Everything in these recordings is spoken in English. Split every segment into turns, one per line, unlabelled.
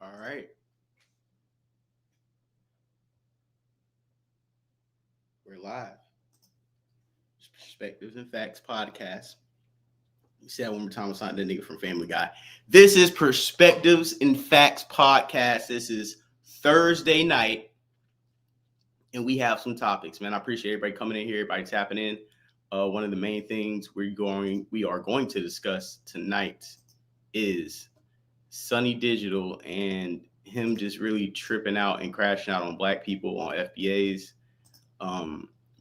All right. We're live. Perspectives and Facts podcast. You say that one more time. It's not the nigga from Family Guy. This is Perspectives and Facts podcast. This is Thursday night, and we have some topics, man. I appreciate everybody coming in here, everybody tapping in. One of the main things we are going to discuss tonight is Sonny Digital and him just really tripping out and crashing out on black people on FBAs.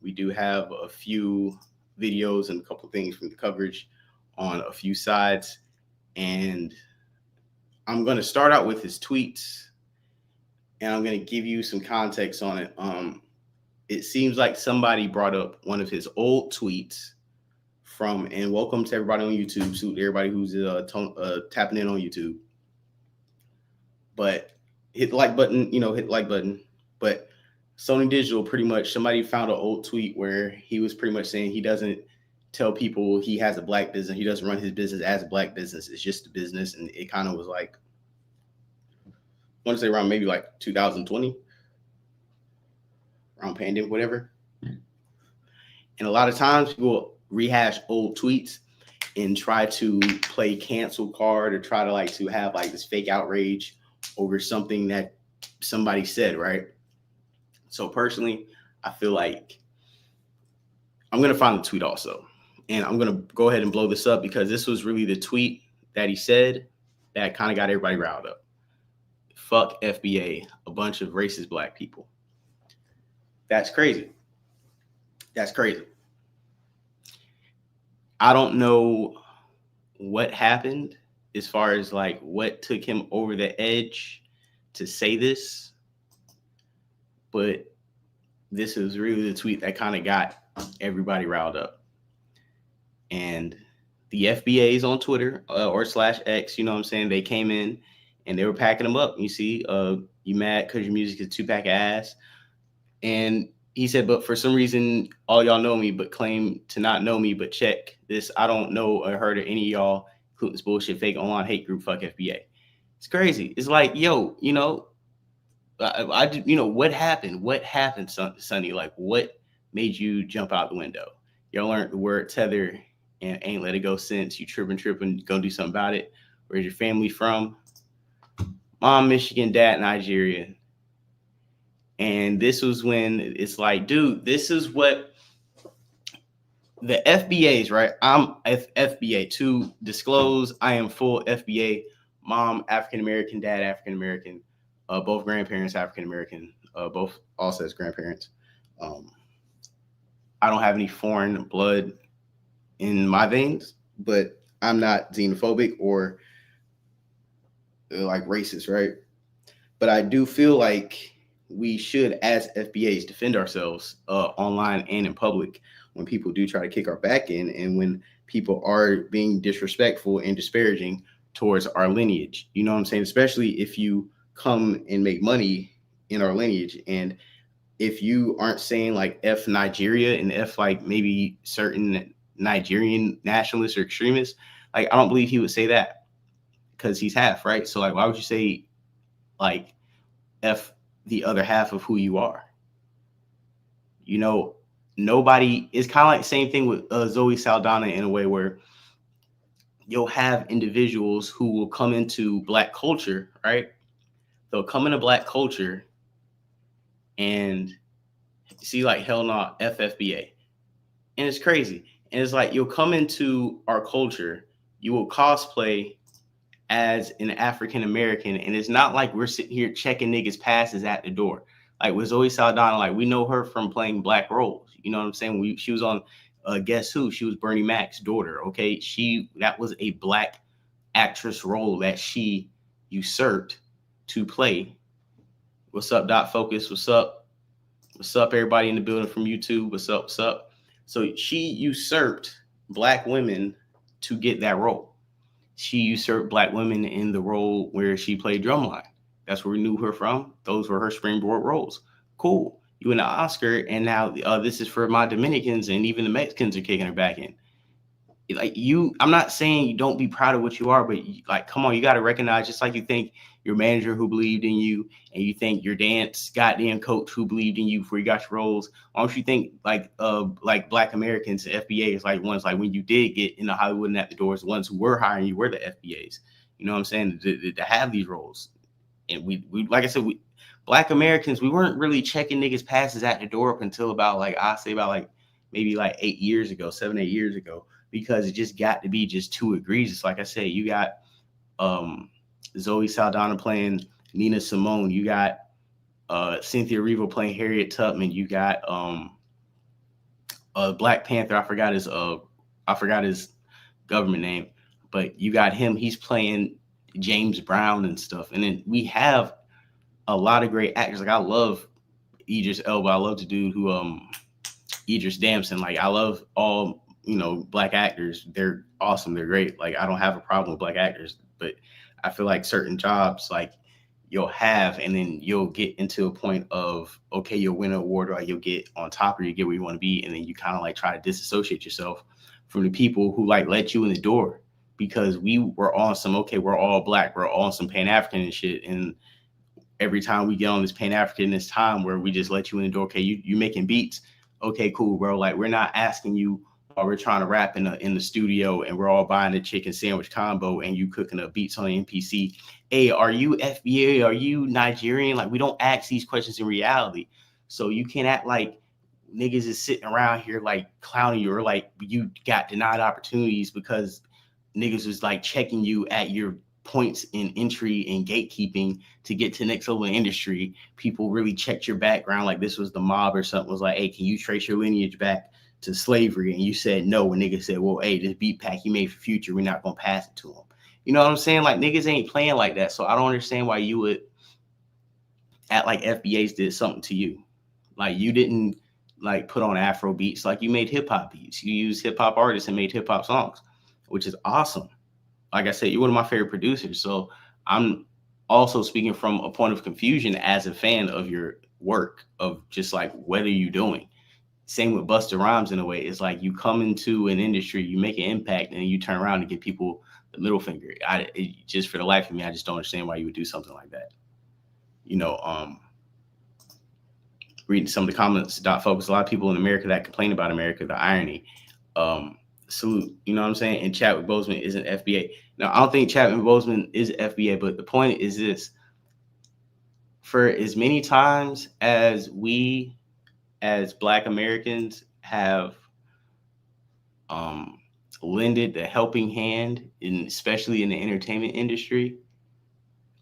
We do have a few videos and a couple things from the coverage on a few sides. And I'm going to start out with his tweets, and I'm going to give you some context on it. It seems like somebody brought up one of his old tweets from, and welcome to everybody on YouTube, so everybody who's tapping in on YouTube. But hit the like button, hit the like button. But Sonny Digital, pretty much, somebody found an old tweet where he was pretty much saying he doesn't tell people he has a black business. He doesn't run his business as a black business. It's just a business. And it kind of was like, I want to say around maybe like 2020, around pandemic, whatever. And a lot of times people rehash old tweets and try to play cancel card or try to have this fake outrage over something that somebody said, right? So personally, I feel like I'm going to find the tweet also. And I'm going to go ahead and blow this up because this was really the tweet that he said that kind of got everybody riled up. Fuck FBA, a bunch of racist black people. That's crazy. That's crazy. I don't know what happened as far as what took him over the edge to say this. But this is really the tweet that kind of got everybody riled up. And the FBA is on Twitter or /X, you know what I'm saying? They came in and they were packing them up. You see, you mad because your music is 2-pack of ass. And he said, but for some reason, all y'all know me, but claim to not know me, but check this. I don't know or heard of any of y'all, including this bullshit fake online hate group, fuck FBA. It's crazy. It's like, yo, what happened? What happened, Sonny? What made you jump out the window? Y'all learned the word tether and ain't let it go since. You tripping, gonna do something about it. Where's your family from? Mom, Michigan, dad, Nigeria. And this was when it's like, dude, this is what the FBA's, right? I'm FBA. To disclose, I am full FBA. Mom, African-American, dad, African-American. Both grandparents African-American, both also as grandparents. I don't have any foreign blood in my veins, but I'm not xenophobic or racist, right? But I do feel like we should, as FBAs, defend ourselves online and in public when people do try to kick our back in and when people are being disrespectful and disparaging towards our lineage. You know what I'm saying? Especially if you come and make money in our lineage. And if you aren't saying F Nigeria and F maybe certain Nigerian nationalists or extremists, I don't believe he would say that because he's half, right? So why would you say F the other half of who you are? Nobody is kind of like the same thing with Zoe Saldana in a way where you'll have individuals who will come into black culture, right? They'll come into black culture and see hell no, FFBA. And it's crazy. And it's you'll come into our culture, you will cosplay as an African-American. And it's not like we're sitting here checking niggas' passes at the door. With Zoe Saldana, we know her from playing black roles. You know what I'm saying? She was on Guess Who? She was Bernie Mac's daughter. Okay. That was a black actress role that she usurped to play. What's up, Dot Focus? What's up? What's up, everybody in the building from YouTube? What's up? What's up? So she usurped black women to get that role. She usurped black women in the role where she played Drumline. That's where we knew her from. Those were her springboard roles. Cool. You win an Oscar, and now this is for my Dominicans, and even the Mexicans are kicking her back in. like you, I'm not saying you don't be proud of what you are, but like, come on, you got to recognize, just like you think your manager who believed in you, and you think your dance goddamn coach who believed in you before you got your roles. Why don't you think like Black Americans, the FBA is like ones like when you did get into Hollywood and at the doors, the ones who were hiring you were the FBAs. You know what I'm saying? To have these roles, and we like I said, we Black Americans, we weren't really checking niggas passes at the door up until about like I say about like maybe like 8 years ago, 7, 8 years ago, because it just got to be just too egregious. Like I said, you got Zoe Saldana playing Nina Simone, you got Cynthia Erivo playing Harriet Tubman, you got Black Panther, I forgot his government name, but you got him, he's playing James Brown and stuff. And then we have a lot of great actors. Like I love Idris Elba. I love the dude who Idris Damson. Like I love all, you know, Black actors. They're awesome. They're great. Like I don't have a problem with Black actors, but I feel like certain jobs like you'll have, and then you'll get into a point of, okay, you'll win an award, or you'll get on top, or you get where you want to be, and then you kind of like try to disassociate yourself from the people who like let you in the door, because we were on some, okay, we're all Black, we're all on some Pan-African and shit, and every time we get on this Pan-African this time where we just let you in the door, okay, you making beats, okay, cool, bro. Like we're not asking you while we're trying to rap in the studio and we're all buying a chicken sandwich combo and you cooking up beats on the NPC. Hey, are you FBA? Are you Nigerian? Like we don't ask these questions in reality. So you can't act like niggas is sitting around here like clowning you, or like you got denied opportunities because niggas was like checking you at your points in entry and gatekeeping to get to next level in industry. People really checked your background like this was the mob or something. Was like, hey, can you trace your lineage back to slavery? And you said no. And niggas said, well, hey, this beat pack you made for Future, we're not gonna pass it to him. You know what I'm saying? Like niggas ain't playing like that. So I don't understand why you would act like FBAs did something to you. Like you didn't like put on Afro beats. Like you made hip hop beats. You used hip hop artists and made hip hop songs, which is awesome. Like I said, you're one of my favorite producers. So I'm also speaking from a point of confusion as a fan of your work, of just like, what are you doing? Same with Busta Rhymes in a way. It's like you come into an industry, you make an impact, and then you turn around and give people the middle finger. Just for the life of me, I just don't understand why you would do something like that. You know, reading some of the comments, focus, a lot of people in America that complain about America, the irony. Salute, you know what I'm saying? And Chadwick Boseman isn't FBA. Now, I don't think Chadwick Boseman is FBA, but the point is this: for as many times as we, as Black Americans, have lended the helping hand, especially in the entertainment industry,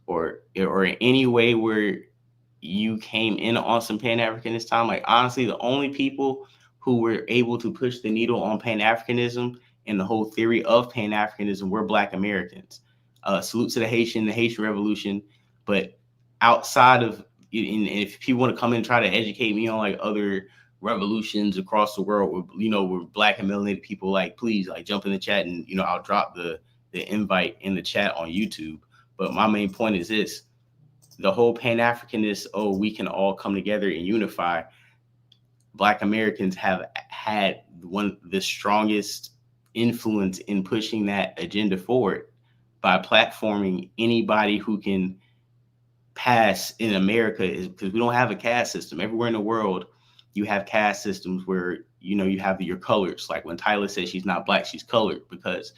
or in any way where you came in on some Pan-Africanist time, like honestly, the only people who were able to push the needle on Pan-Africanism and the whole theory of Pan-Africanism were Black Americans. Salute to the Haitian Revolution. But outside of, and if people want to come in and try to educate me on like other revolutions across the world, with, you know, with Black and melanated people, like please, like jump in the chat, and you know, I'll drop the invite in the chat on YouTube. But my main point is this: the whole Pan-Africanist, oh, we can all come together and unify. Black Americans have had the strongest influence in pushing that agenda forward by platforming anybody who can pass in America, is because we don't have a caste system. Everywhere in the world, you have caste systems where, you know, you have your colors. Like when Tyler says she's not Black, she's colored, because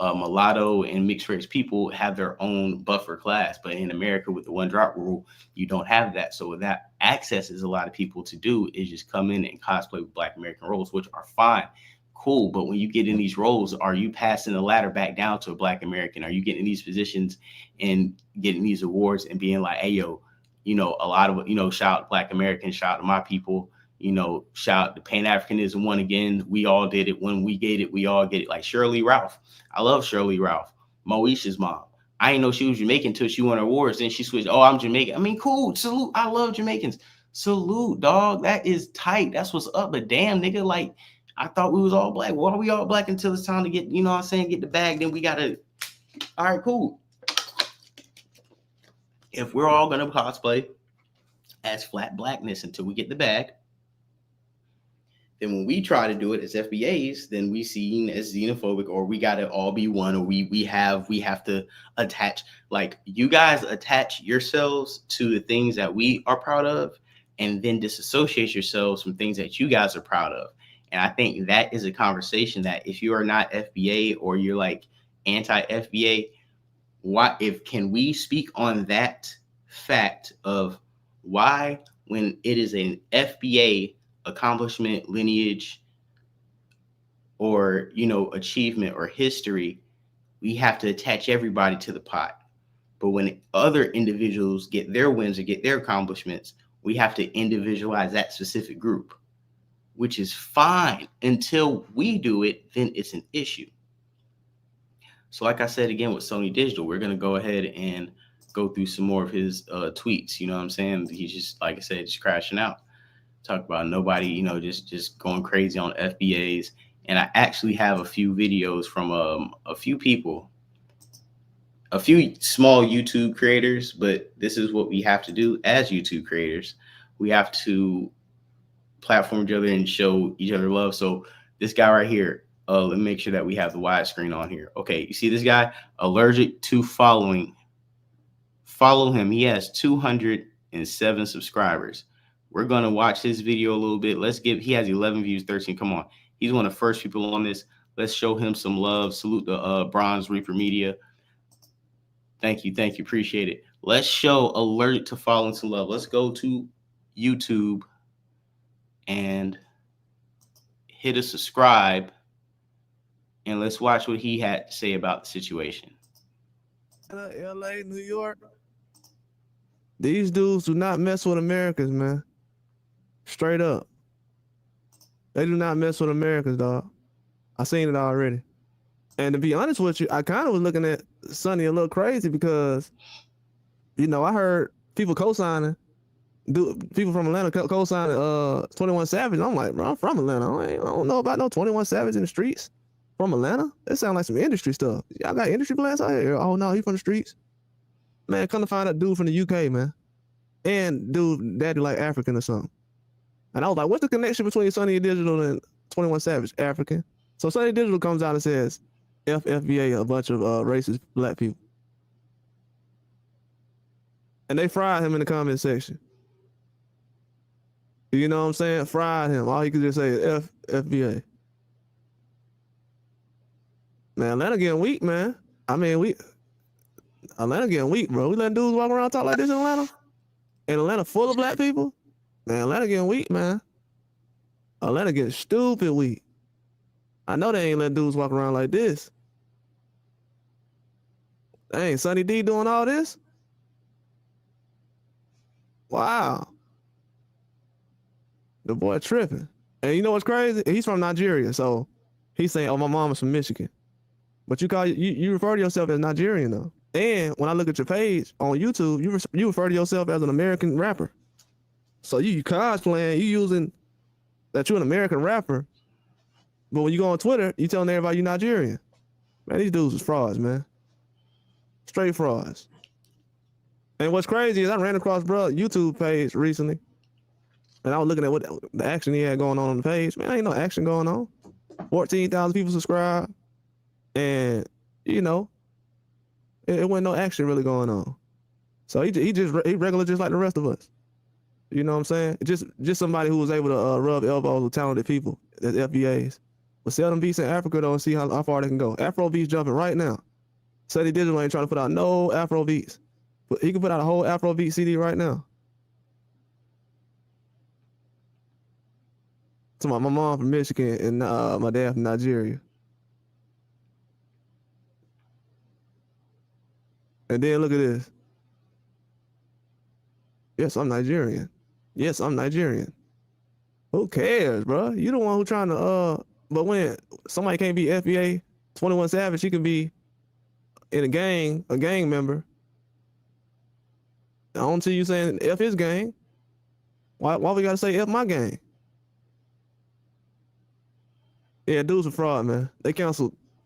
mulatto and mixed race people have their own buffer class. But in America, with the one drop rule, you don't have that. So what that accesses a lot of people to do is just come in and cosplay with Black American roles, which are fine, cool. But when you get in these roles, are you passing the ladder back down to a Black American? Are you getting in these positions and getting these awards and being like, hey, yo, you know, a lot of, you know, shout out Black Americans, shout out to my people, you know, shout out to Pan-Africanism won again. We all did it. When we get it, we all get it. Like Shirley Ralph. I love Shirley Ralph, Moesha's mom. I didn't know she was Jamaican until she won awards. Then she switched. Oh, I'm Jamaican. I mean, cool. Salute. I love Jamaicans. Salute, dog. That is tight. That's what's up. But damn, nigga, like, I thought we was all Black. Why are we all Black until it's time to get, you know what I'm saying, get the bag? Then we got to, all right, cool. If we're all going to cosplay as flat Blackness until we get the bag, Then when we try to do it as FBAs, then we seen as xenophobic, or we gotta all be one, or we have to attach, like, you guys attach yourselves to the things that we are proud of, and then disassociate yourselves from things that you guys are proud of. And I think that is a conversation that if you are not FBA or you're like anti-FBA, can we speak on that fact of why, when it is an FBA accomplishment, lineage, or achievement or history, we have to attach everybody to the pot, but when other individuals get their wins or get their accomplishments, we have to individualize that specific group, which is fine until we do it. Then it's an issue. So like I said, again, with Sonny Digital, we're going to go ahead and go through some more of his tweets. You know what I'm saying? He's just, like I said, just crashing out. Talk about nobody, just going crazy on FBAs. And I actually have a few videos from a few people, a few small YouTube creators, but this is what we have to do as YouTube creators. We have to platform each other and show each other love. So this guy right here, let me make sure that we have the widescreen on here. Okay, you see this guy, allergic to following. Follow him. He has 207 subscribers. We're going to watch this video a little bit. He has 11 views, 13. Come on. He's one of the first people on this. Let's show him some love. Salute the Bronze Reaper Media. Thank you. Thank you. Appreciate it. Let's show allergic to following some love. Let's go to YouTube and hit a subscribe. And let's watch what he had to say about the situation.
LA, New York. These dudes do not mess with Americans, man. Straight up. They do not mess with Americans, dog. I seen it already. And to be honest with you, I kind of was looking at Sonny a little crazy because, I heard people co-signing, people from Atlanta co-signing 21 Savage. I'm like, bro, I'm from Atlanta. I don't know about no 21 Savage in the streets. From Atlanta? That sounds like some industry stuff. Y'all got industry plans out here? Oh, no, he from the streets. Man, come to find out dude from the UK, man. And dude, daddy like African or something. And I was like, what's the connection between Sonny Digital and 21 Savage? African. So Sonny Digital comes out and says, FBA, a bunch of racist black people. And they fried him in the comment section. You know what I'm saying? Fried him. All he could just say is FBA. Man, Atlanta getting weak, man. I mean, Atlanta getting weak, bro. We letting dudes walk around talk like this in Atlanta? And Atlanta full of black people? Man, Atlanta getting weak, man. Atlanta getting stupid weak. I know they ain't letting dudes walk around like this. Dang, Sonny D doing all this? Wow. The boy tripping. And you know what's crazy? He's from Nigeria, so he's saying, oh, my mom is from Michigan. But you refer to yourself as Nigerian, though. And when I look at your page on YouTube, you refer to yourself as an American rapper. So you cosplaying, you using that you're an American rapper. But when you go on Twitter, you telling everybody you're Nigerian. Man, these dudes is frauds, man. Straight frauds. And what's crazy is I ran across bro YouTube page recently. And I was looking at what the action he had going on the page. Man, ain't no action going on. 14,000 people subscribe. And, it wasn't no action really going on. So he regular just like the rest of us. You know what I'm saying? Just somebody who was able to rub elbows with talented people, that's FBAs. But sell them beats in Africa, though, and see how far they can go. Afro beats jumping right now. Sonny Digital ain't trying to put out no Afro beats. But he can put out a whole Afro beat CD right now. So my mom from Michigan and my dad from Nigeria. And then look at this. Yes, I'm Nigerian. Yes, I'm Nigerian. Who cares, bro? You the one who trying to but when somebody can't be FBA 21 Savage, he can be in a gang member. I don't see you saying F his gang. Why we gotta say F my gang? Yeah, dude's a fraud, man.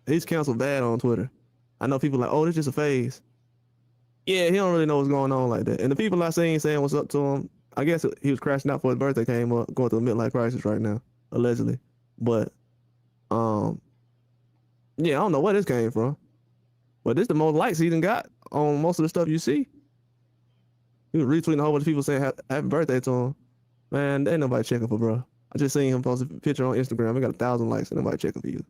He's canceled bad on Twitter. I know people like, oh, this just a phase. Yeah, he don't really know what's going on like that. And the people I seen saying what's up to him, I guess he was crashing out for his birthday came up, going through a midlife crisis right now. allegedly. But yeah, I don't know where this came from. But this the most likes he done got on most of the stuff you see. He was retweeting a whole bunch of people saying happy birthday to him. Man, ain't nobody checking for bro. I just seen him post a picture on Instagram. He got 1,000 likes. Ain't nobody checking for you.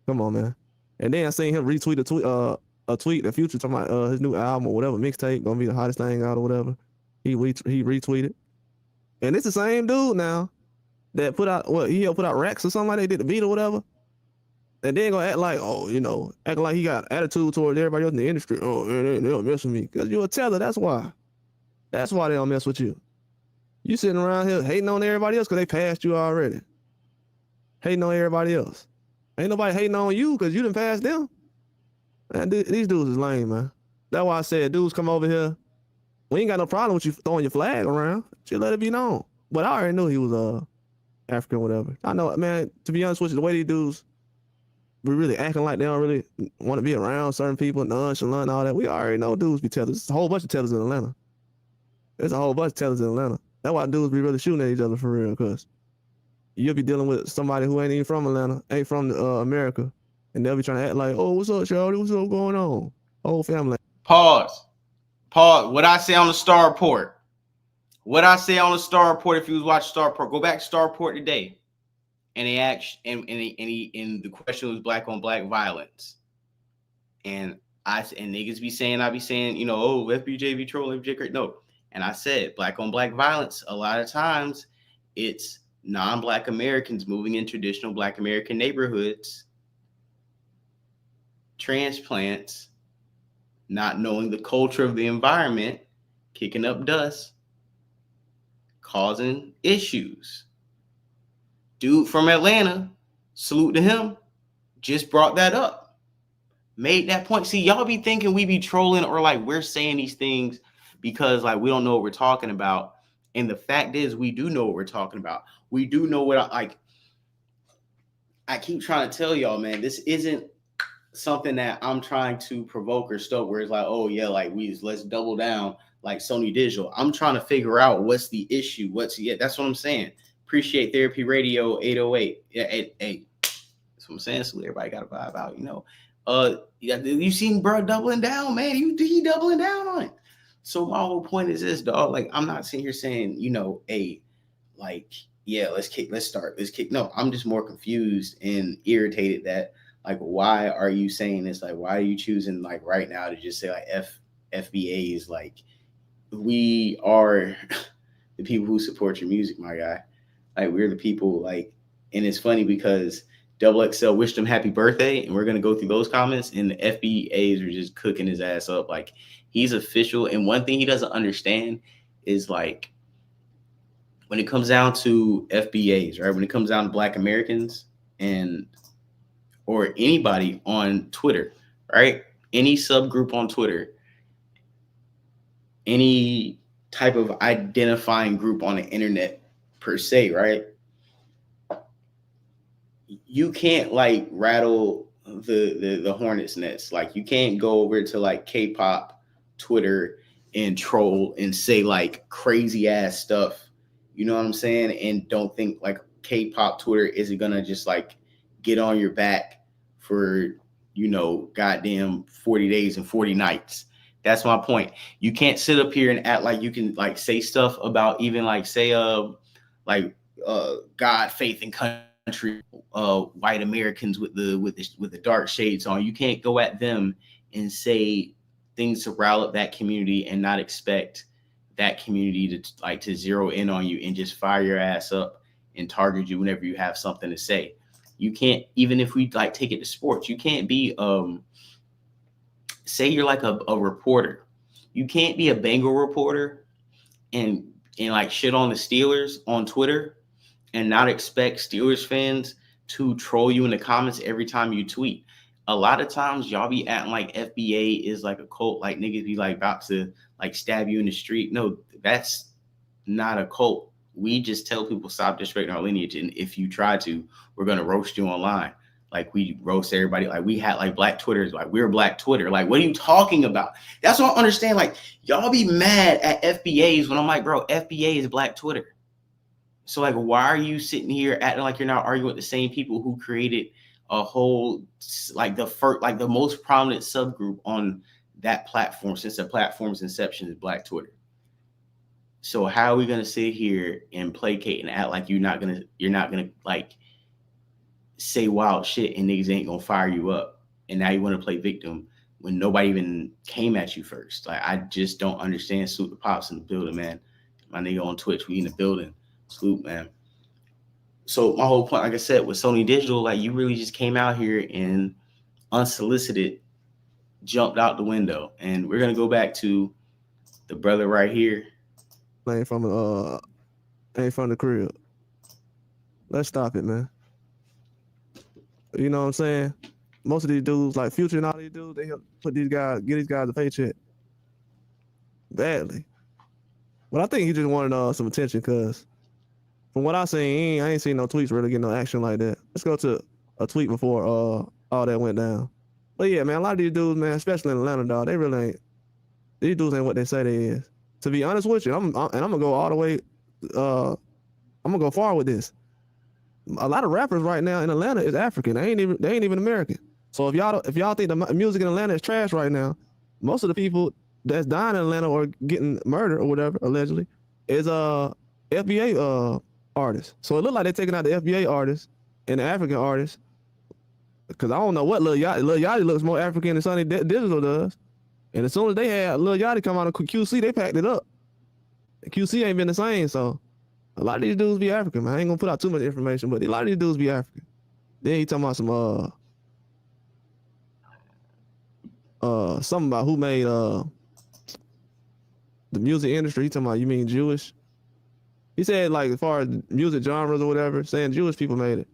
Come on, man. And then I seen him retweet a tweet the Future talking about his new album or whatever mixtape gonna be the hottest thing out or whatever. He retweeted. And it's the same dude now that put out he helped put out Racks or something like that, did the beat or whatever. And then gonna act like, acting like he got attitude towards everybody else in the industry. Oh, man, they don't mess with me. Because you're a teller, that's why. That's why they don't mess with you. You sitting around here hating on everybody else because they passed you already. Hating on everybody else. Ain't nobody hating on you because you done passed them. Man, these dudes is lame, man. That's why I said, dudes come over here. We ain't got no problem with you throwing your flag around. Just let it be known. But I already knew he was African or whatever. I know, man, to be honest with you, the way these dudes be really acting like they don't really want to be around certain people, nonchalant and all that. We already know dudes be tellers. There's a whole bunch of tellers in Atlanta. There's a whole bunch of tellers in Atlanta. That's why dudes be really shooting at each other for real, because you'll be dealing with somebody who ain't even from Atlanta, ain't from America, and they'll be trying to act like, oh, what's up, Charlie? What's up going on? Whole family.
Pause. What I say on the Star Report. What I say on the Star Report, if you was watching Star Report, go back to Star Report today. And they asked, and the question was black on black violence. And niggas be saying, I be saying, FBJ be trolling, FBJ great. No. And I said, black on black violence, a lot of times it's non-black Americans moving in traditional black American neighborhoods, transplants, not knowing the culture of the environment, kicking up dust, causing issues. Dude from Atlanta, salute to him, just brought that up, made that point. See, y'all be thinking we be trolling or like we're saying these things because like we don't know what we're talking about. And the fact is we do know what we're talking about. We do know what I keep trying to tell y'all, man, this isn't something that I'm trying to provoke or stuff where it's like, oh yeah, like let's double down like Sonny Digital. I'm trying to figure out what's the issue. That's what I'm saying. Appreciate Therapy Radio 808. Yeah, hey, that's what I'm saying. So everybody got to vibe out, you seen bro doubling down, man. He doubling down on it. So my whole point is this, dog. Like, I'm not sitting here saying, let's kick. No, I'm just more confused and irritated that, like, why are you saying this? Like, why are you choosing, like, right now to just say, like, FBA is, like, we are the people who support your music, my guy. Like, we're the people, like, and it's funny because Double XL wished him happy birthday, and we're going to go through those comments, and the FBAs are just cooking his ass up. Like, he's official, and one thing he doesn't understand is, like, when it comes down to FBAs, right, when it comes down to Black Americans or anybody on Twitter, right, any subgroup on Twitter, any type of identifying group on the internet per se, right, you can't like rattle the hornet's nest. Like, you can't go over to like K-pop Twitter and troll and say like crazy ass stuff, you know what I'm saying, and don't think like K-pop Twitter isn't gonna just like get on your back for goddamn 40 days and 40 nights. That's my point. You can't sit up here and act like you can like say stuff about even like say God, faith, and country, white Americans with the dark shades on. You can't go at them and say things to rile up that community and not expect that community to zero in on you and just fire your ass up and target you whenever you have something to say. You can't, even if we like take it to sports, you can't be say you're like a reporter. You can't be a Bengal reporter and like shit on the Steelers on Twitter and not expect Steelers fans to troll you in the comments every time you tweet. A lot of times y'all be acting like FBA is like a cult, like niggas be like about to like stab you in the street. No, that's not a cult. We just tell people stop disrespecting our lineage, and if you try to, we're gonna roast you online. Like, we roast everybody. Like, we had like Black Twitters. Like, we're Black Twitter. Like, what are you talking about? That's what I understand. Like, y'all be mad at FBAs when I'm like, bro, FBA is Black Twitter. So like, why are you sitting here acting like you're not arguing with the same people who created a whole like the most prominent subgroup on that platform since the platform's inception is Black Twitter? So how are we gonna sit here and placate and act like you're not gonna like say wild shit and niggas ain't gonna fire you up, and now you want to play victim when nobody even came at you first? Like, I just don't understand. Salute the Pops in the building, man. My nigga on Twitch, we in the building. Salute, man. So my whole point, like I said, with Sony Digital, like, you really just came out here and unsolicited jumped out the window. And we're gonna go back to the brother right here.
Ain't from the crib. Let's stop it, man. You know what I'm saying? Most of these dudes, like Future and all these dudes, they help get these guys a paycheck badly. But I think he just wanted some attention, cause from what I seen, I ain't seen no tweets really getting no action like that. Let's go to a tweet before all that went down. But yeah, man, a lot of these dudes, man, especially in Atlanta, dog, they really ain't. These dudes ain't what they say they is. To be honest with you, I'm gonna go all the way. I'm gonna go far with this. A lot of rappers right now in Atlanta is African. They ain't even American. So if y'all think the music in Atlanta is trash right now, most of the people that's dying in Atlanta or getting murdered or whatever allegedly is FBA artists. So it look like they're taking out the FBA artists and the African artists, because I don't know what Lil Yachty looks more African than Sonny Digital does. And as soon as they had Lil Yachty come out of QC, they packed it up. QC ain't been the same, so a lot of these dudes be African, man. I ain't gonna put out too much information, but a lot of these dudes be African. Then he talking about something about who made the music industry. He talking about, you mean Jewish? He said, like, as far as music genres or whatever, saying Jewish people made it.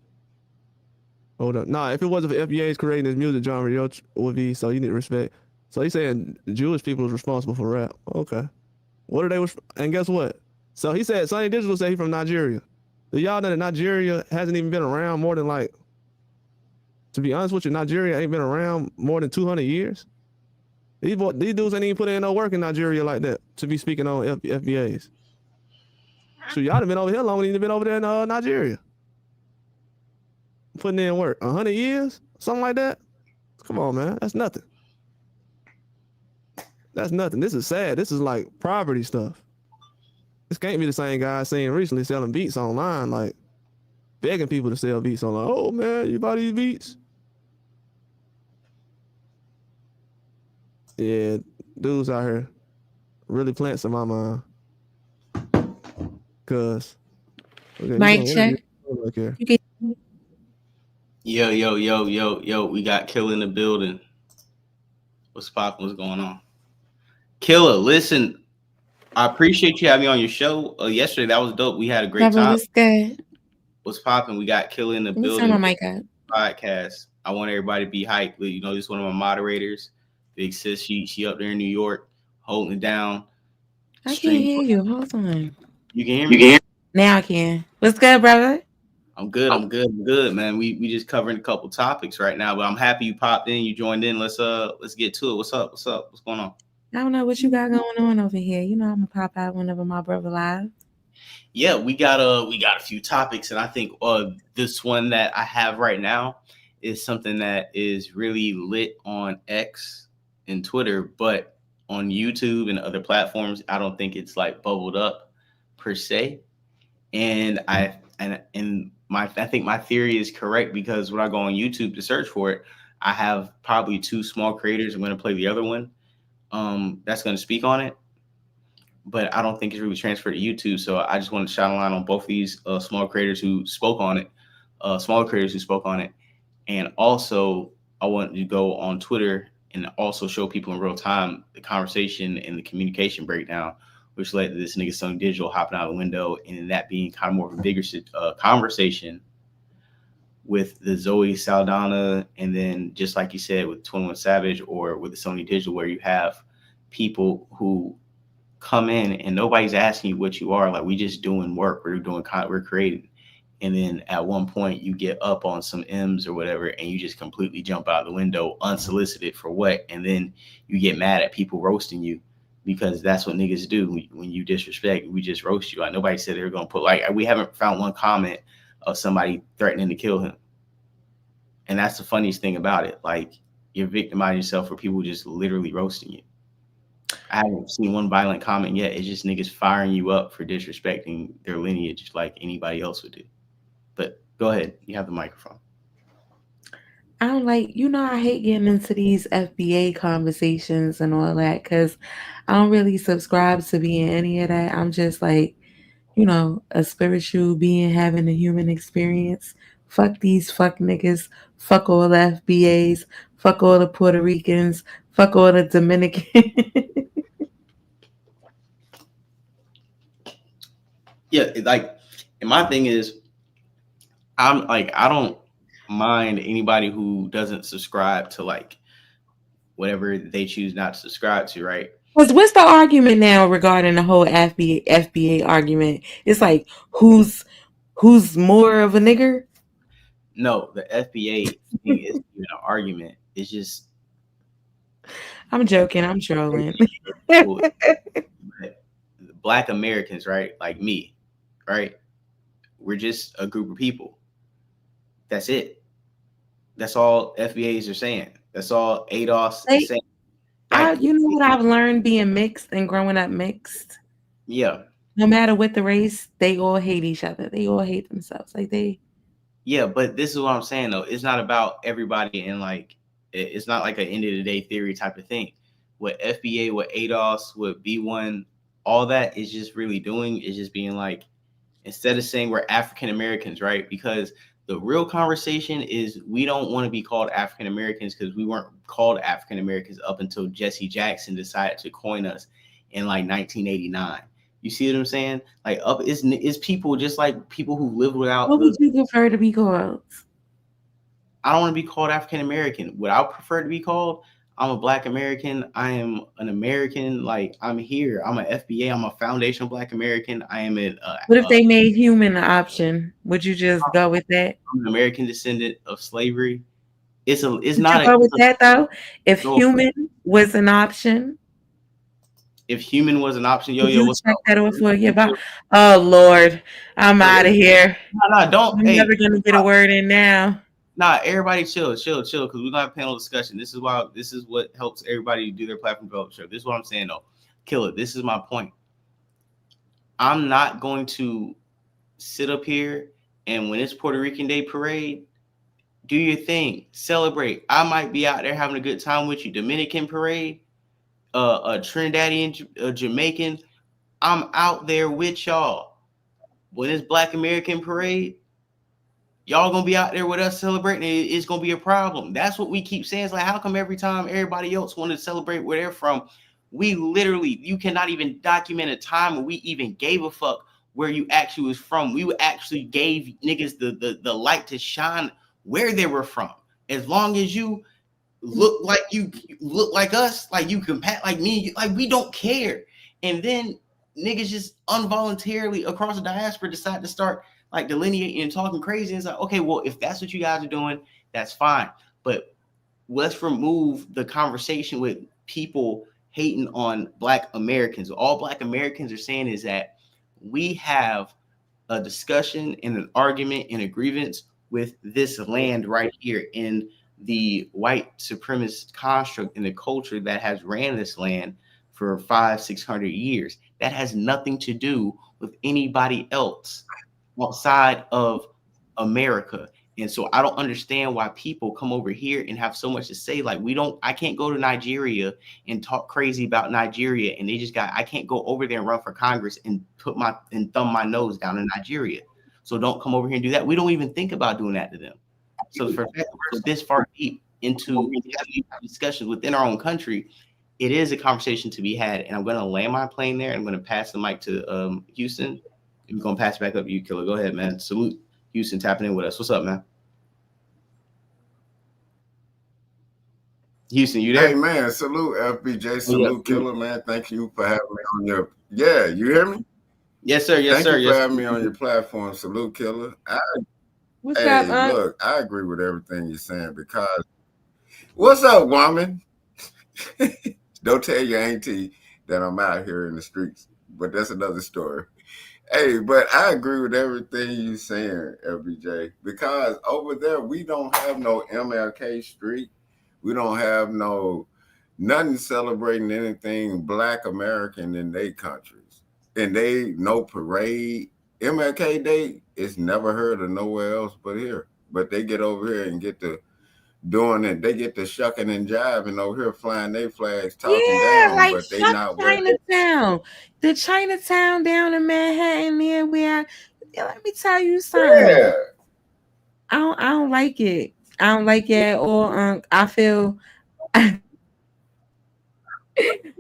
Hold up. Nah, if it wasn't for FBA's creating this music genre, yo would be, so you need to respect. So he's saying Jewish people is responsible for rap. Okay. What are they? And guess what? So he said, Sonny Digital said he's from Nigeria. Do y'all know that Nigeria hasn't even been around more than, like, to be honest with you, Nigeria ain't been around more than 200 years. These dudes ain't even put in no work in Nigeria like that to be speaking on FBAs. So y'all have been over here longer than you've been over there in Nigeria. Putting in work. 100 years? Something like that? Come on, man. That's nothing. That's nothing. This is sad. This is like poverty stuff. This can't be the same guy seen recently selling beats online, like begging people to sell beats online. Oh, man, you buy these beats? Yeah, dudes out here really plants in my mind. Cause
Mic check.
Yo, we got Killer in the building. What's poppin'? What's going on? Killer, listen, I appreciate you having me on your show. Yesterday, that was dope. We had a great time.
What's good?
What's poppin'? We got Killer in the building.
Turn my mic up.
Podcast. I want everybody to be hyped. You know, this is one of my moderators. Big sis, she up there in New York, holding it down.
I can't hear you. Hold on.
You can hear me?
Now I can. What's good, brother?
I'm good, man. We just covering a couple topics right now, but I'm happy you popped in, you joined in. Let's get to it. What's up? What's going on?
I don't know what you got going on over here. You know, I'm gonna pop out whenever my brother live.
Yeah, we got a few topics, and I think this one that I have right now is something that is really lit on X and Twitter, but on YouTube and other platforms, I don't think it's like bubbled up per se. And I think my theory is correct, because when I go on YouTube to search for it, I have probably two small creators. I'm going to play the other one that's going to speak on it, but I don't think it's really transferred to YouTube. So I just want to shine a line on both these small creators who spoke on it, and also I want to go on Twitter and also show people in real time the conversation and the communication breakdown, which led to this nigga Sonny Digital hopping out the window, and that being kind of more of a bigger conversation with the Zoe Saldana, and then just like you said with 21 Savage or with the Sonny Digital, where you have people who come in and nobody's asking you what you are. Like, we just doing work, we're creating. And then at one point you get up on some M's or whatever, and you just completely jump out the window unsolicited for what? And then you get mad at people roasting you because that's what niggas do when you disrespect. We just roast you. Like nobody said they were gonna put like we haven't found one comment of somebody threatening to kill him, and that's the funniest thing about it. Like you're victimizing yourself for people just literally roasting you. I haven't seen one violent comment yet. It's just niggas firing you up for disrespecting their lineage like anybody else would do. But go ahead, you have the microphone.
I don't like, I hate getting into these FBA conversations and all that because I don't really subscribe to being any of that. I'm just like, a spiritual being having a human experience. Fuck these fuck niggas. Fuck all the FBAs. Fuck all the Puerto Ricans. Fuck all the Dominicans.
Yeah, like, and my thing is, I'm like, I don't mind anybody who doesn't subscribe to like whatever they choose not to subscribe to, right?
What's the argument now regarding the whole FBA argument? It's like who's more of a nigger?
No, the FBA thing isn't even an argument. It's just
I'm joking. I'm trolling.
Black Americans, right? Like me, right? We're just a group of people. That's it. That's all FBAs are saying. That's all ADOS is saying.
You know what I've learned being mixed and growing up mixed?
Yeah.
No matter what the race, they all hate each other. They all hate themselves.
Yeah, but this is what I'm saying though. It's not about everybody and like it's not like an end of the day theory type of thing. What FBA, what ADOS, what B1, all that is just really doing is just being like, instead of saying we're African Americans, right? Because the real conversation is we don't want to be called African Americans because we weren't called African Americans up until Jesse Jackson decided to coin us in like 1989. You see what I'm saying? Like up is people just like people who live without.
What would you prefer to be called?
I don't want to be called African American. What I prefer to be called, I'm a Black American. I am an American. Like I'm here. I'm an FBA. I'm a foundational Black American. I am an.
What if they made human an option? Would you just go with that?
I'm an American descendant of slavery. It's
not. You go with that though. If human was an option.
If human was an option,
what's check that off for you? Oh Lord, I'm out of here.
No, don't.
I'm never gonna get a word in now.
Nah, everybody chill, because we're gonna have a panel discussion. This is what helps everybody do their platform development show. This is what I'm saying though. Killer, this is my point. I'm not going to sit up here and when it's Puerto Rican Day parade, do your thing, celebrate. I might be out there having a good time with you. Dominican parade, a Trinidadian, Jamaican, I'm out there with y'all. When it's Black American parade, y'all gonna be out there with us celebrating. It's gonna be a problem. That's what we keep saying. It's like, how come every time everybody else want to celebrate where they're from, we literally, you cannot even document a time when we even gave a fuck where you actually was from. We actually gave niggas the light to shine where they were from. As long as you look like us, like you compat like me, like we don't care. And then niggas just involuntarily across the diaspora decide to start like delineating and talking crazy. It's like, okay, well, if that's what you guys are doing, that's fine. But let's remove the conversation with people hating on Black Americans. All Black Americans are saying is that we have a discussion and an argument and a grievance with this land right here in the white supremacist construct and the culture that has ran this land for 500-600 years. That has nothing to do with anybody else outside of America. And so I don't understand why people come over here and have so much to say. Like I can't go to Nigeria and talk crazy about Nigeria. And I can't go over there and run for Congress and thumb my nose down in Nigeria. So don't come over here and do that. We don't even think about doing that to them. So for we're this far deep into discussions within our own country, it is a conversation to be had. And I'm going to land my plane there. I'm going to pass the mic to Houston. I'm going to pass it back up to you, Killer. Go ahead, man. Salute Houston tapping in with us. What's up, man? Houston, you there?
Hey, man. Salute, FBJ. Salute, Killer, man. Thank you for having me on your... Yeah, you hear me?
Yes, sir. Yes, sir.
Thank you for having me on your platform. Salute, Killer.
What's up,
look, I agree with everything you're saying because... What's up, woman? Don't tell your auntie that I'm out here in the streets. But that's another story. Hey, but I agree with everything you're saying, LBJ, because over there we don't have no MLK Street. We don't have nothing celebrating anything Black American in their countries. And they no parade. MLK Day is never heard of nowhere else but here. But they get over here and get to doing it. They get to shucking and jiving over here, flying their flags, talking down,
like
but they not
Chinatown. The Chinatown down in Manhattan there where let me tell you something.
Yeah.
I don't like it. I don't like it at all. I feel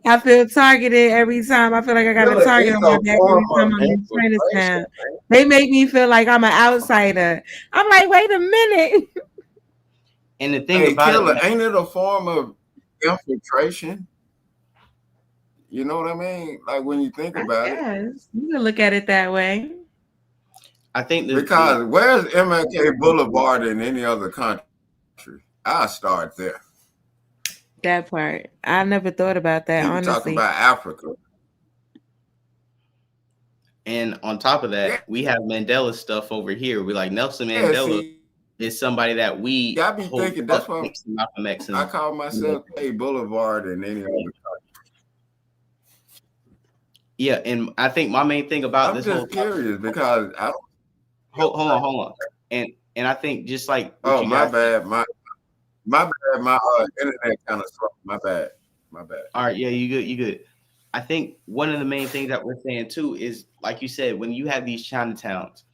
I feel targeted every time. I feel like I got a target on my back every time I'm in Chinatown. They make me feel like I'm an outsider. I'm like, wait a minute.
And the thing about
Killer,
it,
ain't it a form of infiltration? You know what I mean? Like when you think about it.
You can look at it that way.
I think
because where's MLK Boulevard in any other country? I'll start there.
That part. I never thought about that,
you
honestly.
Talk about Africa.
And on top of that, we have Mandela stuff over here. We like Nelson Mandela is somebody that we
I be thinking that's why I call myself a Boulevard in any other country.
Yeah, and I think my main thing about
I'm just curious because I don't
hold on. And I think just like
my bad. My internet kind of slow. My bad.
All right, yeah, you good. I think one of the main things that we're saying too is, like you said, when you have these Chinatowns,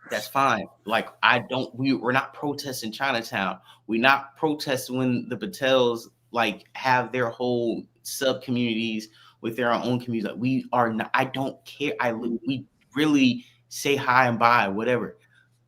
that's fine. Like we're not protesting Chinatown. We're not protesting when the Patels like have their whole sub communities with their own communities. Like, we are not. I don't care. We really say hi and bye, whatever.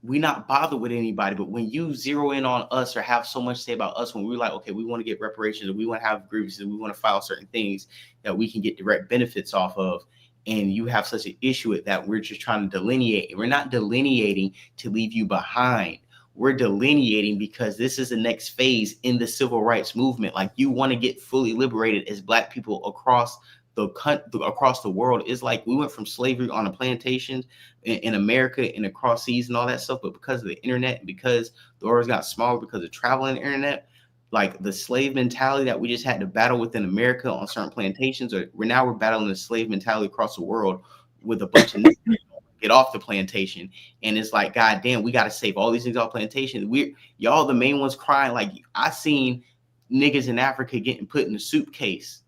We're not bothered with anybody, but when you zero in on us or have so much to say about us, when we're like, okay, we want to get reparations, or we want to have grievances, we want to file certain things that we can get direct benefits off of, and you have such an issue with that, we're just trying to delineate. We're not delineating to leave you behind. We're delineating because this is the next phase in the civil rights movement. Like, you want to get fully liberated as Black people across the world. Is like we went from slavery on the plantations in America and across seas and all that stuff, but because of the internet, because the world got smaller, because of traveling the internet, like the slave mentality that we just had to battle within America on certain plantations, we're battling the slave mentality across the world with a bunch of get off the plantation. And it's like, God damn, we got to save all these things off plantation. Y'all the main ones crying. Like, I seen niggas in Africa getting put in a soup case.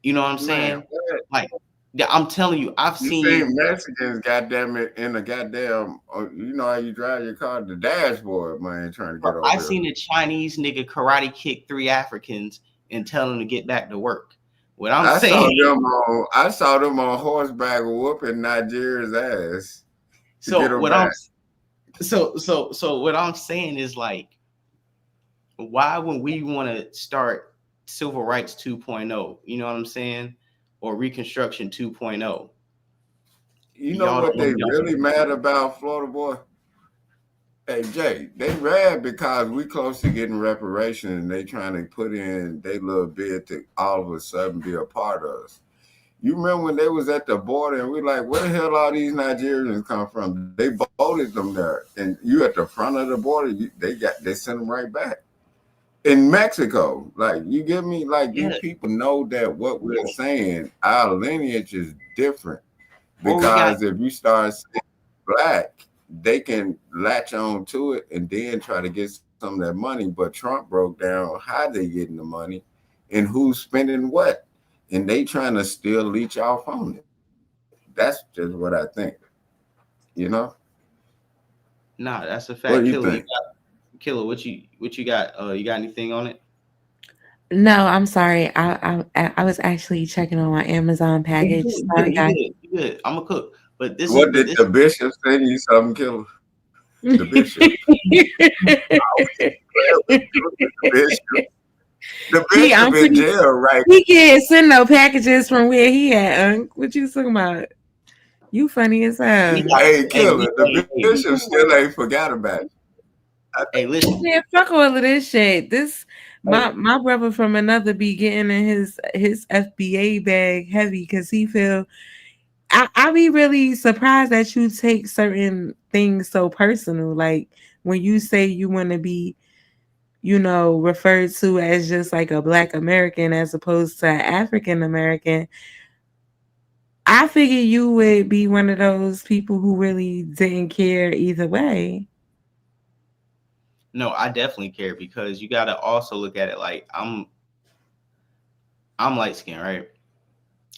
You know what I'm saying? Like, I'm telling you, I've seen
Mexicans, goddamn it, in the goddamn, you know how you drive your car, the dashboard, man, trying to get over.
I've seen a Chinese nigga karate kick 3 Africans and tell them to get back to work. What I'm saying,
I saw them on horseback whooping Nigeria's ass.
So what I'm saying is, like, why when we want to start civil rights 2.0, you know what I'm saying, or reconstruction 2.0,
you know what they really mad about, Florida boy? Hey Jay, they mad because we close to getting reparations and they trying to put in their little bid to all of a sudden be a part of us. You remember when they was at the border and we like, where the hell all these Nigerians come from? They voted them there, and you at the front of the border, they sent them right back. In Mexico, like, you get me? Like, these people know that what we're saying, our lineage is different. Because if you start saying Black, they can latch on to it and then try to get some of that money. But Trump broke down how they getting the money and who's spending what. And they trying to still leech off on it. That's just what I think. You know?
Nah, that's a fact.
What do you think?
Killer, what you got? You got anything on it?
No, I'm sorry. I was actually checking on my Amazon package. Sorry, guys.
You good. I'm a cook. But did
the bishop send you something, Killer? The bishop. The bishop in jail, right?
He can't send no packages from where he at, What you talking about? You funny as hell.
Hey, Killer, the bishop still ain't forgot about it.
Hey, listen.
Yeah, fuck all of this shit. This my brother from another be getting in his FBA bag heavy because he feel. I be really surprised that you take certain things so personal. Like when you say you want to be, referred to as just like a Black American as opposed to African American. I figure you would be one of those people who really didn't care either way.
No, I definitely care because you got to also look at it like I'm light skinned, right?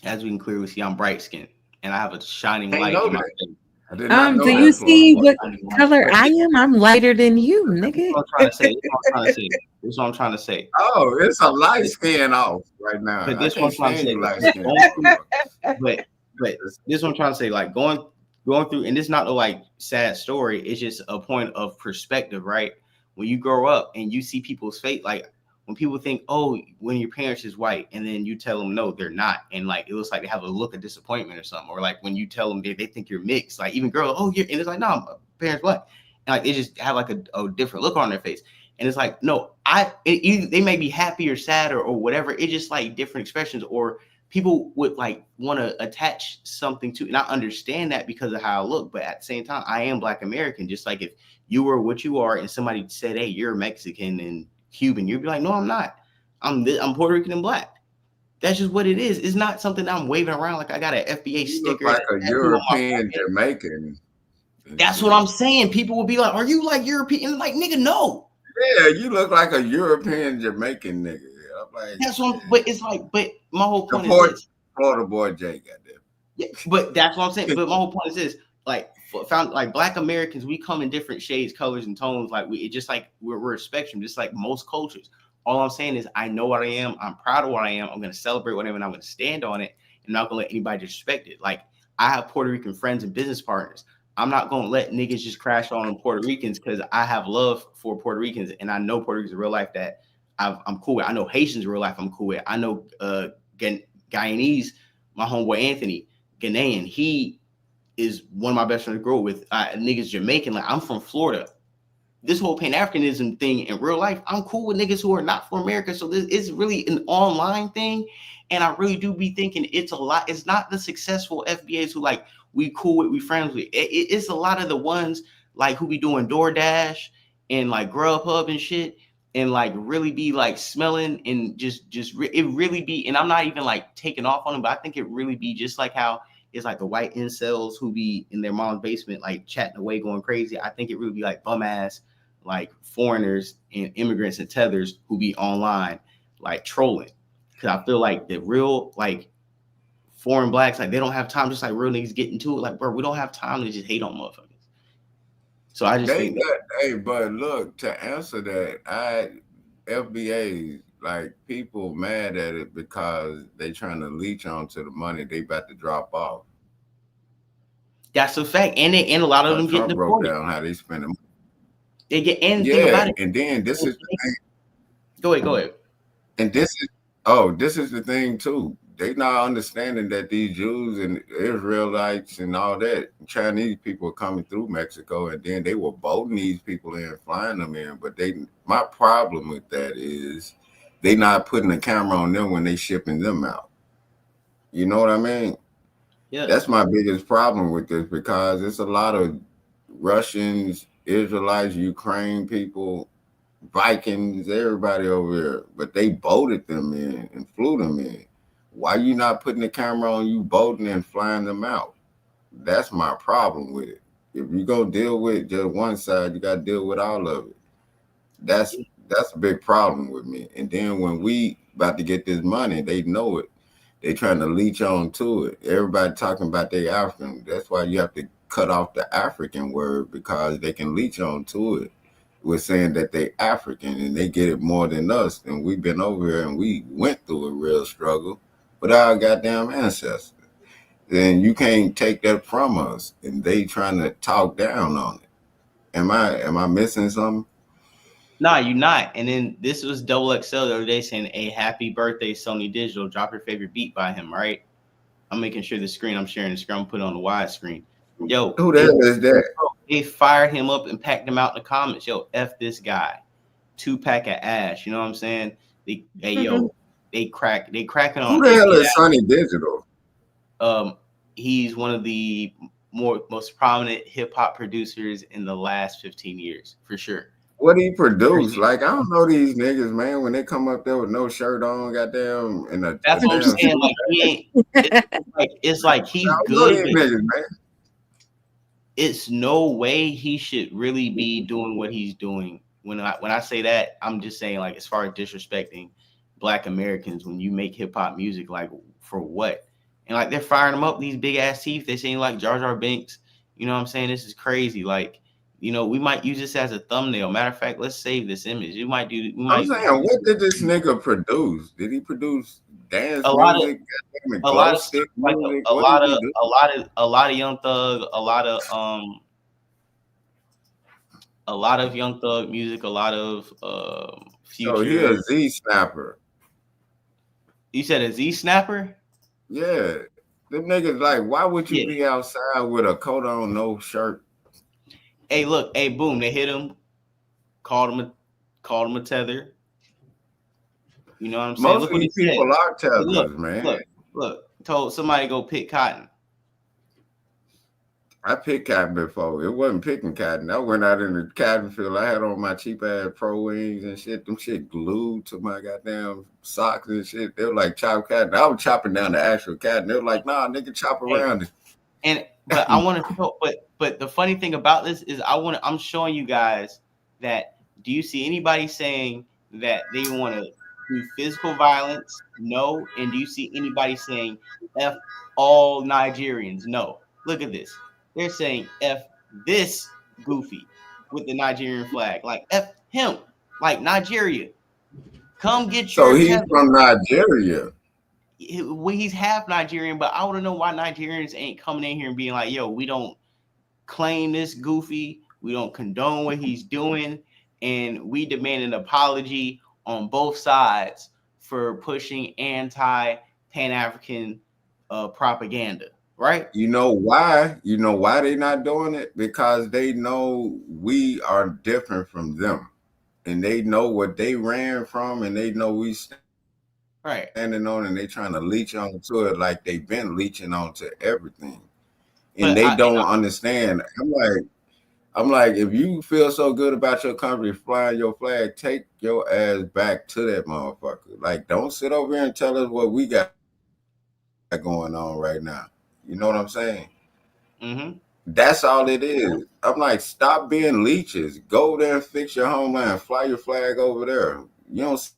As we can clearly see, I'm bright skinned and I have a shining light in my face.
I did not know
Do
that,
you see what
Florida.
color I am? I'm lighter than you, nigga.
That's what I'm trying to say. That's what I'm trying to say.
Oh, it's a light skin off right now.
But
I
this
can't
one I'm trying to
stand
say.
you light skin.
But this is what I'm trying to say. Like going through, and it's not a like sad story. It's just a point of perspective, right? When you grow up and you see people's fate, like when people think, oh, when your parents is white, and then you tell them no, they're not, and like it looks like they have a look of disappointment or something, or like when you tell them they think you're mixed, like even girls, oh, you're, and it's like no, my parents black, and like they just have like a different look on their face, and it's like no, they may be happy or sad or whatever, it's just like different expressions, or people would like want to attach something to, and I understand that because of how I look, but at the same time, I am Black American, just like if you were what you are and somebody said, hey, you're Mexican and Cuban, you'd be like, no, I'm not. I'm Puerto Rican and Black. That's just what it is. It's not something I'm waving around like I got an FBA
You
sticker.
look like a European Jamaican.
That's what I'm saying. People will be like, are you like European? Like, nigga, no.
Yeah, you look like a European Jamaican nigga. I'm like,
that's what. But it's like, but my whole point
support
is this.
Florida boy Jay, goddamn.
Yeah, but that's what I'm saying. But my whole point is this: like, found like Black Americans, we come in different shades, colors, and tones. Like we, it just like we're a spectrum, just like most cultures. All I'm saying is, I know what I am. I'm proud of what I am. I'm gonna celebrate what I am, and I'm gonna stand on it. I'm not gonna let anybody disrespect it. Like I have Puerto Rican friends and business partners. I'm not gonna let niggas just crash on Puerto Ricans because I have love for Puerto Ricans, and I know Puerto Ricans in real life that I'm cool with. I know Haitians in real life I'm cool with. I know Guyanese, my homeboy Anthony, Ghanaian, he is one of my best friends to grow with. Niggas Jamaican, like I'm from Florida. This whole Pan-Africanism thing in real life, I'm cool with niggas who are not from America. So this is really an online thing. And I really do be thinking it's a lot. It's not the successful FBAs who like we cool with, we friends with. It's a lot of the ones like who be doing DoorDash and like Grubhub and shit. And like really be like smelling and it really be, and I'm not even like taking off on them, but I think it really be just like how it's like the white incels who be in their mom's basement, like chatting away, going crazy. I think it really be like bum ass, like foreigners and immigrants and tethers who be online, like trolling. Cause I feel like the real like foreign Blacks, like they don't have time, just like real niggas get into it. Like, bro, we don't have time to just hate on motherfuckers. So I just think that,
hey, but look, to answer that, FBA, like people mad at it because they trying to leech onto the money they about to drop off.
That's a fact, and a lot of them get deported.
Broke down how they spend them.
They get anything about it.
And then this is the thing.
Go ahead.
And this is the thing too. They not understanding that these Jews and Israelites and all that Chinese people are coming through Mexico, and then they were boating these people in, flying them in. But my problem with that is they not putting a camera on them when they shipping them out. You know what I mean?
Yeah.
That's my biggest problem with this, because it's a lot of Russians, Israelites, Ukraine people, Vikings, everybody over there, but they boated them in and flew them in. Why you not putting the camera on you boating and flying them out? That's my problem with it. If you go deal with just one side, you got to deal with all of it. That's a big problem with me. And then when we about to get this money, they know it. They trying to leech on to it. Everybody talking about they African. That's why you have to cut off the African word, because they can leech on to it. We're saying that they African and they get it more than us. And we've been over here and we went through a real struggle with our goddamn ancestors. Then you can't take that from us, and they trying to talk down on it. Am I missing something?
Nah, you're not. And then this was Double XL the other day saying, "A happy birthday, Sonny Digital. Drop your favorite beat by him." Right? I'm making sure I'm sharing the screen. I'm putting it on the wide screen. Yo,
who the hell is that?
They fired him up and packed him out in the comments. Yo, F this guy. 2-pack of ash. You know what I'm saying? They cracking on.
Who the hell is Sonny Digital?
He's one of the most prominent hip hop producers in the last 15 years, for sure.
What he produce? Like, I don't know these niggas, man. When they come up there with no shirt on, goddamn, and
that's what I'm saying. Like, he ain't. It's like he's good.
These niggas, man.
It's no way he should really be doing what he's doing. When I say that, I'm just saying, like, as far as disrespecting Black Americans when you make hip hop music, like, for what? And like, they're firing them up, these big ass teeth. They saying like Jar Jar Binks. You know what I'm saying? This is crazy. Like, you know, we might use this as a thumbnail. Matter of fact, let's save this image. I'm saying,
what did this nigga produce? Did he produce dance music?
A lot of Young Thug, a lot of Young Thug music, a lot of Future.
So he a Z snapper.
You said a Z snapper?
Yeah. Them niggas, like, why would you be outside with a coat on, no shirt?
Hey, look, hey, boom, they hit him, called him a tether. You know what I'm saying?
Most of these people are tethers, man.
Look, told somebody to go pick cotton.
I picked cotton before. It wasn't picking cotton. I went out in the cotton field. I had on my cheap ass Pro Wings and shit. Them shit glued to my goddamn socks and shit. They were like chop cotton. I was chopping down the actual cotton. They were like, nah, nigga, chop around it.
But I want to know, but the funny thing about this is I'm showing you guys that, do you see anybody saying that they want to do physical violence? No. And do you see anybody saying F all Nigerians? No. Look at this. They're saying F this goofy with the Nigerian flag. Like, F him. Like, Nigeria. Come get your...
So he's from Nigeria.
Well, he's half Nigerian, but I want to know why Nigerians ain't coming in here and being like, yo, we don't claim this goofy. We don't condone what he's doing. And we demand an apology on both sides for pushing anti-Pan-African propaganda. Right?
You know why? You know why they not doing it? Because they know we are different from them, and they know what they ran from, and they know we standing on, and they trying to leech onto it like they've been leeching onto everything, and they don't understand. I'm like, if you feel so good about your country flying your flag, take your ass back to that motherfucker. Like, don't sit over here and tell us what we got going on right now. You know what I'm saying?
Mm-hmm.
That's all it is. I'm like, stop being leeches. Go there and fix your homeland. Fly your flag over there. You don't see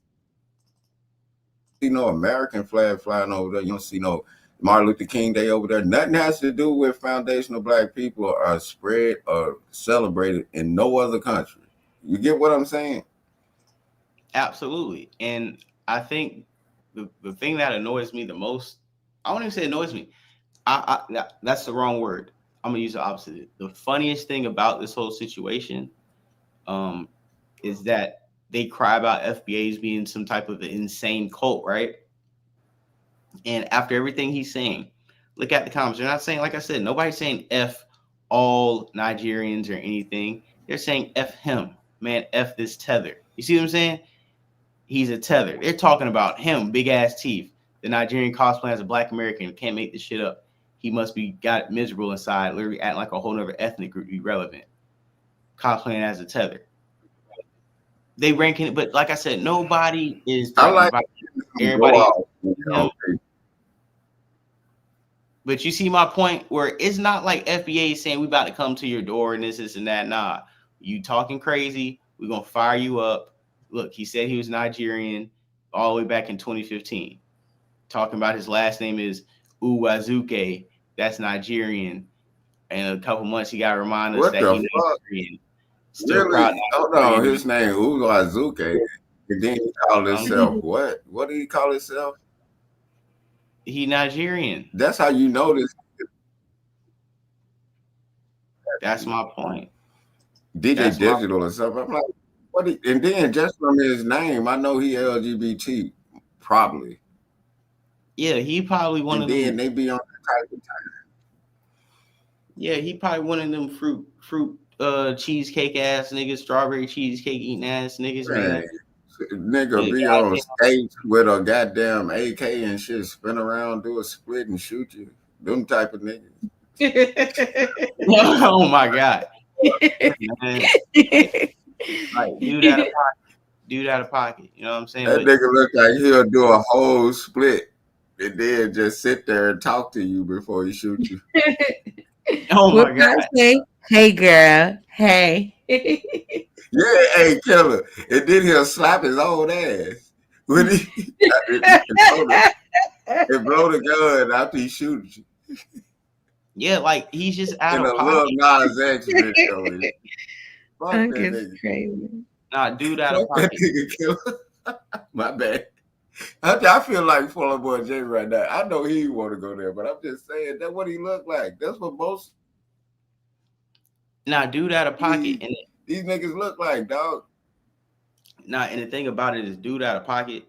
no American flag flying over there. You don't see no Martin Luther King Day over there. Nothing has to do with foundational Black people are spread or celebrated in no other country. You get what I'm saying?
Absolutely. And I think the thing that annoys me the most, I won't even say annoys me. That's the wrong word. I'm gonna use the opposite. The funniest thing about this whole situation is that they cry about FBAs being some type of insane cult, right? And after everything he's saying, look at the comments. They're not saying, like I said, nobody's saying F all Nigerians or anything. They're saying F him, man, F this tether. You see what I'm saying? He's a tether. They're talking about him, big ass teeth. The Nigerian cosplay as a Black American, can't make this shit up. He must be got miserable inside, literally acting like a whole other ethnic group, irrelevant. Cosplaying as a tether. They ranking it, but like I said, nobody is talking about everybody. But you see my point, where it's not like FBA saying we about to come to your door and this and that. Nah, you talking crazy. We're gonna fire you up. Look, he said he was Nigerian all the way back in 2015. Talking about his last name is Uwazuke. That's Nigerian. And a couple months he got to remind us that he's Nigerian.
Still really? Proud. Hold on, his name Uwazuke. And then he called himself what? What did he call himself?
He Nigerian.
That's how you know this.
That's my point.
DJ Digital or something. I'm like, what? And then just from his name, I know he LGBT, probably.
Yeah, he probably one of them.
And then they be on the type of time.
Yeah, he probably one of them fruit cheesecake ass niggas, strawberry cheesecake eating ass niggas, man.
Nigga be on stage with a goddamn AK and shit, spin around, do a split, and shoot you. Them type of niggas.
Oh my god, man. Like, dude out of pocket. Dude out of pocket. You know what I'm saying?
That nigga look like he'll do a whole split and then just sit there and talk to you before he shoot you.
Oh my god.
Say, hey girl, hey.
Yeah, hey killer. And then he'll slap his own ass when he and blow the gun after he shoots you.
Yeah, like he's just out
in
of
a
pocket.
little Nas X video. Fuck that nigga.
Crazy.
Nah, dude out of
Fuck that
pocket.
nigga killer. My bad. I feel like Fallout Boy J right now. I know he want to go there, but I'm just saying that's what he look like. That's what most
Dude out of pocket. And
these niggas look like, dog.
and the thing about it is dude out of pocket.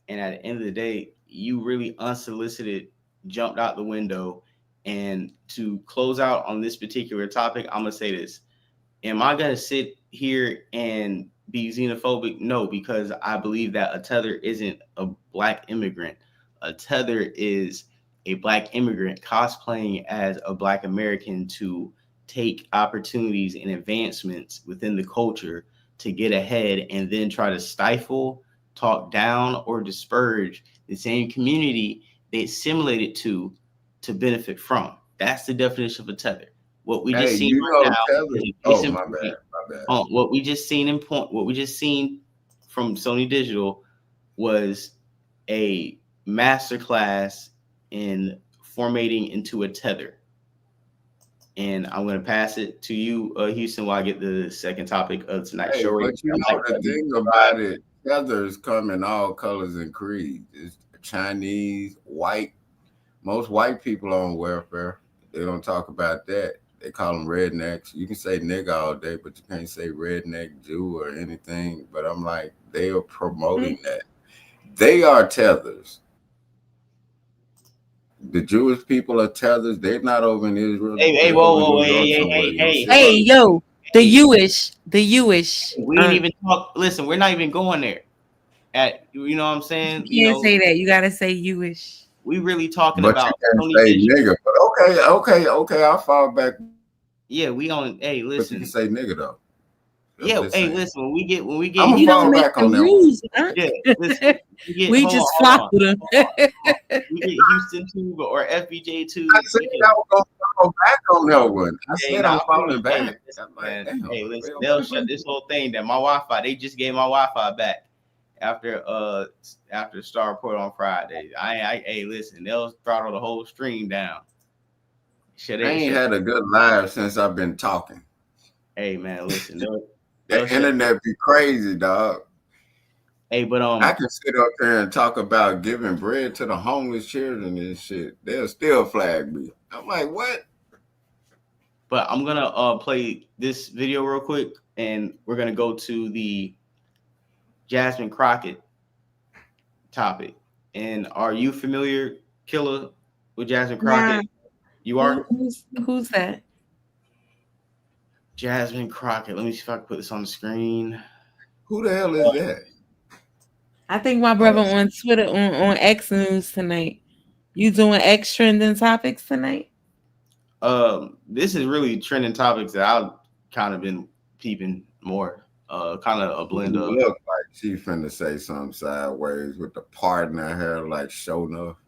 And at the end of the day, you really unsolicited jumped out the window. And to close out on this particular topic, I'm gonna say this. Am I gonna sit here and be xenophobic? No, because I believe that a tether isn't a black immigrant. A tether is a black immigrant cosplaying as a black American to take opportunities and advancements within the culture to get ahead and then try to stifle, talk down, or disparage the same community they assimilated to benefit from. That's the definition of a tether. What we just seen right now.
My bad.
What we just seen from Sony Digital was a masterclass in formatting into a tether. And I'm going to pass it to you, Houston, while I get the second topic of tonight's show.
But you know the thing about it, tethers come in all colors and creeds. It's Chinese, white. Most white people on welfare. They don't talk about that. They call them rednecks. You can say nigga all day, but you can't say redneck, Jew, or anything. But I'm like, they are promoting that. They are tethers. The Jewish people are tethers. They're not over in Israel.
Hey, whoa,
hey, yo, the Jewish.
We didn't even talk. Listen, we're not even going there. You know what I'm saying?
You can't say that. You gotta say Jewish.
We really talking
but
about
you can't say nigga. But okay, I'll fall back.
Yeah, we on. Hey, listen.
But you can say nigga though.
Yeah, hey, listen. When we get,
I'm
you
gonna
don't
fall back on that.
rules, huh?
Yeah, listen.
We just flop with them.
We get Houston tube or FBJ tube.
I said I was gonna fall back on that one. I said I'm falling back.
Hey, listen. They'll shut this whole thing down. My Wi-Fi. They just gave my Wi-Fi back after Star Report on Friday. Hey, listen. They'll throttle the whole stream down.
I ain't had a good live since I've been talking.
Hey, man, listen.
The internet be crazy, dog.
Hey, but
I can sit up there and talk about giving bread to the homeless children and shit. They'll still flag me. I'm like, what?
But I'm gonna play this video real quick, and we're gonna go to the Jasmine Crockett topic. And are you familiar, Killer, with Jasmine Crockett? You are?
Who's that?
Jasmine Crockett. Let me see if I can put this on the screen.
Who the hell is that?
I think my brother on Twitter on X News tonight. You doing X trending topics tonight?
This is really trending topics that I've kind of been peeping more. Kind of a blend of.
Look like she finna say something sideways with the part in her hair, like showing up.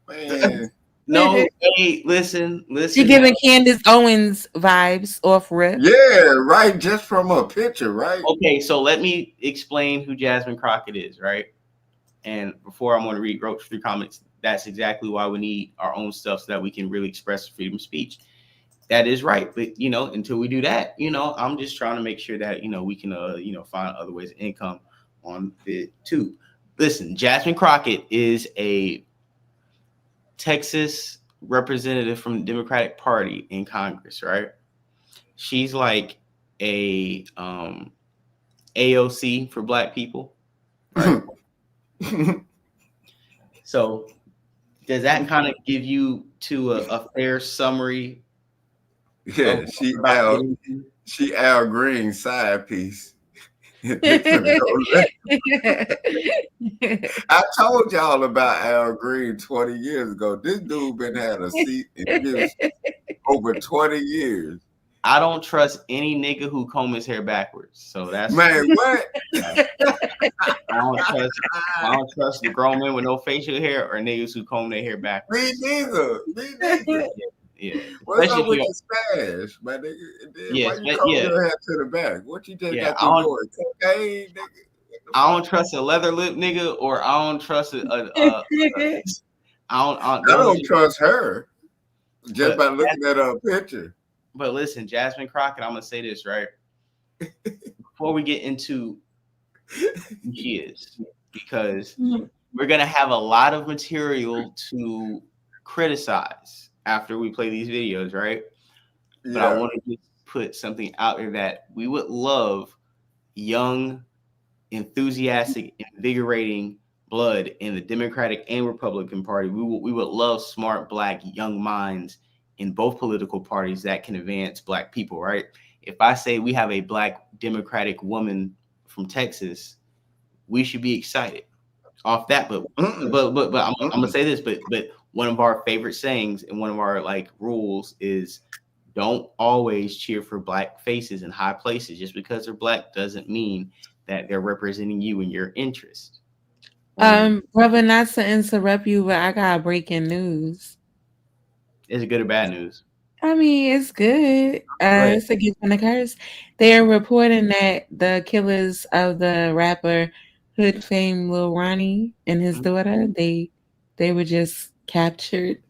Man.
No, hey, listen.
She giving Candace Owens vibes off rip.
Yeah, right. Just from a picture, right?
Okay, so let me explain who Jasmine Crockett is, right? And before I'm going to read Roach through comments, that's exactly why we need our own stuff so that we can really express freedom of speech. That is right. But, until we do that, I'm just trying to make sure that, we can, find other ways of income on it too. Listen, Jasmine Crockett is a Texas representative from the Democratic Party in Congress, right? She's like a AOC for Black people, right? So does that kind of give you to a fair summary?
Yeah, she out. She Al Green side piece. I told y'all about Al Green 20 years ago. This dude been had a seat in news over 20 years.
I don't trust any nigga who comb his hair backwards. So that's
man. What?
I don't trust the grown men with no facial hair or niggas who comb their hair backwards.
Me neither.
Yeah.
What's up with your stash, my nigga? Why you comb your hair to the back? What you just got to do? Cocaine, nigga?
I don't trust a leather lip nigga, or I don't trust
I don't trust her just by looking at her picture.
But listen, Jasmine Crockett, I'm gonna say this right before we get into who she is, because we're gonna have a lot of material to criticize after we play these videos, right? But I want to just put something out there that we would love young, enthusiastic, invigorating blood in the Democratic and Republican Party. We would love smart Black young minds in both political parties that can advance Black people, right? If I say we have a Black Democratic woman from Texas, we should be excited off that. But I'm gonna say this, but one of our favorite sayings and one of our like rules is don't always cheer for Black faces in high places. Just because they're Black doesn't mean that they're representing you and your interest.
Brother, not to interrupt you, but I got breaking news.
Is it good or bad news?
I mean, it's good. It's a gift and a curse. They're reporting that the killers of the rapper Hood fame Lil Ronnie and his daughter, they were just captured.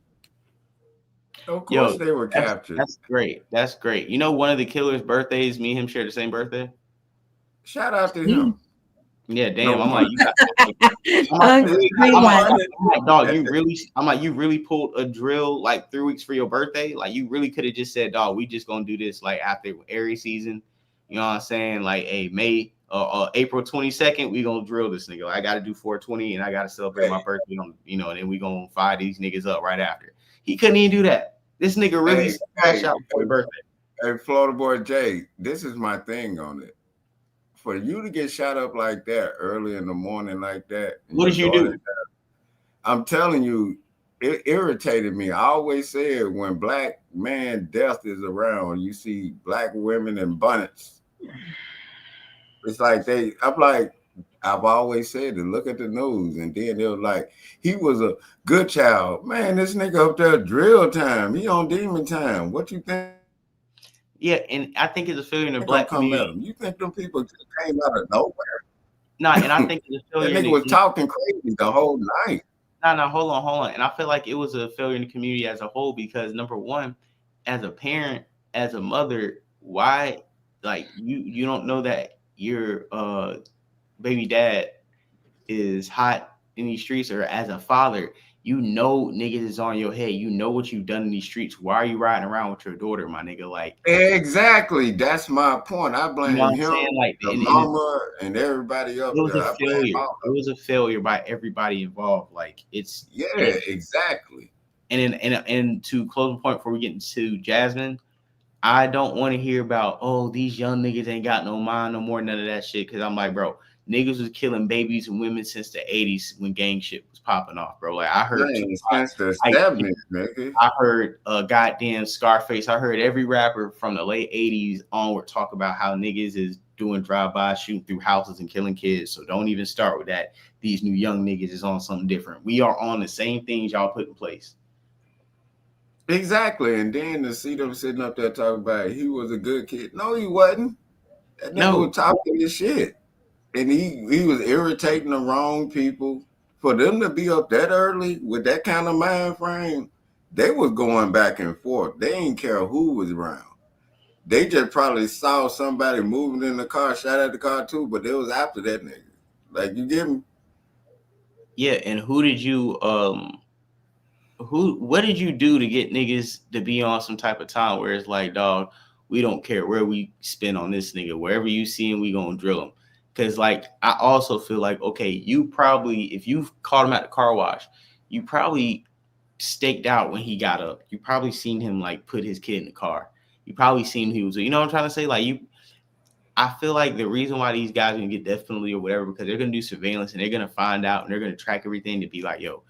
Of course they were captured.
That's great. That's great. You know, one of the killer's birthdays, me and him share the same birthday.
Shout out to him.
Yeah, damn. I'm like, dog, you really pulled a drill like 3 weeks for your birthday. Like, you really could have just said, dog, we just gonna do this like after Aries season. You know what I'm saying? Like, hey, April 22nd, we gonna drill this nigga. Like, I gotta do 420 and I gotta celebrate my birthday on, and then we gonna fire these niggas up right after. He couldn't even do that. This nigga really crashed out for his birthday.
Hey, Florida boy Jay, this is my thing on it. For you to get shot up like that early in the morning like that.
What did you do?
I'm telling you, it irritated me. I always said when Black man death is around, you see Black women in bonnets. It's like I've always said to look at the news, and then they were like, he was a good child. Man, this nigga up there drill time. He on demon time. What you think?
Yeah, and I think it's a failure in the Black community.
You think them people just came out of nowhere?
No, and I think it's a failure.
That nigga was talking crazy the whole night.
No, hold on. And I feel like it was a failure in the community as a whole because, number one, as a parent, as a mother, why, like, you don't know that your baby dad is hot in these streets, or as a father, you know niggas is on your head. You know what you've done in these streets. Why are you riding around with your daughter, my nigga? Like,
exactly. That's my point. I blame him, like, the mama, and everybody up there.
It was a failure by everybody involved. Like,
exactly.
And to close the point before we get into Jasmine, I don't want to hear about, these young niggas ain't got no mind no more, none of that shit. Cause I'm like, bro, niggas was killing babies and women since the 80s when gang shit was popping off, bro. Like, I heard I heard goddamn Scarface. I heard every rapper from the late 80s onward talk about how niggas is doing drive-by, shooting through houses and killing kids. So don't even start with that. These new young niggas is on something different. We are on the same things y'all put in place.
Exactly. And then to see them sitting up there talking about he was a good kid. No, he wasn't. That nigga was talking his shit. And he was irritating the wrong people. For them to be up that early with that kind of mind frame, they was going back and forth. They didn't care who was around. They just probably saw somebody moving in the car, shot at the car too, but it was after that nigga. Like, you get me?
Yeah, and who did you what did you do to get niggas to be on some type of time where it's like, dog, we don't care where we spin on this nigga. Wherever you see him, we gonna drill him. Because, like, I also feel like, okay, you probably, if you've caught him at the car wash, you probably staked out when he got up. You probably seen him, like, put his kid in the car. You probably seen he was. You know what I'm trying to say? Like I feel like the reason why these guys are gonna get death penalty or whatever, because they're gonna do surveillance and they're gonna find out and they're gonna track everything to be like, yo,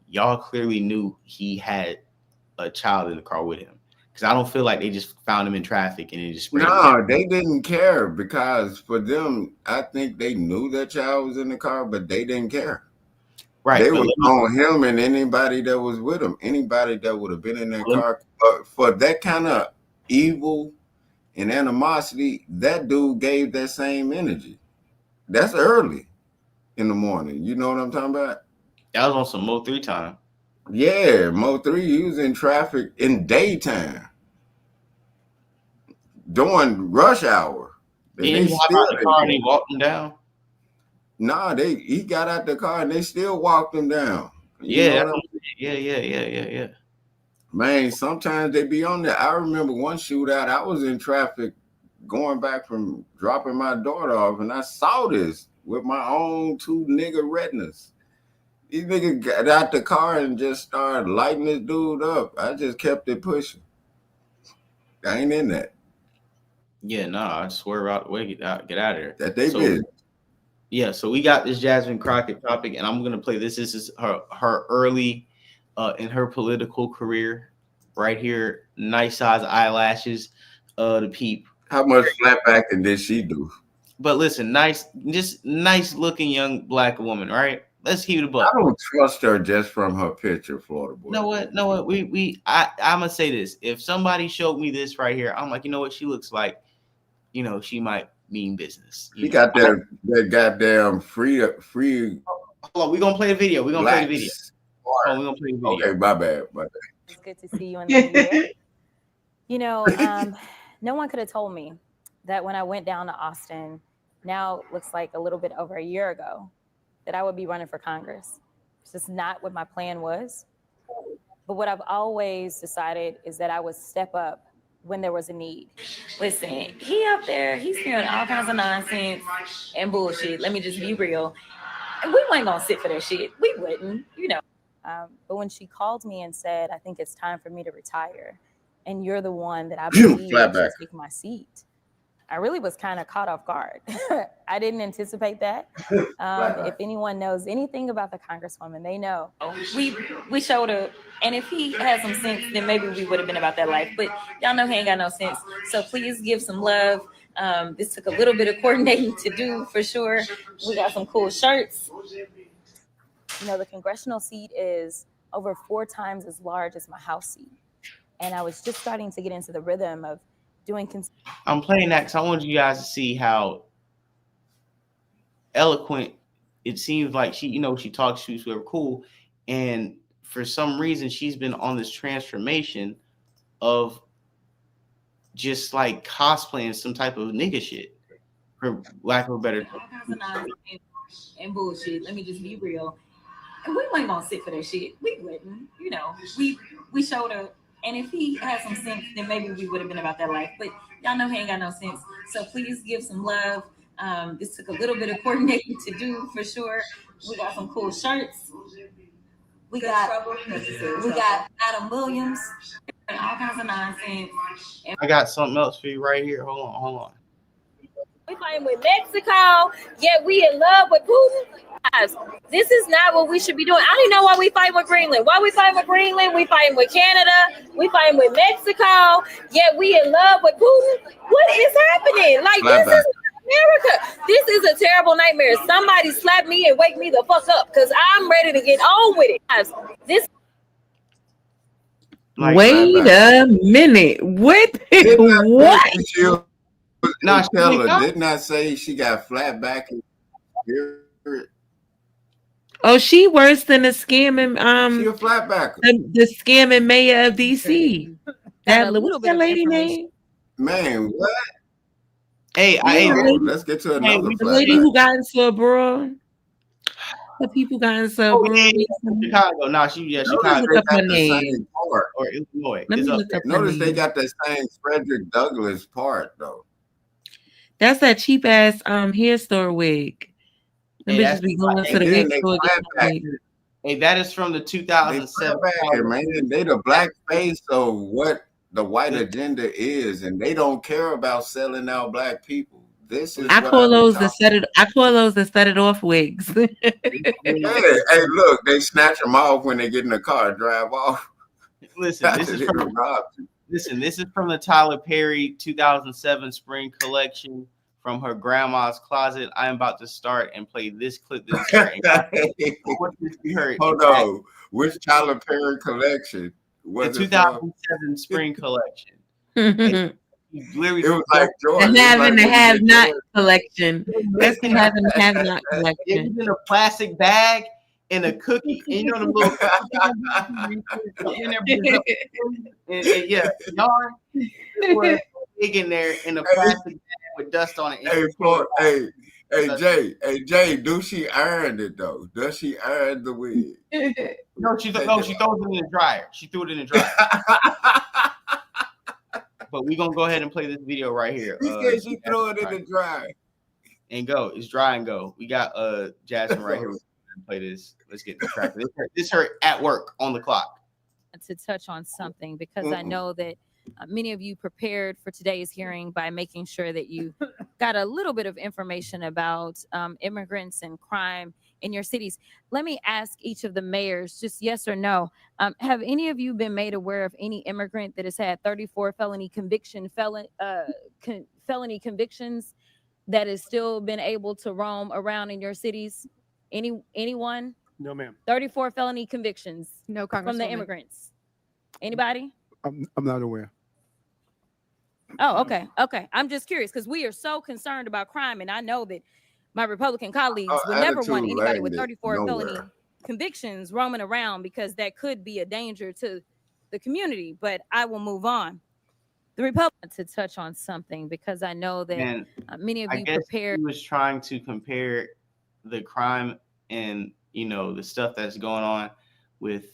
y'all clearly knew he had a child in the car with him. Because I don't feel like they just found him in traffic and they just sprayed him.
They didn't care, because for them, I think they knew that child was in the car, but they didn't care.
Right.
They were on him and anybody that was with him, anybody that would have been in that car. For that kind of evil and animosity, that dude gave that same energy. That's early in the morning. You know what I'm talking about?
That was on some Mo 3 time.
Yeah, Mo 3, he was in traffic in daytime during rush hour.
He didn't hop out the car and he walked him down.
Nah, he got out the car and they still walked him down.
Yeah. Yeah.
Man, sometimes they be on there. I remember one shootout. I was in traffic going back from dropping my daughter off, and I saw this with my own 2 nigga retinas. These niggas got out the car and just started lighting this dude up. I just kept it pushing. I ain't in that.
Yeah, no, I swear out the way, get out of there.
That they did.
Yeah, so we got this Jasmine Crockett topic, and I'm gonna play this. This is her early in her political career, right here. Nice size eyelashes, the peep.
How much flatbacking did she do?
But listen, just nice looking young black woman, right? Let's keep it a buck.
I don't trust her just from her picture, Florida boy.
No, what? I'm gonna say this. If somebody showed me this right here, I'm like, you know what? She looks like, she might mean business.
She got that goddamn free.
Hold on, we're gonna play the video. We're gonna play the video. We're gonna play the video.
Okay, my bad.
It's good to see you in the year. No one could have told me that when I went down to Austin, now looks like a little bit over a year ago, that I would be running for Congress. It's just not what my plan was. But what I've always decided is that I would step up when there was a need.
Listen, he up there, he's hearing all kinds of nonsense and bullshit. Let me just be real. And we weren't gonna sit for that shit. We wouldn't,
But when she called me and said, I think it's time for me to retire, and you're the one that I believe should take my seat, I really was kind of caught off guard. I didn't anticipate that. If anyone knows anything about the Congresswoman, they know.
We showed up, and if he had some sense, then maybe we would have been about that life. But y'all know he ain't got no sense. So please give some love. This took a little bit of coordinating to do for sure. We got some cool shirts.
The congressional seat is over 4 times as large as my House seat. And I was just starting to get into the rhythm of doing.
I'm playing that because I want you guys to see how eloquent it seems like she talks, she's super cool. And for some reason, she's been on this transformation of just like cosplaying some type of nigga shit, for lack of a better term.
And bullshit. Let me just be real. And we weren't gonna sit for that shit. We wouldn't. We showed up. And if he had some sense, then maybe we would have been about that life. But y'all know he ain't got no sense. So please give some love. This took a little bit of coordinating to do for sure. We got some cool shirts. We got Adam Williams and all kinds of nonsense.
I got something else for you right here. Hold on.
We fighting with Mexico, yet we in love with Putin. This is not what we should be doing. I don't even know why we fighting with Greenland. Why we fighting with Greenland? We fighting with Canada. We fighting with Mexico, yet we in love with Putin. What is happening? This is America. This is a terrible nightmare. Somebody slap me and wake me the fuck up because I'm ready to get on with it.
Wait a minute. What?
No, did not say she got flat back.
Oh, she worse than the scamming.
She a flatbacker.
The scamming mayor of DC. What's that lady name?
Man, what?
Hey,
let's get to another.
The lady who got into a brawl. The people got into a brawl.
Chicago. No, Chicago.
Look up her name.
Or Illinois.
Let me look up
Notice they got that same Frederick Douglass part though.
That's that cheap ass hair store wig. Let me just be going to the next store.
Hey, that is from the 2007.
Man, they the black face. So what? the white agenda is, and they don't care about selling out black people. This is
I
what
call
I'm
those the
talking
set it off wigs.
Hey, look, they snatch them off when they get in the car, drive off.
Listen, this is from the Tyler Perry 2007 spring collection from her grandma's closet. I am about to start and play this clip.
Hold on, which Tyler Perry collection?
The 2007 spring collection.
It
was like George.
The have and the have not collection. That's the have and the have not collection.
It was in a plastic bag and a cookie. And you know the little yarn. It was big in there in a plastic bag with dust on it.
Hey, Jay, do she earn it though? Does she earn the wig?
No, she throws it in the dryer. She threw it in the dryer. But we're gonna go ahead and play this video right here.
He said she threw it in the dryer.
And go. It's dry and go. We got Jasmine right here. Play this. Let's get the track. This is her at work on the clock.
To touch on something, because I know that many of you prepared for today's hearing by making sure that you got a little bit of information about immigrants and crime in your cities. Let me ask each of the mayors, just yes or no. Have any of you been made aware of any immigrant that has had 34 felony convictions that has still been able to roam around in your cities? Anyone?
No, ma'am.
34 felony convictions.
No,
from the immigrants. Anybody?
I'm not aware.
Oh, okay. I'm just curious because we are so concerned about crime, and I know that my Republican colleagues would never want anybody with 34 felony convictions roaming around because that could be a danger to the community. But I will move on. The Republican to touch on something because I know that many of you prepared.
He was trying to compare the crime and the stuff that's going on with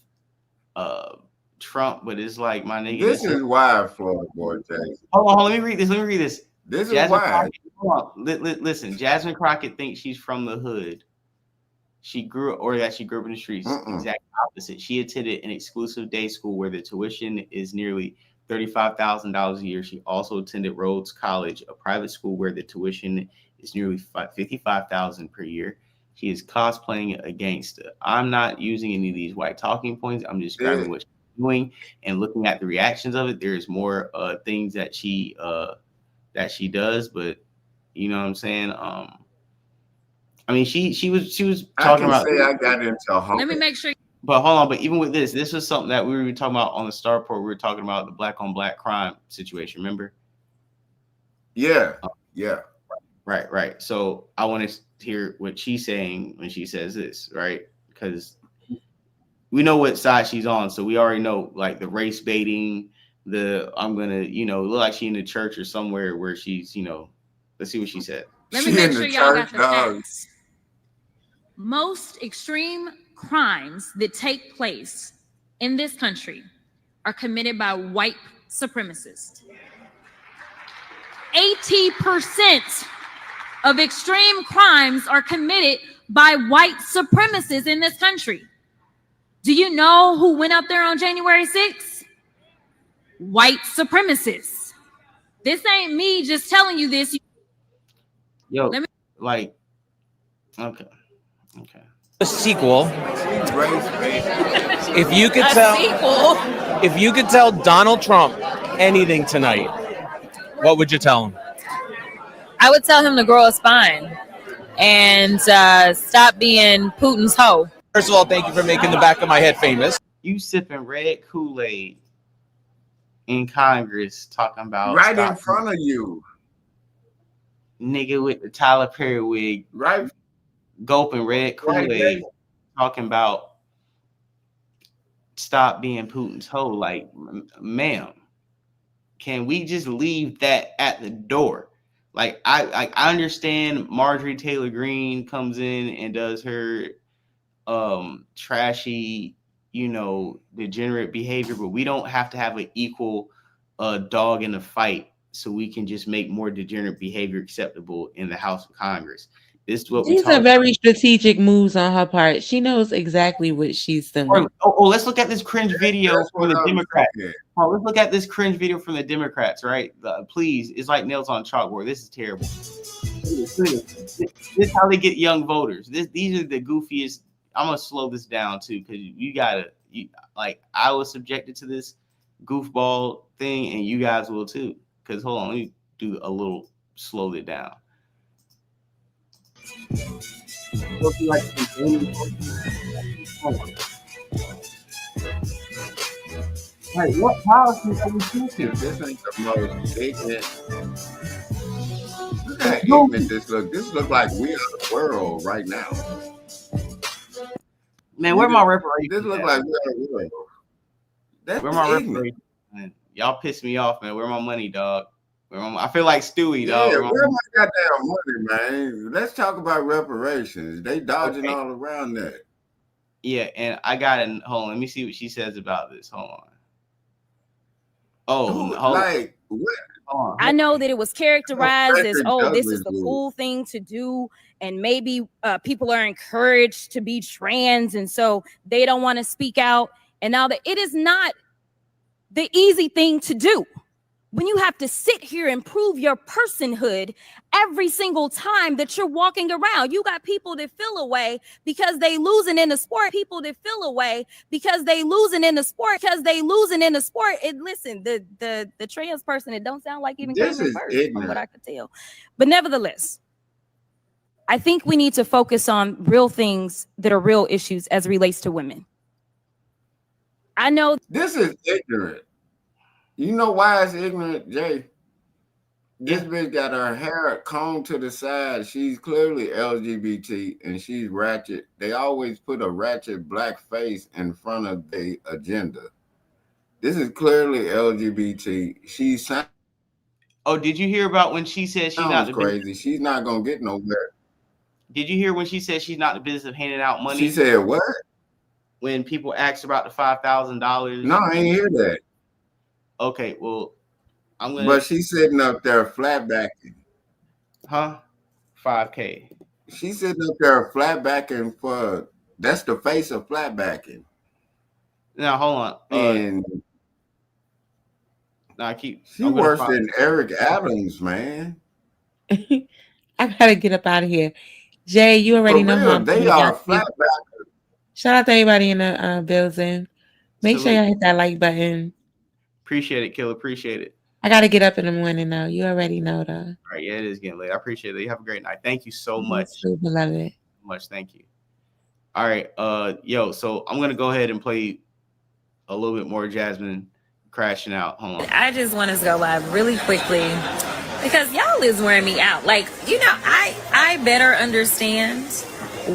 Trump, but it's like my nigga.
This is why, Florida boy, Jason.
Hold on, let me read this.
This
Jasmine
is why.
Crockett, listen, Jasmine Crockett thinks she's from the hood. She grew up in the streets. Exact opposite. She attended an exclusive day school where the tuition is nearly $35,000 a year. She also attended Rhodes College, a private school where the tuition is nearly $55,000 per year. She is cosplaying against. I'm not using any of these white talking points. I'm just describing what she's doing and looking at the reactions of it. There's more things that she does, but you know what I'm saying. I mean, she was talking about.
I got into
Let me make sure.
But hold on. But even with this was something that we were talking about on the Star Report. We were talking about the black on black crime situation. Remember?
Yeah.
Right. So I want to hear what she's saying when she says this, right? Because we know what side she's on, so we already know like the race baiting. I'm gonna, look like she in the church or somewhere where she's, let's see what she said.
Let me make sure y'all got the facts. Most extreme crimes that take place in this country are committed by white supremacists. 80% of extreme crimes are committed by white supremacists in this country. Do you know who went up there on January 6th? White supremacists. This ain't me just telling you this.
Okay.
A sequel. If you could tell Donald Trump anything tonight, what would you tell him?
I would tell him to grow a spine and stop being Putin's hoe.
First of all, thank you for making the back of my head famous.
You sipping red Kool-Aid in Congress talking about
right in front of you.
Nigga with the Tyler Perry wig.
Right.
Gulping red Kool-Aid talking about stop being Putin's hoe. Like, ma'am, can we just leave that at the door? Like, I understand Marjorie Taylor Greene comes in and does her trashy, degenerate behavior, but we don't have to have an equal dog in the fight so we can just make more degenerate behavior acceptable in the House of Congress. This is what
these are very strategic moves on her part. She knows exactly what she's doing.
Let's look at this cringe video from the Democrats. Oh, let's look at this cringe video from the Democrats, right? Please, it's like nails on a chalkboard. This is terrible. This is how they get young voters. These are the goofiest. I'm gonna slow this down too, because I was subjected to this goofball thing, and you guys will too. Because hold on, let me do a little slow it down. Like, what policies are we taking?
This ain't the most ignorant. Look how ignorant this look. This look like we are the world right now.
Man, where my reparations?
This look like we are the world. That's
where my
ignorant.
reparations? Man, y'all piss me off, man. Where my money, dog? I feel like Stewie, dog.
Yeah, where my goddamn money, man? Let's talk about reparations. They dodging all around that.
Yeah, and I got it. Hold on, let me see what she says about this. Hold on. Oh, hold
like what?
I know that it was characterized as, oh, this is the cool thing to do. And maybe people are encouraged to be trans. And so they don't want to speak out. And now that it is not the easy thing to do. When you have to sit here and prove your personhood every single time that you're walking around. You got people that feel away because they losing in the sport. People that feel away because they losing in the sport. And listen, the trans person, it don't sound like even
this is
first,
ignorant.
from what I could tell. But nevertheless, I think we need to focus on real things that are real issues as it relates to women. I know
this is ignorant. You know why it's ignorant, Jay? This bitch got her hair combed to the side. She's clearly LGBT and she's ratchet. They always put a ratchet black face in front of the agenda. This is clearly LGBT. She's
Oh, did you hear about when she said she's not
crazy? She's not gonna get nowhere.
Did you hear when she said she's not in the business of handing out money?
She said what?
When people asked about the $5,000.
No, I ain't hear that.
Okay, well, I'm gonna.
But she's sitting up there flat backing.
Huh? 5K.
She's sitting up there flat backing for. That's the face of flat backing.
Now hold on.
And She worse than Eric Adams, man.
I gotta get up out of here. Jay, you already know how
they are flat backers.
Shout out to everybody in the building. Make sure you hit that like button.
Appreciate it, Kill. Appreciate it.
I gotta get up in the morning though. You already know though.
All right, yeah, it is getting late. I appreciate it. You have a great night. Thank you so much.
Super love it.
Much, thank you. All right, so I'm gonna go ahead and play a little bit more Jasmine crashing out. Hold on.
I just want us to go live really quickly because y'all is wearing me out. Like, you know, I better understand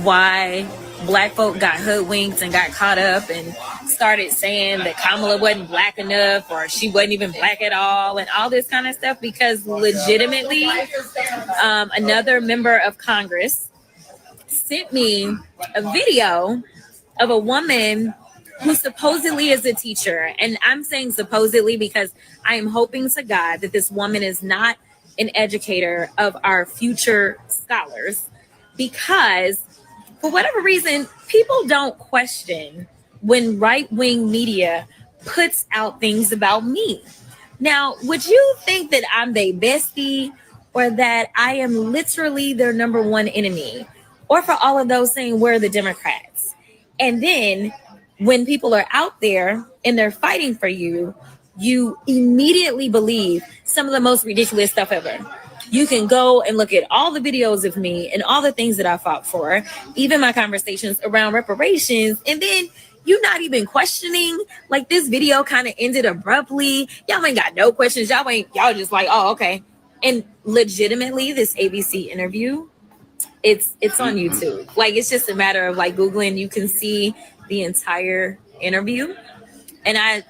why Black folk got hoodwinked and got caught up and started saying that Kamala wasn't black enough or she wasn't even black at all and all this kind of stuff, because legitimately another member of Congress sent me a video of a woman who supposedly is a teacher. And I'm saying supposedly because I am hoping to God that this woman is not an educator of our future scholars, because for whatever reason, people don't question when right-wing media puts out things about me. Now, would you think that I'm their bestie or that I am literally their number one enemy? Or for all of those saying we're the Democrats? And then when people are out there and they're fighting for you, you immediately believe some of the most ridiculous stuff ever. You can go and look at all the videos of me and all the things that I fought for, even my conversations around reparations, and then you're not even questioning. Like, this video kind of ended abruptly. Y'all ain't got no questions. Y'all just like, oh, okay. And legitimately, this ABC interview, it's on YouTube. Like, it's just a matter of like Googling, you can see the entire interview. And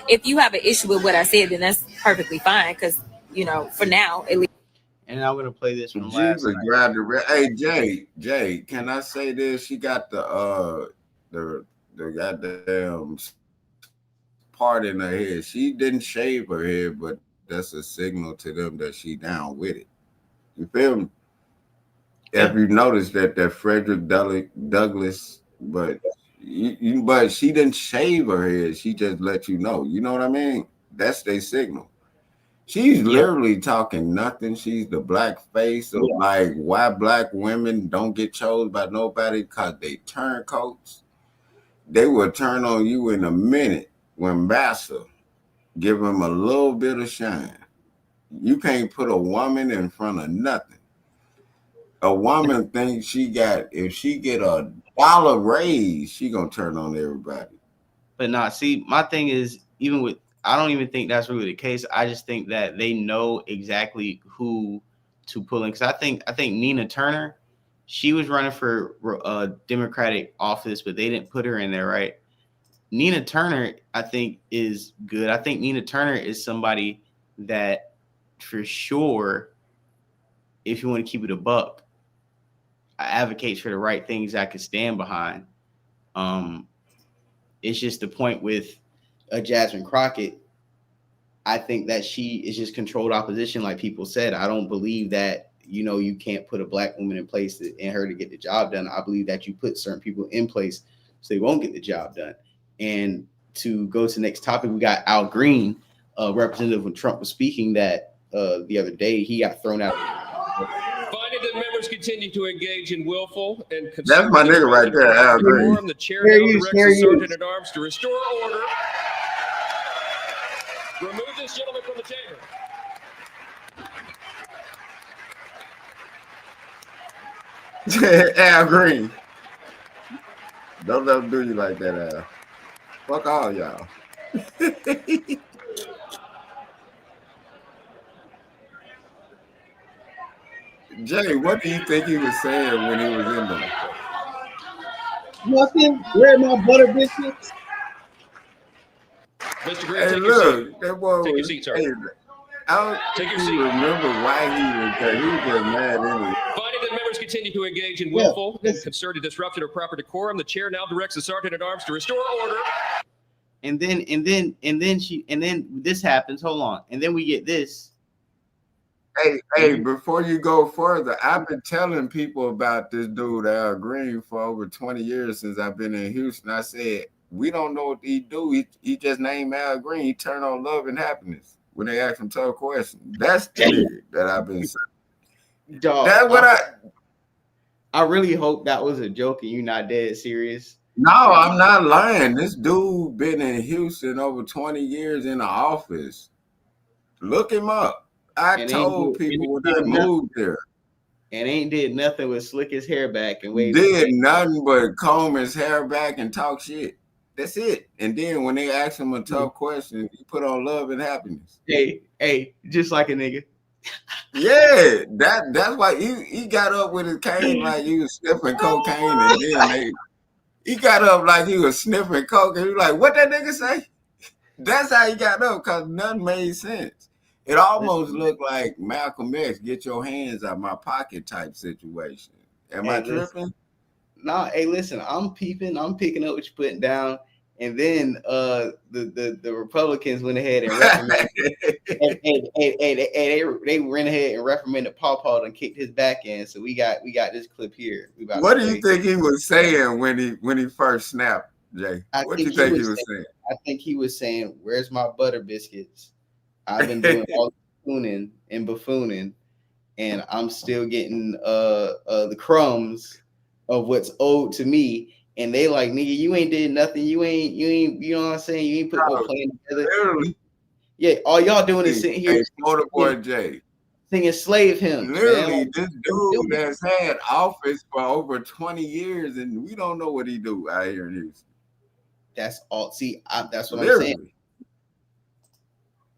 if you have an issue with what I said, then that's perfectly fine, because, you know, for now, at least.
And I'm gonna play this from last night.
Hey, Jay, can I say this? She got the goddamn part in her head. She didn't shave her head, but that's a signal to them that she down with it. You feel me? Yeah. If you notice that Frederick Douglass, but she didn't shave her head. She just let you know. You know what I mean? That's their signal. She's literally talking nothing. She's the black face of like why black women don't get chosen by nobody because they turncoats. They will turn on you in a minute when Massa give them a little bit of shine. You can't put a woman in front of nothing. A woman thinks if she get a dollar raise, she gonna turn on everybody.
But not see, my thing is I don't even think that's really the case. I just think that they know exactly who to pull in. Because I think Nina Turner, she was running for a Democratic office, but they didn't put her in there, right? Nina Turner, I think, is good. I think Nina Turner is somebody that, for sure, if you want to keep it a buck, advocates for the right things I could stand behind. It's just the point with Jasmine Crockett. I think that she is just controlled opposition, like people said. I don't believe that, you can't put a black woman in place and her to get the job done. I believe that you put certain people in place so they won't get the job done. And to go to the next topic, we got Al Green, representative when Trump was speaking that the other day, he got thrown out.
Finding that members continue to engage in willful and
that's my nigga right there, Al Green.
The chair now directs the sergeant at arms to restore order. Remove this gentleman from the chamber.
Al Green. Don't let them do you like that, Al. Fuck all y'all. Jay, what do you think he was saying when he was in there?
Nothing. Where are my butter biscuits?
Mr. Green,
hey,
take
look,
your seat.
that boy
Take
was,
your seat, sir.
Hey, I don't
Take your
even
seat.
remember why he was there. He was just mad anyway.
Finding that members continue to engage in willful and concerted disruption of proper decorum, the chair now directs the sergeant at arms to restore order.
And then this happens. Hold on. And then we get this.
Hey, before you go further, I've been telling people about this dude, Al Green, for over 20 years since I've been in Houston. I said, we don't know what he do. He just named Al Green. He turned on love and happiness when they ask him tough questions. That's the nigga that I've been saying.
Dog,
that's what
I really hope that was a joke and you're not dead serious.
No, I'm not lying. This dude been in Houston over 20 years in the office. Look him up. I told people when I moved there.
And ain't did nothing but slick his hair back and wave.
Did nothing but comb his hair back and talk shit. That's it. And then when they ask him a tough question, he put on love and happiness.
Hey, just like a nigga.
Yeah, that's why he got up with his cane like he was sniffing cocaine, and then he got up like he was sniffing coke, and he was like, "What that nigga say?" That's how he got up, because none made sense. It almost looked like Malcolm X, get your hands out my pocket type situation. Am I tripping?
No, hey, listen, I'm picking up what you're putting down. And then the Republicans went ahead and reprimanded they went ahead and reprimanded Paw Paw and kicked his back in. So we got this clip here.
What do you think he was saying when he first snapped, Jay? What do you think he was saying?
I think he was saying, "Where's my butter biscuits? I've been doing all the buffooning, and I'm still getting the crumbs of what's owed to me." And they like, nigga, you ain't did nothing. You ain't, you know what I'm saying? You ain't put no plan together.
Literally.
Yeah, all y'all doing is sitting here.
Hey, boy Jay.
Singing slave hymns.
Literally, this dude has had office for over 20 years, and we don't know what he do out here in Houston.
That's all. See, that's what I'm saying.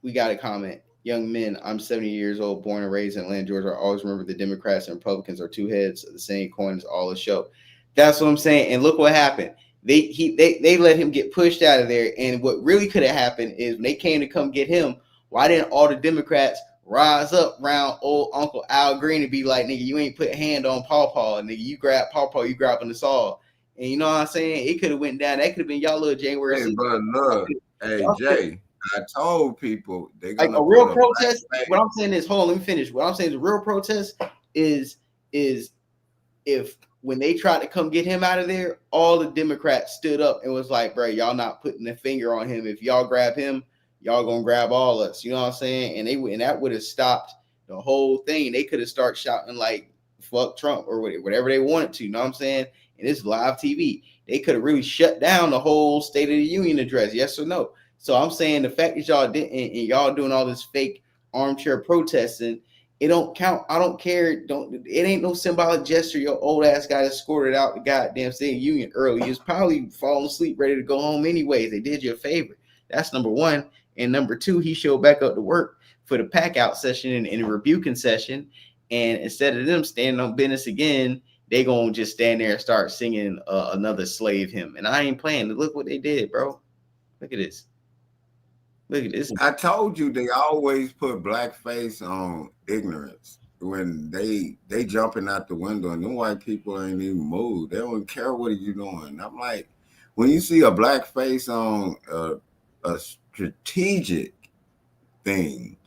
We got a comment. Young men, I'm 70 years old, born and raised in Atlanta, Georgia. I always remember the Democrats and Republicans are two heads of the same coin. It's all a show. That's what I'm saying. And look what happened. They let him get pushed out of there. And what really could have happened is when they came to come get him, why didn't all the Democrats rise up around old Uncle Al Green and be like, nigga, you ain't put a hand on Paw Paw. Nigga, you grab Paw Paw, you grab on the saw. And you know what I'm saying? It could have went down. That could have been y'all little January.
Hey, but look, hey, Jay, I told people they're
like
gonna
a real protest. What I'm saying is, hold on, let me finish. What I'm saying is a real protest is if when they tried to come get him out of there, all the Democrats stood up and was like, bro, y'all not putting a finger on him. If y'all grab him, y'all gonna grab all us. You know what I'm saying? And that would have stopped the whole thing. They could have started shouting like fuck Trump or whatever they wanted to. You know what I'm saying? And it's live TV. They could have really shut down the whole State of the Union address. Yes or no? So I'm saying the fact that y'all didn't and y'all doing all this fake armchair protesting, it don't count. I don't care. It ain't no symbolic gesture. Your old ass got escorted out the goddamn State of the Union early. He's probably falling asleep, ready to go home anyways. They did you a favor. That's number one. And number two, he showed back up to work for the pack out session and the rebuking session. And instead of them standing on business again, they gonna just stand there and start singing another slave hymn. And I ain't playing. Look what they did, bro. Look at this. Look at this.
I told you they always put blackface on ignorance when they jumping out the window and them white people ain't even moved. They don't care what are you doing. I'm like, when you see a black face on a strategic thing,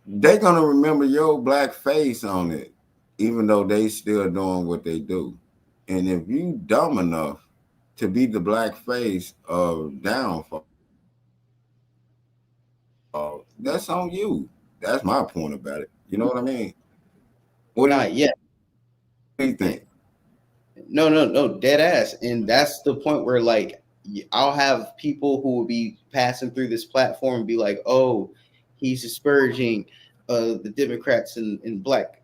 they're gonna remember your black face on it, even though they still doing what they do. And if you dumb enough to be the black face of downfall, that's on you. That's my point about it. You know what I mean? What
Not yet.
do you think?
No, dead ass. And that's the point where like I'll have people who will be passing through this platform and be like, oh, he's disparaging the Democrats and black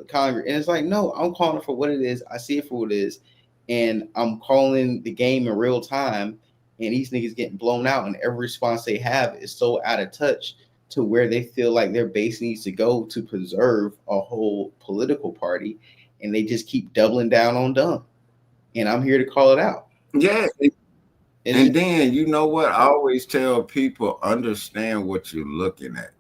Congress. And it's like, no, I'm calling it for what it is. I see it for what it is. And I'm calling the game in real time. And these niggas getting blown out. And every response they have is so out of touch to where they feel like their base needs to go to preserve a whole political party. And they just keep doubling down on dumb. And I'm here to call it out.
Yeah. And then, you know what? I always tell people, understand what you're looking at.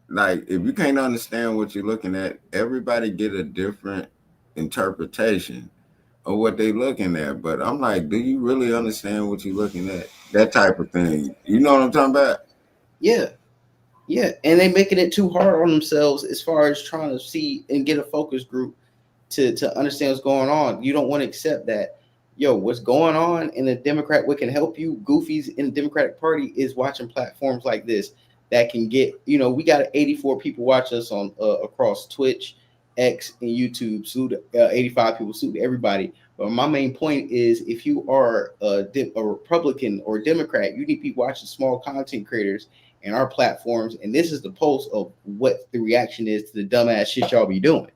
Like, if you can't understand what you're looking at, everybody get a different interpretation of what they're looking at. But I'm like, do you really understand what you're looking at? That type of thing. You know what I'm talking about?
Yeah. Yeah. And they making it too hard on themselves as far as trying to see and get a focus group to understand what's going on. You don't want to accept that, yo, what's going on in the Democrat, what can help you goofies in the Democratic Party is watching platforms like this that can get, you know, we got 84 people watch us on across Twitch, X, and YouTube. Salute 85 people, salute everybody. But my main point is, if you are a Republican or a Democrat, you need people watching small content creators and our platforms. And this is the pulse of what the reaction is to the dumbass shit y'all be doing.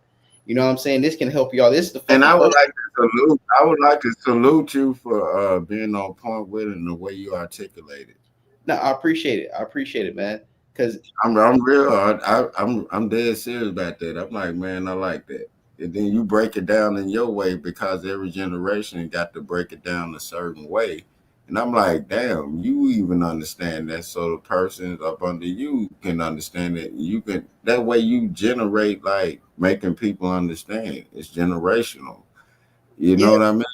You know what I'm saying? This can help y'all. This is the
and I would like to salute. I would like to salute you for being on point with it and the way you articulate it.
No, I appreciate it. I appreciate it, man. Because
I'm real. I'm dead serious about that. I'm like, man, I like that. And then you break it down in your way because every generation got to break it down a certain way. And I'm like, damn, you even understand that, so the persons up under you can understand it. You can, that way you generate like making people understand. It's generational. You know what I mean?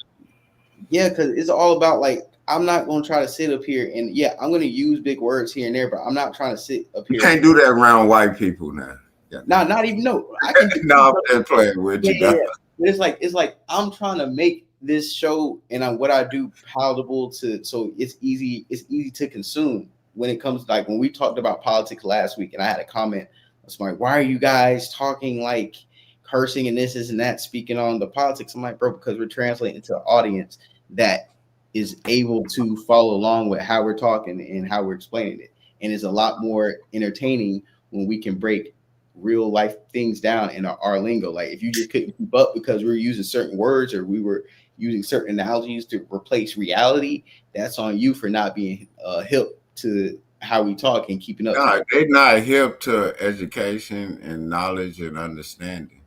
Yeah, because it's all about like, I'm not going to try to sit up here and I'm going to use big words here and there, but I'm not trying to sit up here.
You can't do that around white people now.
Yeah. Not even no. I can
no, I'm just playing with you.
Yeah. It's like I'm trying to make this show and what I do palatable to, so it's easy to consume. When it comes like when we talked about politics last week, and I had a comment, I was like, why are you guys talking like cursing and this and that, speaking on the politics? I'm like, bro, because we're translating to an audience that is able to follow along with how we're talking and how we're explaining it. And it's a lot more entertaining when we can break real life things down in our lingo. Like if you just couldn't keep up because we were using certain words or we were using certain analogies to replace reality, that's on you for not being hip to how we talk and keeping up.
No, they're not hip to education and knowledge and understanding.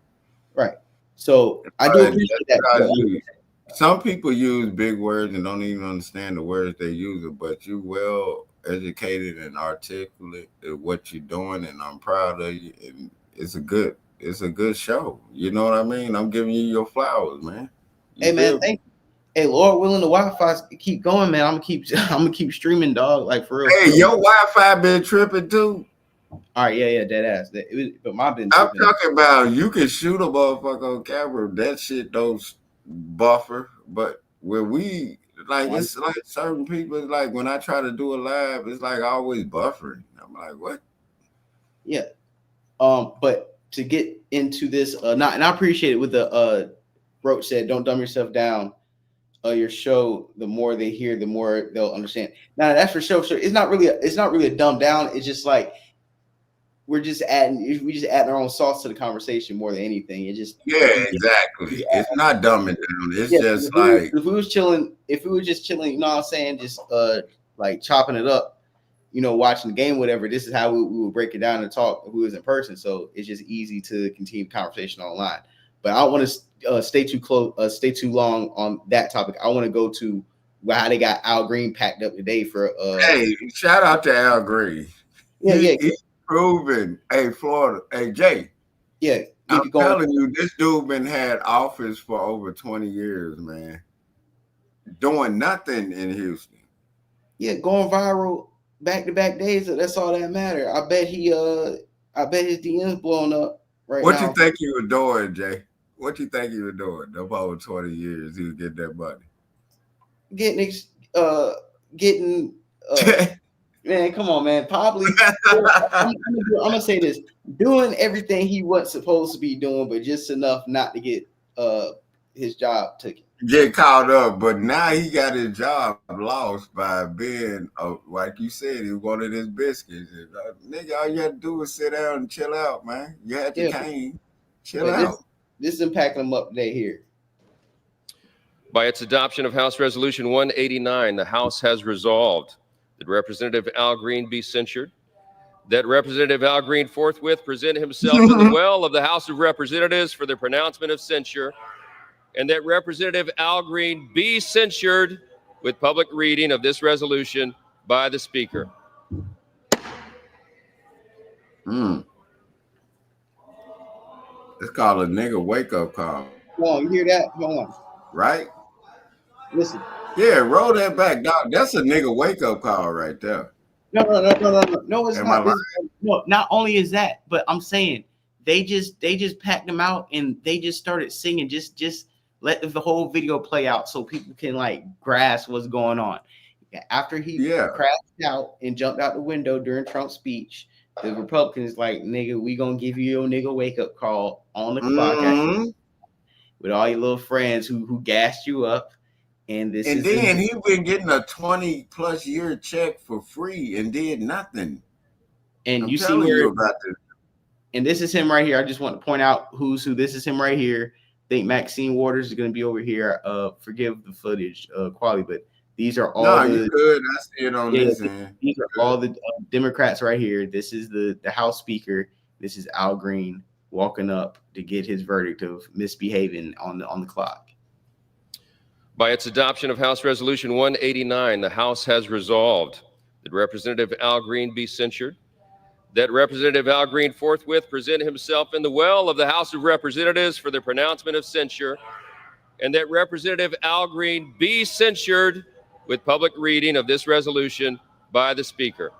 Right. So I do appreciate that.
Some people use big words and don't even understand the words they use it, but you well educated and articulate at what you're doing, and I'm proud of you. And it's a good show. You know what I mean? I'm giving you your flowers, man.
Hey man, thank you. Hey, Lord willing, the Wi-Fi keep going, man. I'm gonna keep streaming, dog. Like for real.
Hey, your Wi-Fi been tripping too.
All right, yeah, dead ass. But my been.
I'm talking about you can shoot a motherfucker on camera. That shit don't buffer, but when we Like it's like certain people. It's like when I try to do a live, it's like always buffering. I'm like, what?
Yeah. But to get into this, and I appreciate it with the Roach said, "Don't dumb yourself down." Your show, the more they hear, the more they'll understand. Now that's for sure. So it's not really a dumb down. It's just like we just add our own sauce to the conversation more than anything. It just
exactly. It's not dumbing down. It's just like
if we was just chilling, you know what I'm saying, just like chopping it up, you know, watching the game, whatever. This is how we would break it down and talk who is in person. So it's just easy to continue the conversation online. But I don't want to stay too long on that topic. I want to go to how they got Al Green packed up today for.
Hey, shout out to Al Green.
Yeah,
he's proven. Hey, Florida. Hey, Jay.
Yeah,
I'm telling you, this dude been had office for over 20 years, man. Doing nothing in Houston.
Yeah, going viral back-to-back days. That's all that matter. I bet his DM's blowing up right now.
What you think you were doing, Jay? What you think you were doing? Over over 20 years, he was getting that money.
Getting man, come on, man. Probably I'm gonna say this. Doing everything he wasn't supposed to be doing, but just enough not to get his job taken.
Get caught up, but now he got his job lost by being like you said, he wanted his biscuits. Nigga, all you had to do was sit down and chill out, man. You had the cane. Chill out.
This is impacting them up today here.
By its adoption of House Resolution 189, the House has resolved that Representative Al Green be censured, that Representative Al Green forthwith present himself in the well of the House of Representatives for the pronouncement of censure, and that Representative Al Green be censured with public reading of this resolution by the Speaker.
It's called a nigga wake-up call.
Oh, you hear that? Hold on.
Right?
Listen.
Yeah, roll that back, dog. That's a nigga wake-up call right there.
No, it's not. No, not only is that, but I'm saying they just packed them out and they just started singing. Just let the whole video play out so people can like grasp what's going on. After he crashed out and jumped out the window during Trump's speech, the Republicans like, nigga, we gonna give you your nigga wake up call on the clock with all your little friends who gassed you up. And then
he been getting a 20+ year check for free and did nothing.
And you see where about this. And this is him right here. I just want to point out who's who. This is him right here. I think Maxine Waters is going to be over here. Forgive the footage quality, but these are all
you good. I see it on this end.
These are all the Democrats right here. This is the House Speaker. This is Al Green walking up to get his verdict of misbehaving on the clock.
By its adoption of House Resolution 189, the House has resolved that Representative Al Green be censured, that Representative Al Green forthwith present himself in the well of the House of Representatives for the pronouncement of censure, and that Representative Al Green be censured with public reading of this resolution by the Speaker.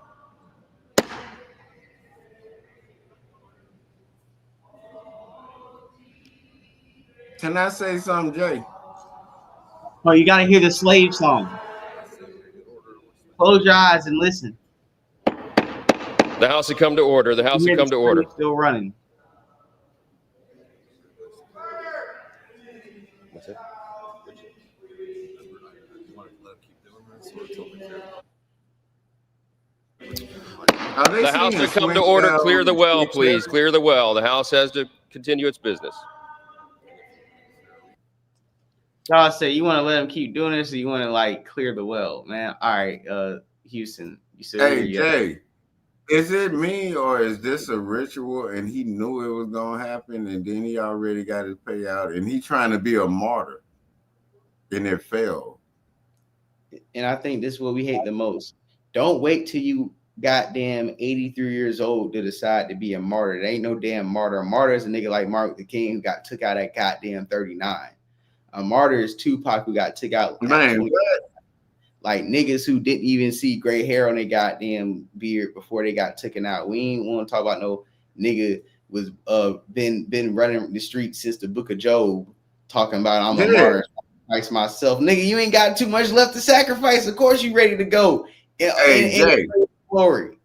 Can I say something, Jay?
Oh, you got to hear the slave song. Close your eyes and listen.
The House has come to order. The House has come to order.
Still running.
That's it. The House has come to order. Clear the well, please. Clear the well. The House has to continue its business.
Y'all say you want to let them keep doing this, or you want to like clear the well, man? All right, Houston, you said.
Hey Jay, is it me or is this a ritual? And he knew it was gonna happen, and then he already got his payout, and he trying to be a martyr, and it failed.
And I think this is what we hate the most. Don't wait till you goddamn 83 years old to decide to be a martyr. There ain't no damn martyr. A martyr is a nigga like Martin Luther King who got took out at goddamn 39. A martyr is Tupac who got took out.
Man,
like niggas who didn't even see gray hair on their goddamn beard before they got taken out. We ain't want to talk about no nigga was been running the streets since the Book of Job, talking about I'm a martyr. sacrifice myself, nigga. You ain't got too much left to sacrifice. Of course, you ready to go.
Hey, Jay.
Glory.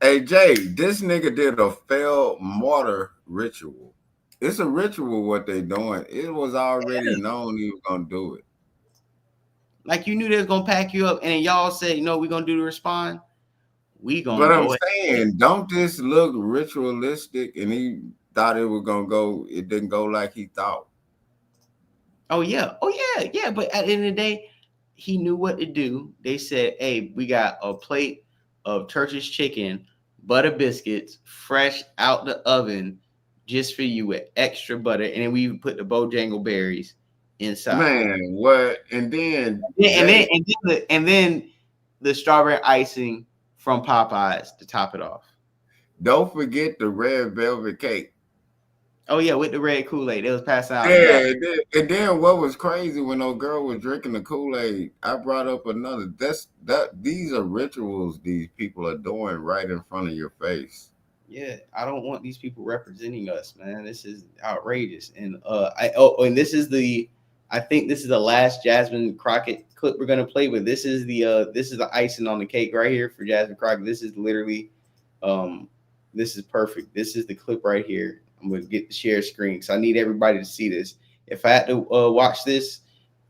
Hey, Jay, this nigga did a failed martyr ritual. It's a ritual what they doing. It was already known he was gonna do it.
Like you knew they was gonna pack you up, and then y'all said, we're gonna do the respond. We gonna.
But I'm saying, don't this look ritualistic? And he thought it was gonna go. It didn't go like he thought.
Oh yeah. But at the end of the day, he knew what to do. They said, "Hey, we got a plate of Turkish chicken, butter biscuits, fresh out the oven, just for you with extra butter, and then we put the Bojangle berries inside."
Man, what? And then
the strawberry icing from Popeyes to top it off.
Don't forget the red velvet cake.
Oh yeah, with the red Kool-Aid, it was passed out.
Yeah, and then what was crazy when no girl was drinking the Kool-Aid? I brought up another. These are rituals these people are doing right in front of your face.
Yeah, I don't want these people representing us, man. This is outrageous. And I think this is the last Jasmine Crockett clip we're gonna play with. This is the icing on the cake right here for Jasmine Crockett. This is literally, this is perfect. This is the clip right here. I'm gonna get the share screen because I need everybody to see this. If I had to watch this,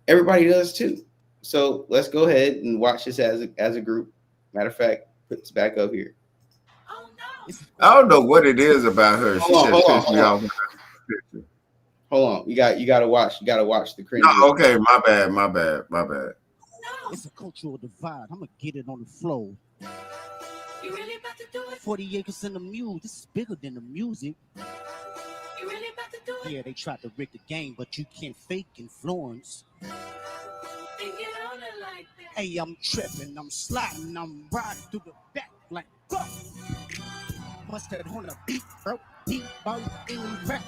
everybody does too. So let's go ahead and watch this as a group. Matter of fact, put this back up here.
I don't know what it is about her. She just pissed me off.
Hold on, you gotta watch the cringe.
No, okay, my bad.
It's a cultural divide. I'm gonna get it on the flow. You really about to do it? 40 acres in the mule. This is bigger than the music. You really about to do it? Yeah, they tried to rig the game, but you can't fake influence. Hey, I'm tripping, I'm sliding, I'm riding through the back like must have on a beat, bro. He bout in rap,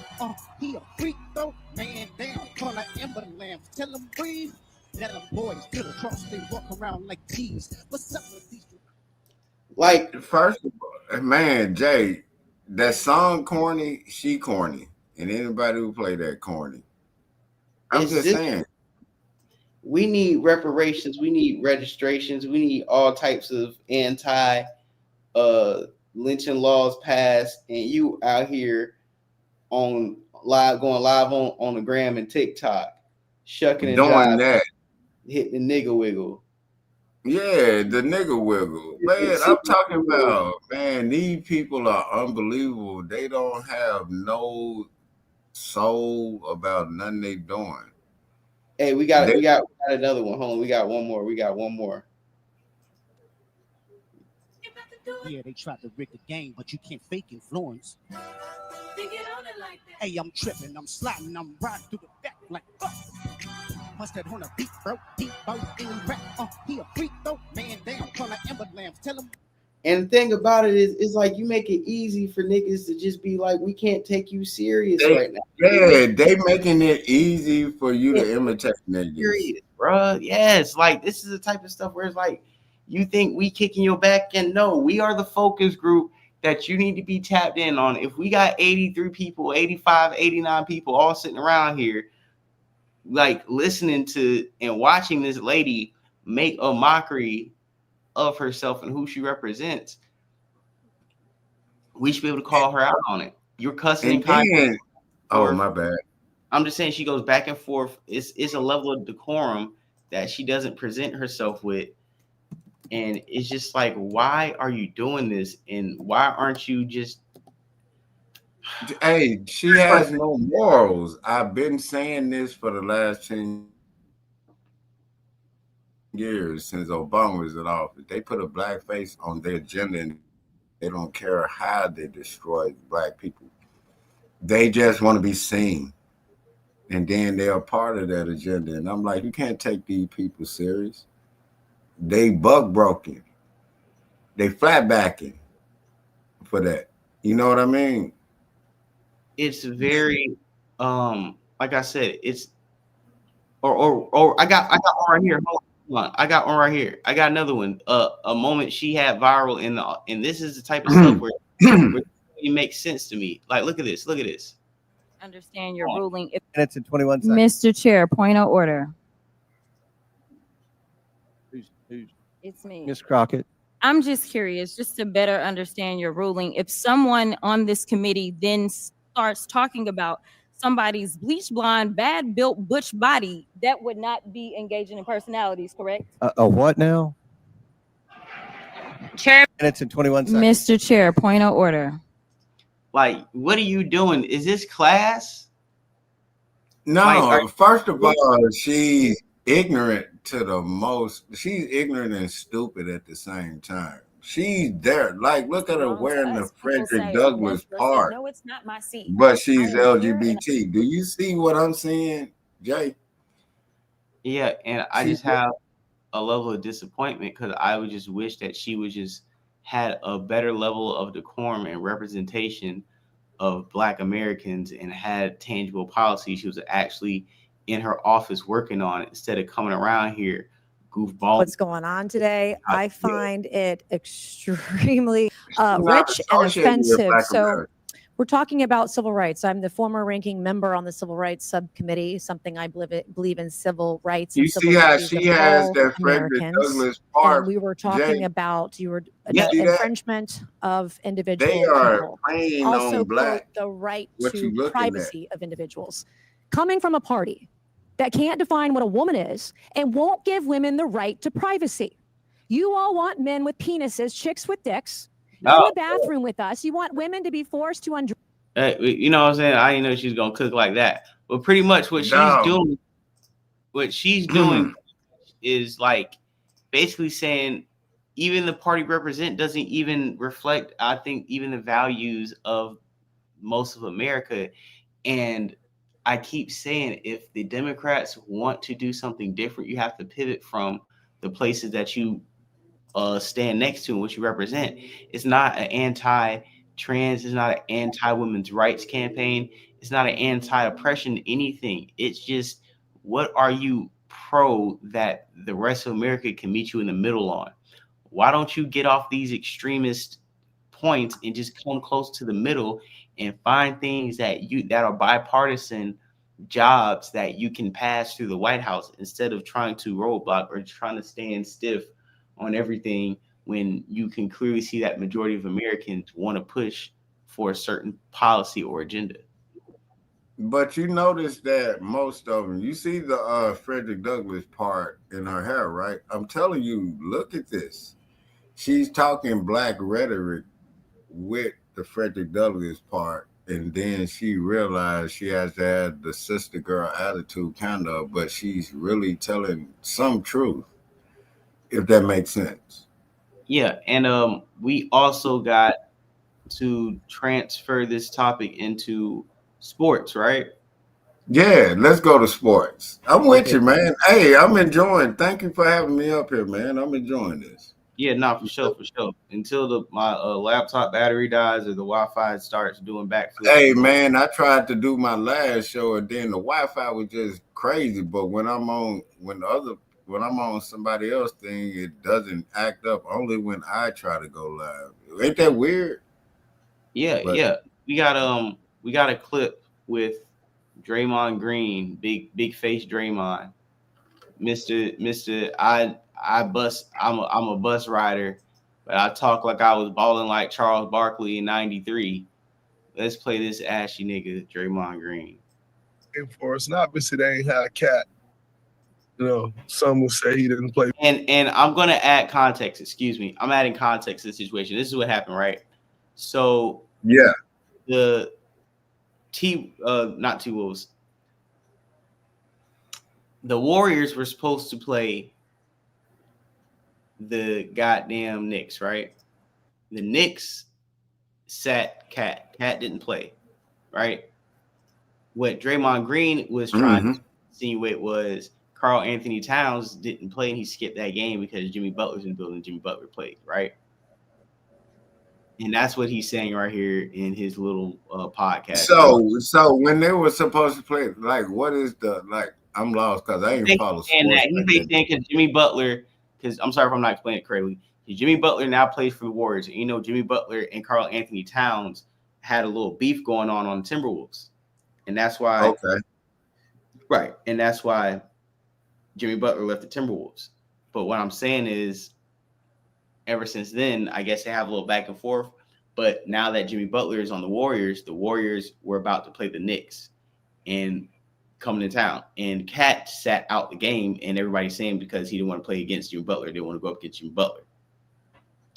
he a freak though, man down, call like Ember Lamb, tell him breathe. Let them boys get across, they walk around like thieves. What's up with these?
Like, first of all, man, Jay, that song corny, she corny. And anybody who play that corny. I'm just saying.
We need reparations, we need registrations, we need all types of anti lynching laws passed, and you out here going live on the gram and TikTok, shucking and
doing
jiving,
that,
hitting the nigga wiggle.
Yeah, the nigga wiggle. Man, I'm talking about, man, these people are unbelievable. They don't have no soul about nothing they doing.
Hey, we got another one. Hold on, we got one more.
Yeah, they tried to rig the game, but you can't fake influence. Hey, I'm tripping, I'm sliding, I'm riding through the back like must have on a beat, bro. He bout in rap, he a freak though, man down, call like Ember Lamb, tell him.
And the thing about it is like you make it easy for niggas to just be like, we can't take you serious right now.
Yeah, they making it easy for you to imitate niggas.
Serious, bro. Yes, like this is the type of stuff where it's like, you think we kicking your back, and no, we are the focus group that you need to be tapped in on. If we got 83 people, 85, 89 people all sitting around here, like listening to and watching this lady make a mockery of herself and who she represents, we should be able to call her out on it. You're cussing and
oh, my bad.
I'm just saying she goes back and forth. It's a level of decorum that she doesn't present herself with. And it's just like, why are you doing this? And why aren't you just...
Hey, she has no morals. I've been saying this for the last 10 years since Obama was in office. They put a black face on their agenda and they don't care how they destroy black people. They just want to be seen. And then they're a part of that agenda. And I'm like, you can't take these people serious. They bug broken. They flat backing for that. You know what I mean?
It's very like I said, it's or I got one right here. Hold on. I got one right here. I got another one. A moment she had viral and this is the type of stuff where it makes sense to me. Like, look at this.
Understand your ruling.
Minutes and 21 seconds.
Mr. Chair, point of order. It's me.
Ms. Crockett.
I'm just curious, just to better understand your ruling. If someone on this committee then starts talking about somebody's bleach blonde, bad built butch body, that would not be engaging in personalities, correct?
A what now?
Chair.
Minutes and 21 seconds.
Mr. Chair, point of order.
Like, what are you doing? Is this class?
No,
Like,
first of all, she's ignorant to the most. She's ignorant and stupid at the same time. She's there. Like, look at her wearing the Frederick Douglass part.
No, it's not my seat.
But she's LGBT. Do you see what I'm saying, Jay?
Yeah, and I just have a level of disappointment because I would just wish that she would just had a better level of decorum and representation of Black Americans and had tangible policy she was actually in her office working on it instead of coming around here goofball.
What's going on today? I find it extremely rich and offensive. So we're talking about civil rights. I'm the former ranking member on the Civil Rights Subcommittee, something I believe in civil rights.
You see how she has that Frederick Douglass part.
And we were talking about infringement of individual
They are
people.
playing
Also,
on Black.
the right
What you
to
looking
privacy of individuals. Coming from a party that can't define what a woman is and won't give women the right to privacy. You all want men with penises, chicks with dicks, in the bathroom with us. You want women to be forced to undress.
You know what I'm saying? I didn't know she was gonna cook like that. But pretty much what she's doing is like basically saying even the party represent doesn't even reflect, I think, even the values of most of America. And I keep saying if the Democrats want to do something different, you have to pivot from the places that you stand next to and what you represent. It's not an anti-trans, it's not an anti-women's rights campaign, it's not an anti-oppression anything. It's just what are you pro that the rest of America can meet you in the middle on? Why don't you get off these extremist points and just come close to the middle and find things that are bipartisan jobs that you can pass through the White House instead of trying to roadblock or trying to stand stiff on everything when you can clearly see that majority of Americans want to push for a certain policy or agenda.
But you notice that most of them, you see the Frederick Douglass part in her hair, right? I'm telling you, look at this. She's talking Black rhetoric with the Frederick Douglass part, and then she realized she has to have the sister girl attitude kind of, but she's really telling some truth, if that makes sense.
Yeah, and we also got to transfer this topic into sports, right?
Yeah, let's go to sports. I'm with you, man. Hey, I'm enjoying. Thank you for having me up here, man. I'm enjoying this.
Yeah, no, for sure. Until my laptop battery dies or the Wi-Fi starts doing backflips.
Hey, man, I tried to do my last show and then the Wi-Fi was just crazy. But when I'm on somebody else's thing, it doesn't act up. Only when I try to go live. Ain't that weird?
Yeah, yeah. We got a clip with Draymond Green, big face Draymond, Mr. I'm a bus rider, but I talk like I was balling like Charles Barkley in '93. Let's play this ashy nigga Draymond Green.
For us, and obviously they ain't had a cat. You know, some will say he didn't play.
And I'm gonna add context. Excuse me, I'm adding context to the situation. This is what happened, right? So
yeah,
the not T-Wolves. The Warriors were supposed to play the goddamn Knicks, right? The Knicks sat Cat. Cat didn't play, right? What Draymond Green was trying to insinuate was Karl Anthony Towns didn't play and he skipped that game because Jimmy Butler's in the building. Jimmy Butler played, right? And that's what he's saying right here in his little podcast.
So when they were supposed to play, like, what is the like? I'm lost because I ain't follow sports.
And he's saying because Jimmy Butler, because I'm sorry if I'm not explaining it correctly. Jimmy Butler now plays for the Warriors. And, you know, Jimmy Butler and Karl Anthony Towns had a little beef going on the Timberwolves, and that's why.
Okay.
Right, and that's why Jimmy Butler left the Timberwolves. But what I'm saying is ever since then, I guess they have a little back and forth. But now that Jimmy Butler is on the Warriors were about to play the Knicks and coming to town. And Cat sat out the game, and everybody's saying because he didn't want to play against Jimmy Butler, they didn't want to go up against Jimmy Butler.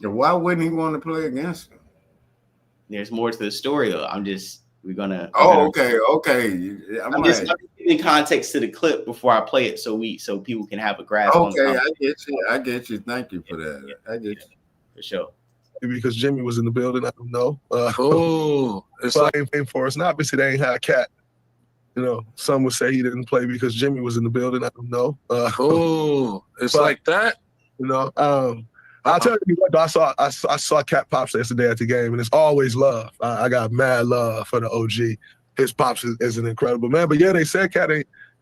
Why wouldn't he want to play against him?
There's more to the story, though. Okay. I'm just giving context to the clip before I play it, so people can have a grasp.
Okay, I get you. Thank you for that. Yeah, I get you
for sure.
Because Jimmy was in the building, I don't know.
It's
like came for us. And obviously they ain't had Cat. You know, some would say he didn't play because Jimmy was in the building. I don't know.
It's like that.
You know, I'll tell you what, I saw Cat Pops yesterday at the game, and it's always love. I got mad love for the OG. His Pops is an incredible man. But yeah, they said Cat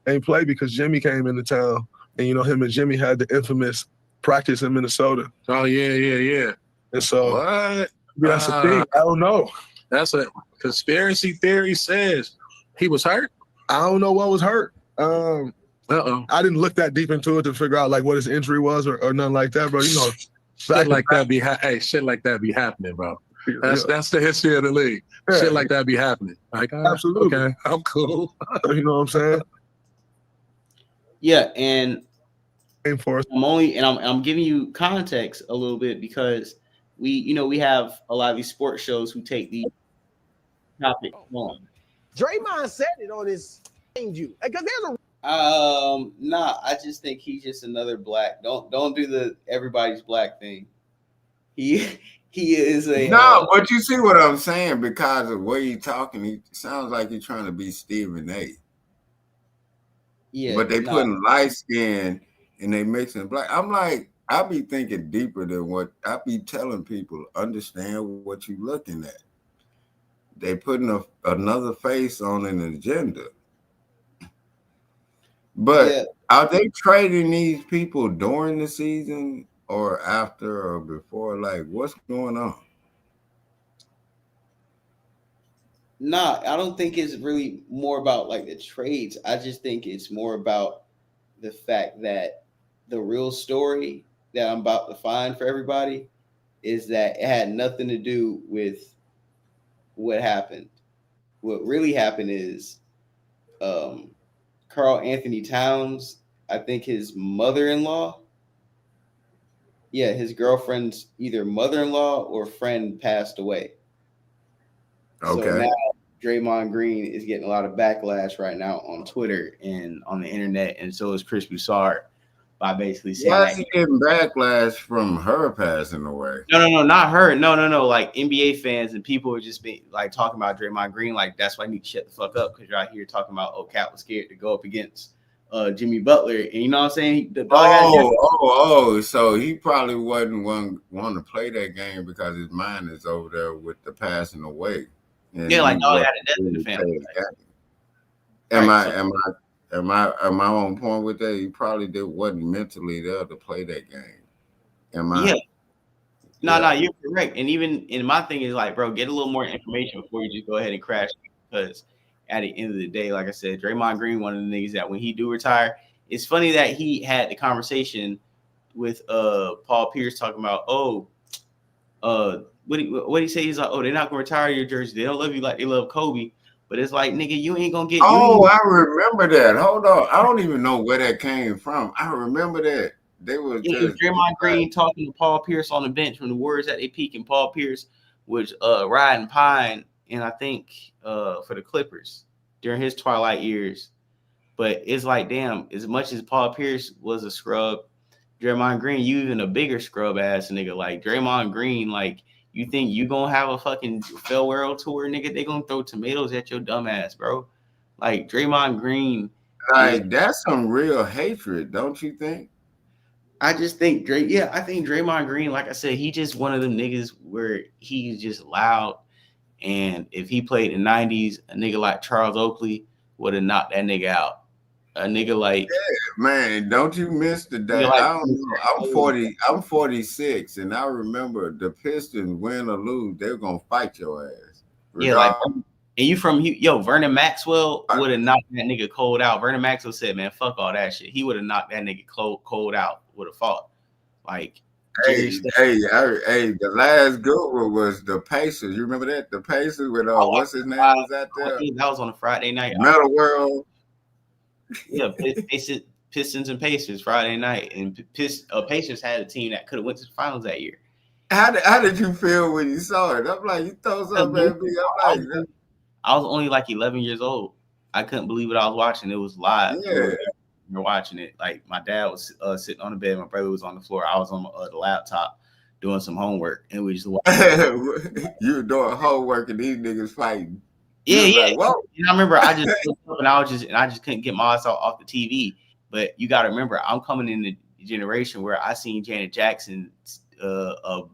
ain't play because Jimmy came into town, and you know him and Jimmy had the infamous practice in Minnesota.
Oh yeah.
And so
what?
That's the thing. I don't know.
That's a conspiracy theory says he was hurt.
I don't know what was hurt. I didn't look that deep into it to figure out like what his injury was or nothing like that, bro. You know,
shit like that be happening, bro. That's the history of the league. Yeah. Shit like that be happening. Like,
absolutely.
Okay, I'm cool.
You know what I'm saying?
Yeah, and I'm giving you context a little bit because we have a lot of these sports shows who take these topics on.
Draymond said it on his you because there's a
I just think he's just another black. Don't do the everybody's black thing. He is a
but you see what I'm saying because of the way he's talking, he sounds like he's trying to be Stephen A. Yeah, but they putting light skin and they mixing black. I'm like, I be thinking deeper than what I be telling people. Understand what you looking at. They putting another face on an agenda. But are they trading these people during the season or after or before? Like, what's going on?
Nah, I don't think it's really more about like the trades. I just think it's more about the fact that the real story that I'm about to find for everybody is that it had nothing to do with what happened. What really happened is Karl Anthony Towns, I think his mother-in-law, his girlfriend's either mother-in-law or friend passed away.
Okay.
So now Draymond Green is getting a lot of backlash right now on Twitter and on the internet, and so is Chris Broussard by basically saying
why is he getting backlash from her passing away?
No, not her. No. Like NBA fans and people are just being like talking about Draymond Green. Like that's why I need to shut the fuck up because you're out here talking about Cat was scared to go up against Jimmy Butler, and you know what I'm saying?
So he probably wasn't want to play that game because his mind is over there with the passing away.
Yeah, like dog had a death in the family.
Am I on point with that? He probably wasn't mentally there to play that game. Am I?
Yeah. No, you're correct. And even my thing is like, bro, get a little more information before you just go ahead and crash. Because at the end of the day, like I said, Draymond Green, one of the niggas that when he do retire, it's funny that he had the conversation with Paul Pierce talking about, what he say? He's like, they're not gonna retire your jersey. They don't love you like they love Kobe. But it's like, nigga, you ain't gonna get.
I remember that. Hold on, I don't even know where that came from. I remember that they were just
Draymond Green talking to Paul Pierce on the bench when the words at they peak, and Paul Pierce was riding pine, and I think for the Clippers during his twilight years. But it's like, damn, as much as Paul Pierce was a scrub, Draymond Green, you even a bigger scrub ass nigga. Like Draymond Green, like. You think you gonna have a fucking farewell tour, nigga? They gonna throw tomatoes at your dumb ass, bro. Like Draymond Green.
Like that's some real hatred, don't you think?
I just think I think Draymond Green, like I said, he just one of them niggas where he's just loud. And if he played in the 90s, a nigga like Charles Oakley would have knocked that nigga out. A nigga like
man, don't you miss the day? Like, I don't know. I'm 46, and I remember the Pistons win or lose, they're gonna fight your ass.
Yeah, like and you from Vernon Maxwell would have knocked that nigga cold out. Vernon Maxwell said, man, fuck all that shit. He would have knocked that nigga cold out, would have fought. Like
Hey, the last good one was the Pacers. You remember that? The Pacers with what's his name was out there?
That was on a Friday night.
Metal World.
Yeah, Pistons and Pacers Friday night, and Pacers had a team that could have went to the finals that year.
How did you feel when you saw it? I'm like, you throw something at me. I'm like,
I was only like 11 years old. I couldn't believe what I was watching. It was live.
Yeah.
We were watching it. Like my dad was sitting on the bed, my brother was on the floor. I was on the laptop doing some homework, and we just watching.
You were doing homework, and these niggas fighting.
Yeah.
Like, whoa.
And I remember I just looked up and I just couldn't get my eyes off the TV. But you got to remember, I'm coming in the generation where I seen Janet Jackson's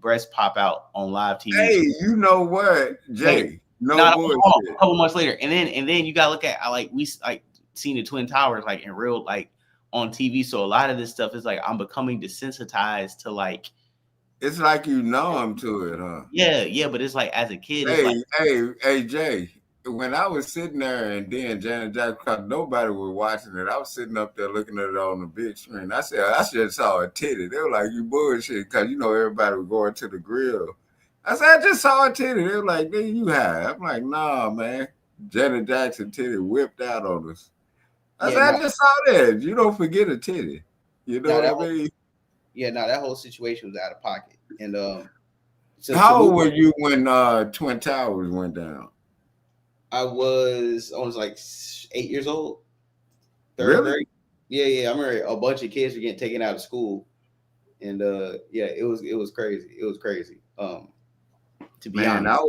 breast pop out on live TV.
Hey, you know what, Jay? Bullshit.
A couple months later, and then you got to look at we seen the Twin Towers like in real on TV. So a lot of this stuff is like I'm becoming desensitized to like.
It's like you numb to it, huh?
Yeah, but it's like as a kid.
Hey, Jay. When I was sitting there and then Janet Jackson, nobody was watching it. I was sitting up there looking at it on the big screen. I said, I just saw a titty. They were like, you bullshit, because everybody was going to the grill. I said, I just saw a titty. They were like, then you high. I'm like, nah, man. Janet Jackson titty whipped out on us. I said, I just saw that. You don't forget a titty. You know what I mean?
Yeah, no, that whole situation was out of pocket. And
how old were you when Twin Towers went down?
I was like 8 years old.
Third
grade. Yeah. I remember a bunch of kids were getting taken out of school, and it was crazy. It was crazy. To be honest,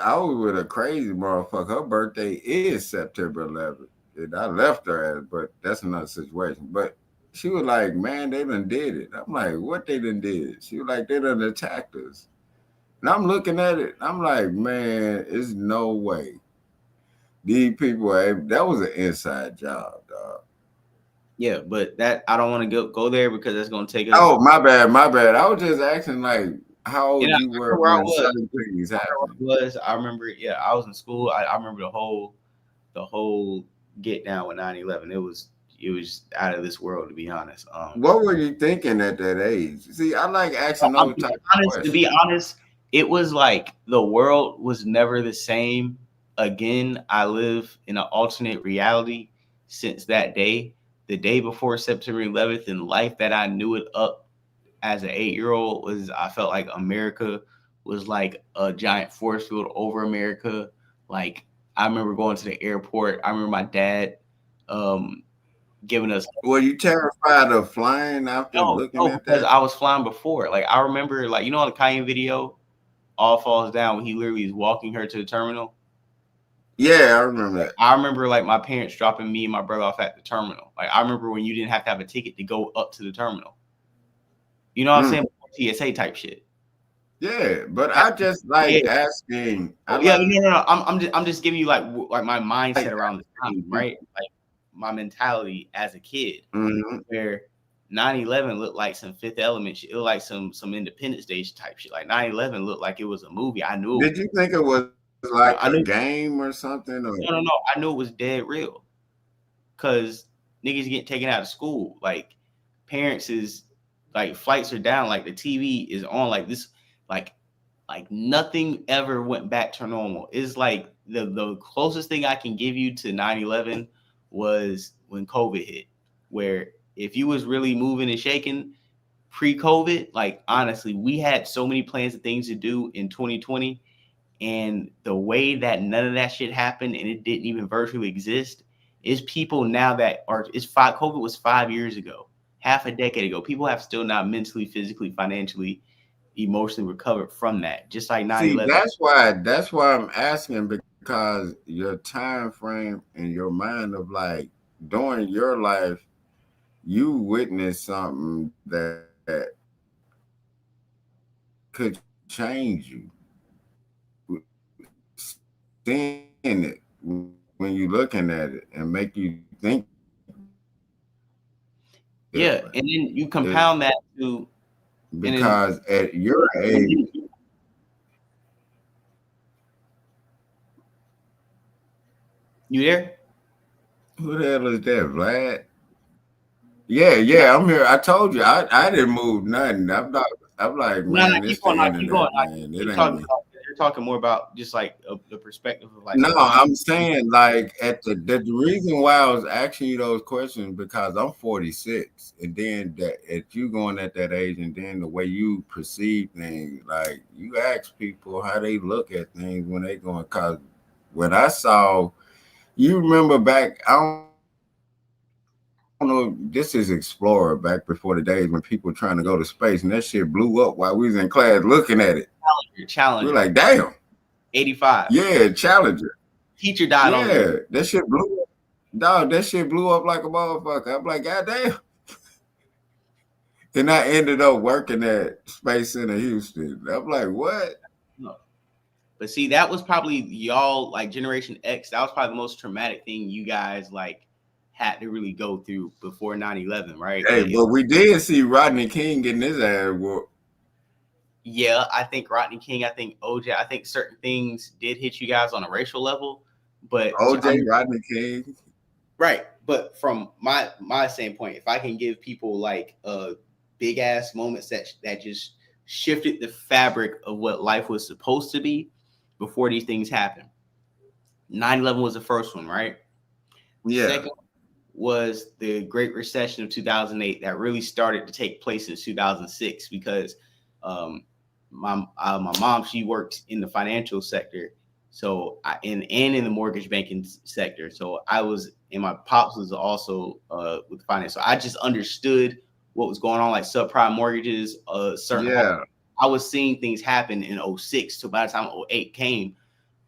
I was with a crazy motherfucker. Her birthday is September 11th, and I left her but that's another situation. But she was like, "Man, they done did it." I'm like, "What they done did?" She was like, "They done attacked us." And I'm looking at it. I'm like, "Man, it's no way." These people, that was an inside job, dog.
Yeah, but that I don't want to go there because that's going to take us.
Oh, my bad. I was just asking, like, how old you were when certain things happened.
I remember, I was in school. I remember the whole get down with 9/11. It was out of this world, to be honest.
What were you thinking at that age? See, I like asking those type of questions.
To be honest, it was like the world was never the same. Again, I live in an alternate reality since that day. The day before September 11th, and life that I knew it up as an 8-year-old was, I felt like America was like a giant force field over America. Like, I remember going to the airport. I remember my dad giving us.
Were you terrified of flying after looking at that?
Because I was flying before. Like, I remember, on the Cayenne video, All Falls Down, when he literally is walking her to the terminal.
Yeah, I remember that.
I remember my parents dropping me and my brother off at the terminal. Like, I remember when you didn't have to have a ticket to go up to the terminal. You know what I'm saying? TSA type shit.
Yeah, but I just asking.
No. I'm just giving you like my mindset around the time, right? Like my mentality as a kid, where 9/11 looked like some Fifth Element shit. It looked like some Independence Day type shit. Like 9/11 looked like it was a movie. I knew.
Did you think it was like a game or something? Or?
No. I knew it was dead real. Cause niggas get taken out of school. Like parents is like flights are down. Like the TV is on. Like this. Like nothing ever went back to normal. It's like the closest thing I can give you to 9/11 was when COVID hit. Where if you was really moving and shaking pre-COVID, like honestly, we had so many plans and things to do in 2020. And the way that none of that shit happened and it didn't even virtually exist is people now that COVID was 5 years ago, half a decade ago. People have still not mentally, physically, financially, emotionally recovered from that. Just like 9/11.
See, that's why I'm asking, because your time frame and your mind of like during your life, you witnessed something that could change you. Seeing it when you're looking at it and make you think.
Yeah, and then you compound that to
because at your age.
You there?
Who the hell is that, Vlad? Yeah, I'm here. I told you I didn't move nothing. I'm like,
No,
man, it's
keep
the
going, keep going.
internet, man. It
You're
ain't me.
talking more about just like the perspective of like.
No, I'm saying like at the reason why I was asking you those questions because I'm 46, and then at you going at that age, and then the way you perceive things, like you ask people how they look at things when they going. Cause when I saw, you remember back, I don't know, this is Explorer back before the days when people were trying to go to space, and that shit blew up while we was in class looking at it.
Challenger.
We were like, damn.
85.
Yeah, Challenger.
Teacher died on there.
That shit blew up. Dog, that shit blew up like a motherfucker. I'm like, God damn. And I ended up working at Space Center Houston. I'm like, what?
No. But see, that was probably y'all, like Generation X, that was probably the most traumatic thing you guys like had to really go through before 9/11, right?
Hey, but we did see Rodney King getting his ass whooped.
Yeah, I think Rodney King, I think OJ, I think certain things did hit you guys on a racial level, but
OJ, Rodney King,
right? But from my standpoint, if I can give people like big ass moments that just shifted the fabric of what life was supposed to be before these things happened. 9/11 was the first one, right?
Yeah.
Second was the Great Recession of 2008 that really started to take place in 2006 because my mom, she works in the financial sector, so in the mortgage banking sector. So I was, and my pops was also with finance. So I just understood what was going on, like subprime mortgages, certain. I was seeing things happen in 06. So by the time 08 came,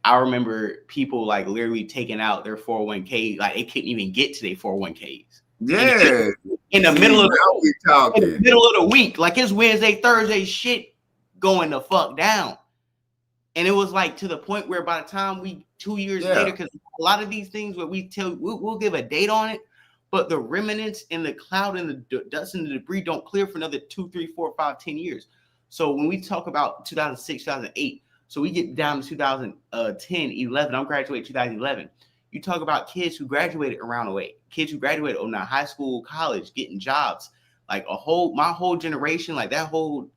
I remember people like literally taking out their 401k, like they couldn't even get to their 401ks.
Yeah,
in the middle of the week, like it's Wednesday, Thursday, shit going the fuck down. And it was like to the point where by the time 2 years later, because a lot of these things where we'll give a date on it, but the remnants and the cloud and the dust and the debris don't clear for another 2, 3, 4, 5, 10 years. So when we talk about 2006, 2008, so we get down to 2010, 11, I'm graduating 2011. You talk about kids who graduated around 08, kids who graduated 09, high school, college, getting jobs. Like my whole generation, like that whole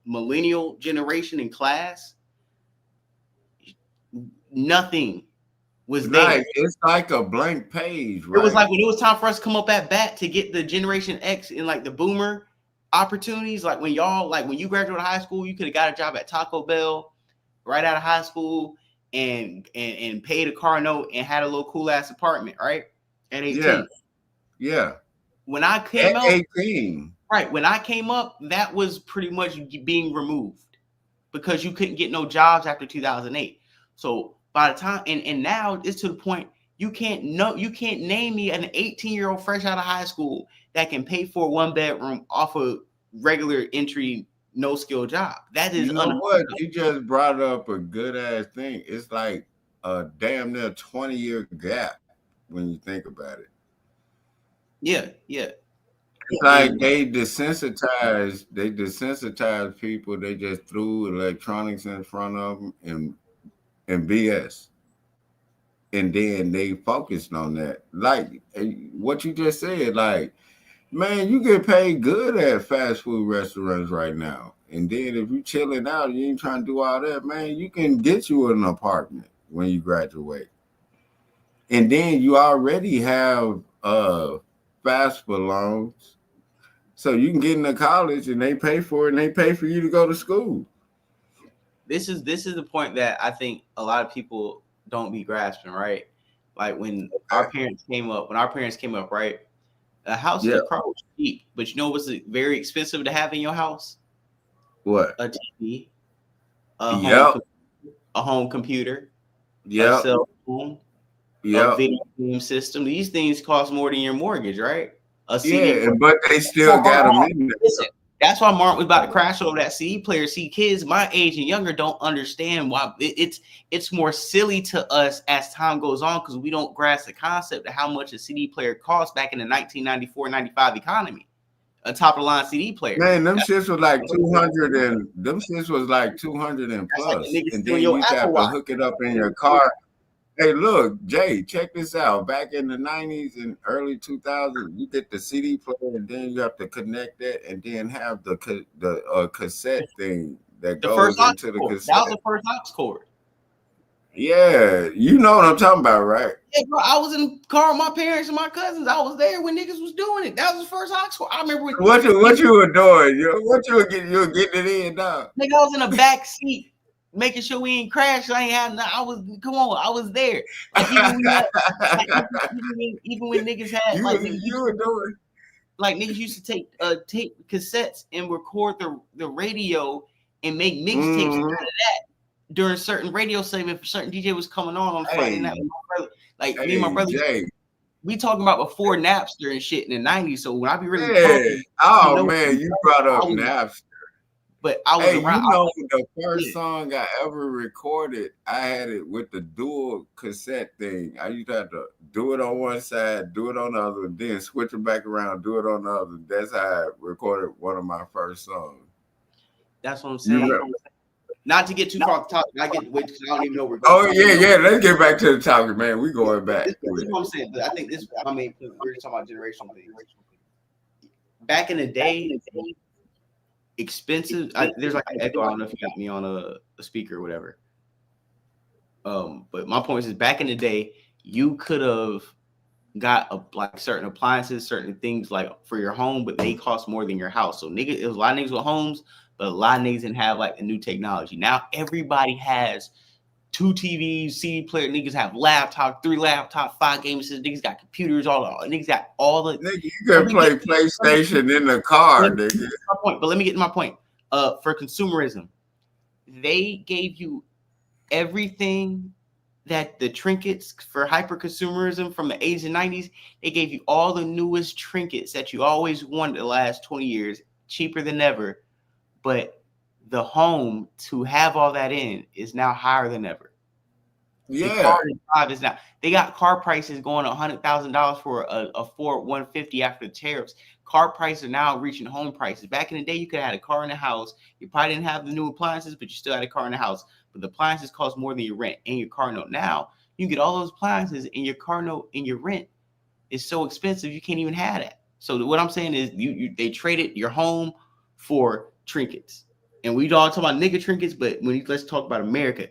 millennial generation in class, nothing was there.
Right. It's like a blank page, right?
It was like when it was time for us to come up at bat to get the Generation X and like the boomer opportunities. Like when when you graduated high school, you could have got a job at Taco Bell right out of high school and paid a car note and had a little cool ass apartment, right? At 18.
Yeah.
When I came
at
up,
18.
Right. When I came up, that was pretty much being removed because you couldn't get no jobs after 2008. So by the time and now it's to the point you can't name me an 18-year-old fresh out of high school that can pay for a 1-bedroom off a regular entry no skill job. That is,
you know what? You just brought up a good ass thing. It's like a damn near 20-year gap when you think about it.
Yeah.
It's like they desensitized people. They just threw electronics in front of them and BS. And then they focused on that. Like what you just said, like, man, you get paid good at fast food restaurants right now. And then if you chilling out, you ain't trying to do all that, man, you can get you an apartment when you graduate. And then you already have FAFSA loans. So you can get into college and they pay for it and they pay for you to go to school.
This is the point that I think a lot of people don't be grasping, right? Like when our parents came up, right? A house is probably cheap, but you know what's very expensive to have in your house?
What?
A TV, a home computer, a cell phone, a video game system. These things cost more than your mortgage, right? A CD
but they still got them in there.
Listen, that's why Mark was about to crash over that CD player. See, kids my age and younger don't understand why it's more silly to us as time goes on because we don't grasp the concept of how much a CD player cost back in the 1994-95 economy. A top of the line CD player.
Man, them shits was like 200 and them shits was like 200 and plus.
Like
and then you got to hook it up in your car. Hey, look, Jay, check this out. Back in the 90s and early 2000s, you get the CD player, and then you have to connect that, and then have the cassette thing that
The
goes
first aux
into the
cord.
cassette.
That was the first aux cord.
Yeah, you know what I'm talking about, right?
Yeah, bro. I was in the car with my parents and my cousins. I was there when niggas was doing it. That was the first aux cord. I remember when
What you were doing? What you were getting? You were getting it in, dog.
nigga, I was in the back seat making sure we ain't crash. I ain't had. I was I was there. Like even when, even when niggas had
you were doing.
Like niggas used to take cassettes and record the radio and make mixtapes out of that during certain radio segments. For certain DJ was coming on Friday night with my brother. Like me and my brother,
Jay.
We talking about before Napster and shit in the 90s. So when I be really talking,
man, you brought up Napster.
But I was around.
You know, the first song I ever recorded, I had it with the dual cassette thing. I used to have to do it on one side, do it on the other, then switch it back around, do it on the other. That's how I recorded one of my first songs.
That's what I'm saying. Not to get too far off the topic, I don't even know where we're going.
Oh yeah. Let's get back to the topic, man. We going back.
This is what I'm saying. But I think this. I mean, we're talking about generational things. Back in the day, expensive. There's like an echo. I don't know if you got me on a speaker or whatever. But my point is, back in the day, you could have got like certain appliances, certain things like for your home, but they cost more than your house. So it was a lot of niggas with homes, but a lot of niggas didn't have like the new technology. Now everybody has 2 TVs, CD player. Niggas have laptops, 3 laptops, 5 game systems. Niggas got computers. Niggas got all the.
Nigga, you can play PlayStation in the car, nigga.
But let me get to my point. For consumerism, they gave you everything that the trinkets for hyper consumerism from the 80s and 90s. They gave you all the newest trinkets that you always wanted the last 20 years, cheaper than ever. But the home to have all that in is now higher than ever.
Yeah,
the car drive is now. They got car prices going $100,000 for a Ford 150 after the tariffs. Car prices are now reaching home prices. Back in the day, you could have had a car in the house. You probably didn't have the new appliances, but you still had a car in the house. But the appliances cost more than your rent and your car note. Now you can get all those appliances and your car note and your rent is so expensive you can't even have that. So what I'm saying is they traded your home for trinkets. And we all talk about nigga trinkets, but let's talk about America.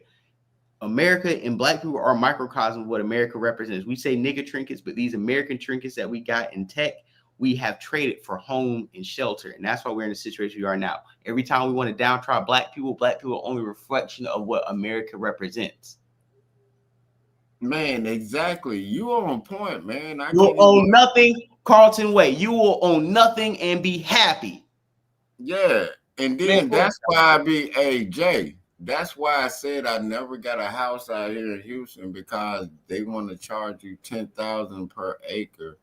America and black people are a microcosm of what America represents. We say nigga trinkets, but these American trinkets that we got in tech, we have traded for home and shelter. And that's why we're in the situation we are now. Every time we want to downtrodden black people are only a reflection of what America represents.
Man, exactly. You are on point, man.
You'll own nothing, Carlton Way. You will own nothing and be happy.
Yeah. And then that's why I be AJ. That's why I said I never got a house out here in Houston, because they want to charge you $10,000 per acre.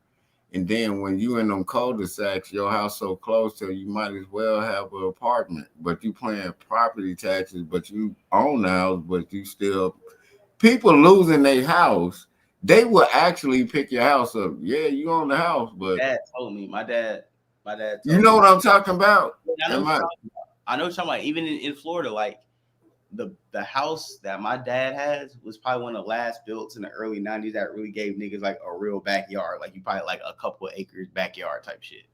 And then when you in them cul-de-sacs, your house so close to you might as well have an apartment. But you paying property taxes, but you own the house, but you still people losing their house. They will actually pick your house up. Yeah, you own the house, but
Dad told me, my dad
you know what I'm talking about?
I know what you're talking about. Even in Florida, like the house that my dad has was probably one of the last built in the early 90s that really gave niggas like a real backyard. Like you probably like a couple of acres backyard type shit.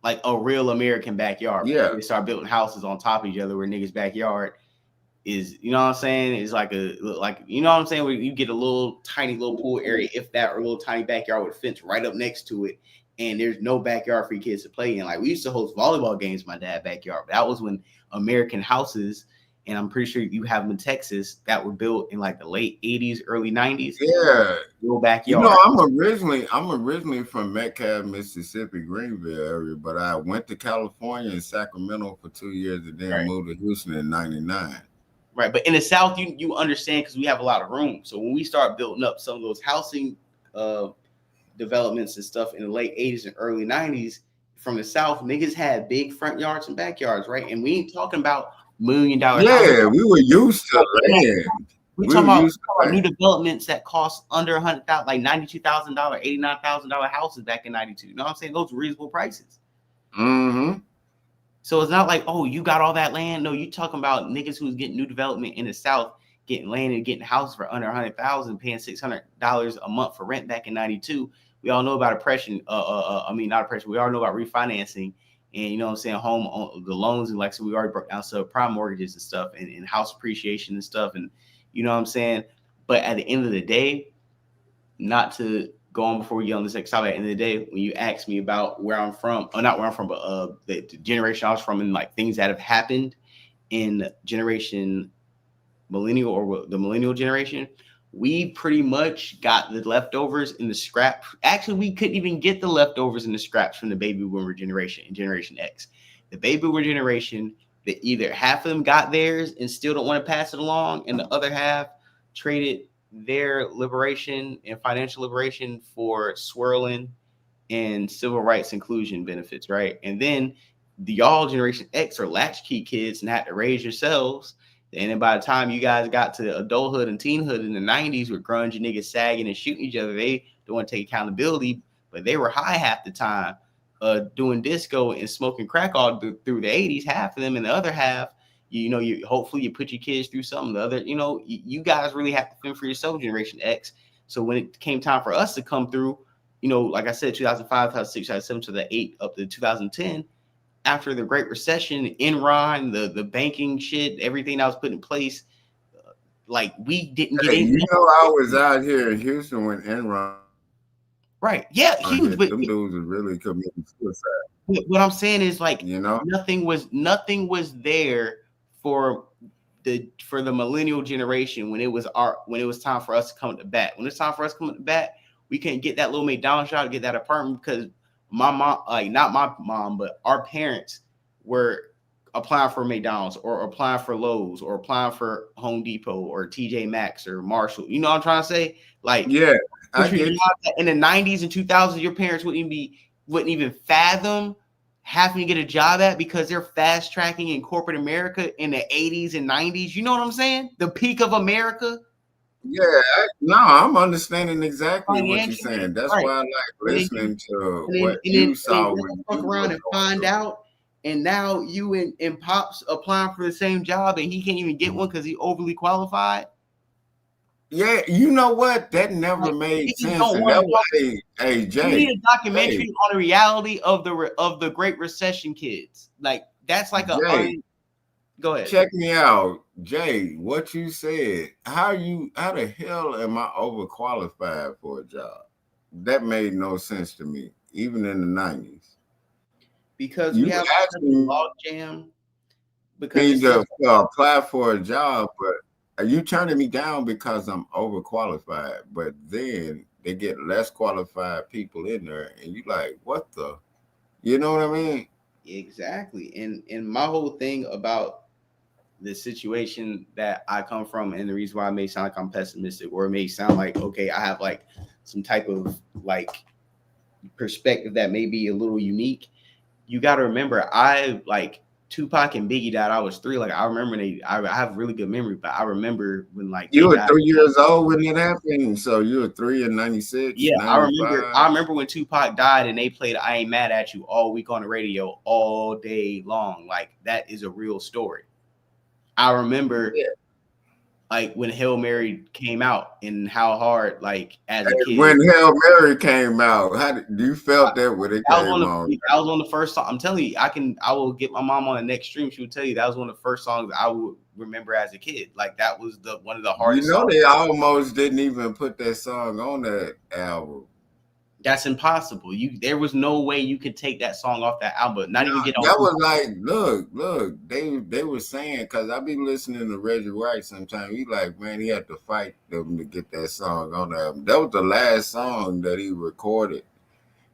Like a real American backyard.
Yeah.
They start building houses on top of each other where niggas' backyard is, you know what I'm saying? It's like you know what I'm saying? Where you get a little tiny little pool area, if that, or a little tiny backyard with a fence right up next to it. And there's no backyard for your kids to play in. Like we used to host volleyball games in my dad's backyard. But that was when American houses, and I'm pretty sure you have them in Texas, that were built in like the late 80s, early 90s.
Yeah.
Little backyard.
You know, I'm originally from Metcalf, Mississippi, Greenville area, but I went to California and Sacramento for 2 years and then moved to Houston in 99.
Right. But in the South, you understand, because we have a lot of room. So when we start building up some of those housing developments and stuff in the late 80s and early 90s from the South, niggas had big front yards and backyards, right? And we ain't talking about $1 million.
Yeah, we were used to land.
We talking about new developments that cost under $100,000, like $92,000, $89,000 houses back in '92. You know what I'm saying? Those were reasonable prices.
Mm-hmm.
So it's not like, oh, you got all that land. No, you talking about niggas who's getting new development in the South getting land and getting houses for under $100,000, paying $600 a month for rent back in '92. We all know about oppression. Not oppression. We all know about refinancing and, you know what I'm saying, the loans. And like, so we already broke down subprime mortgages and stuff and house appreciation and stuff. And, you know what I'm saying? But at the end of the day, not to go on before we get on this next topic, at the end of the day, when you ask me about where I'm from, or not where I'm from, but the generation I was from and like things that have happened in generation millennial or the millennial generation, we pretty much got the leftovers in the scrap. Actually, we couldn't even get the leftovers in the scraps from the baby boomer generation and Generation X. The baby boomer generation, that either half of them got theirs and still don't want to pass it along, and the other half traded their liberation and financial liberation for swirling and civil rights inclusion benefits, right? And then y'all Generation X are latchkey kids and had to raise yourselves. And then by the time you guys got to adulthood and teenhood in the 90s with grunge niggas sagging and shooting each other, they don't want to take accountability, but they were high half the time doing disco and smoking crack all through the 80s, half of them, and the other half, you hopefully you put your kids through something. The other, you guys really have to fend for yourself, Generation X. So when it came time for us to come through, like I said, 2005, 2006, 2007 to the 8 up to 2010, after the Great Recession, Enron, the banking shit, everything that was put in place, like we didn't get anything.
I was out here in Houston when Enron.
Right. Yeah, huge. But
them dudes are really committing suicide.
What I'm saying is, like, nothing was there for the millennial generation when it was time for us to come to bat. When it's time for us to come to bat, we couldn't get that little McDonald's shop, get that apartment because my mom, like not my mom, but our parents were applying for McDonald's or applying for Lowe's or applying for Home Depot or TJ Maxx or Marshall. You know what I'm trying to say? Like, yeah, in the 90s and 2000s, your parents wouldn't even fathom having to get a job at because they're fast tracking in corporate America in the 80s and 90s. You know what I'm saying? The peak of America.
Yeah, I'm understanding exactly what you're saying. That's why I like listening to what you saw.
Fuck around and find out, and now you and Pops applying for the same job, and he can't even get one because he's overly qualified.
Yeah, you know what? That never made sense. And that was, hey, Jay,
we need a documentary on the reality of the Great Recession kids. Like that's like go ahead.
Check me out, Jay. What you said? How the hell am I overqualified for a job? That made no sense to me, even in the 90s.
Because we have a log jam.
Because to apply for a job, but are you turning me down because I'm overqualified? But then they get less qualified people in there, and you like, what the? You know what I mean?
Exactly. And my whole thing about the situation that I come from, and the reason why it may sound like I'm pessimistic, or it may sound like, okay, I have like some type of like perspective that may be a little unique. You got to remember, I like Tupac and Biggie died. I was 3. Like I remember I have really good memory, but I remember when like
you were 3 years old when it happened. So you were 3 in 96.
Yeah, 95. I remember when Tupac died and they played "I Ain't Mad at You" all week on the radio all day long. Like that is a real story. I remember like when Hail Mary came out and how hard, like as a kid.
When Hail Mary came out, how you felt that when it came out?
That was one of the first songs. I'm telling you, I will get my mom on the next stream. She would tell you that was one of the first songs I would remember as a kid. Like that was one of the hardest.
songs. They almost didn't even put that song on that album.
That's impossible. There was no way you could take that song off that album. Not even get on.
That was like, look. They were saying, because I be listening to Reggie White sometimes. He like, man, he had to fight them to get that song on the album. That was the last song that he recorded.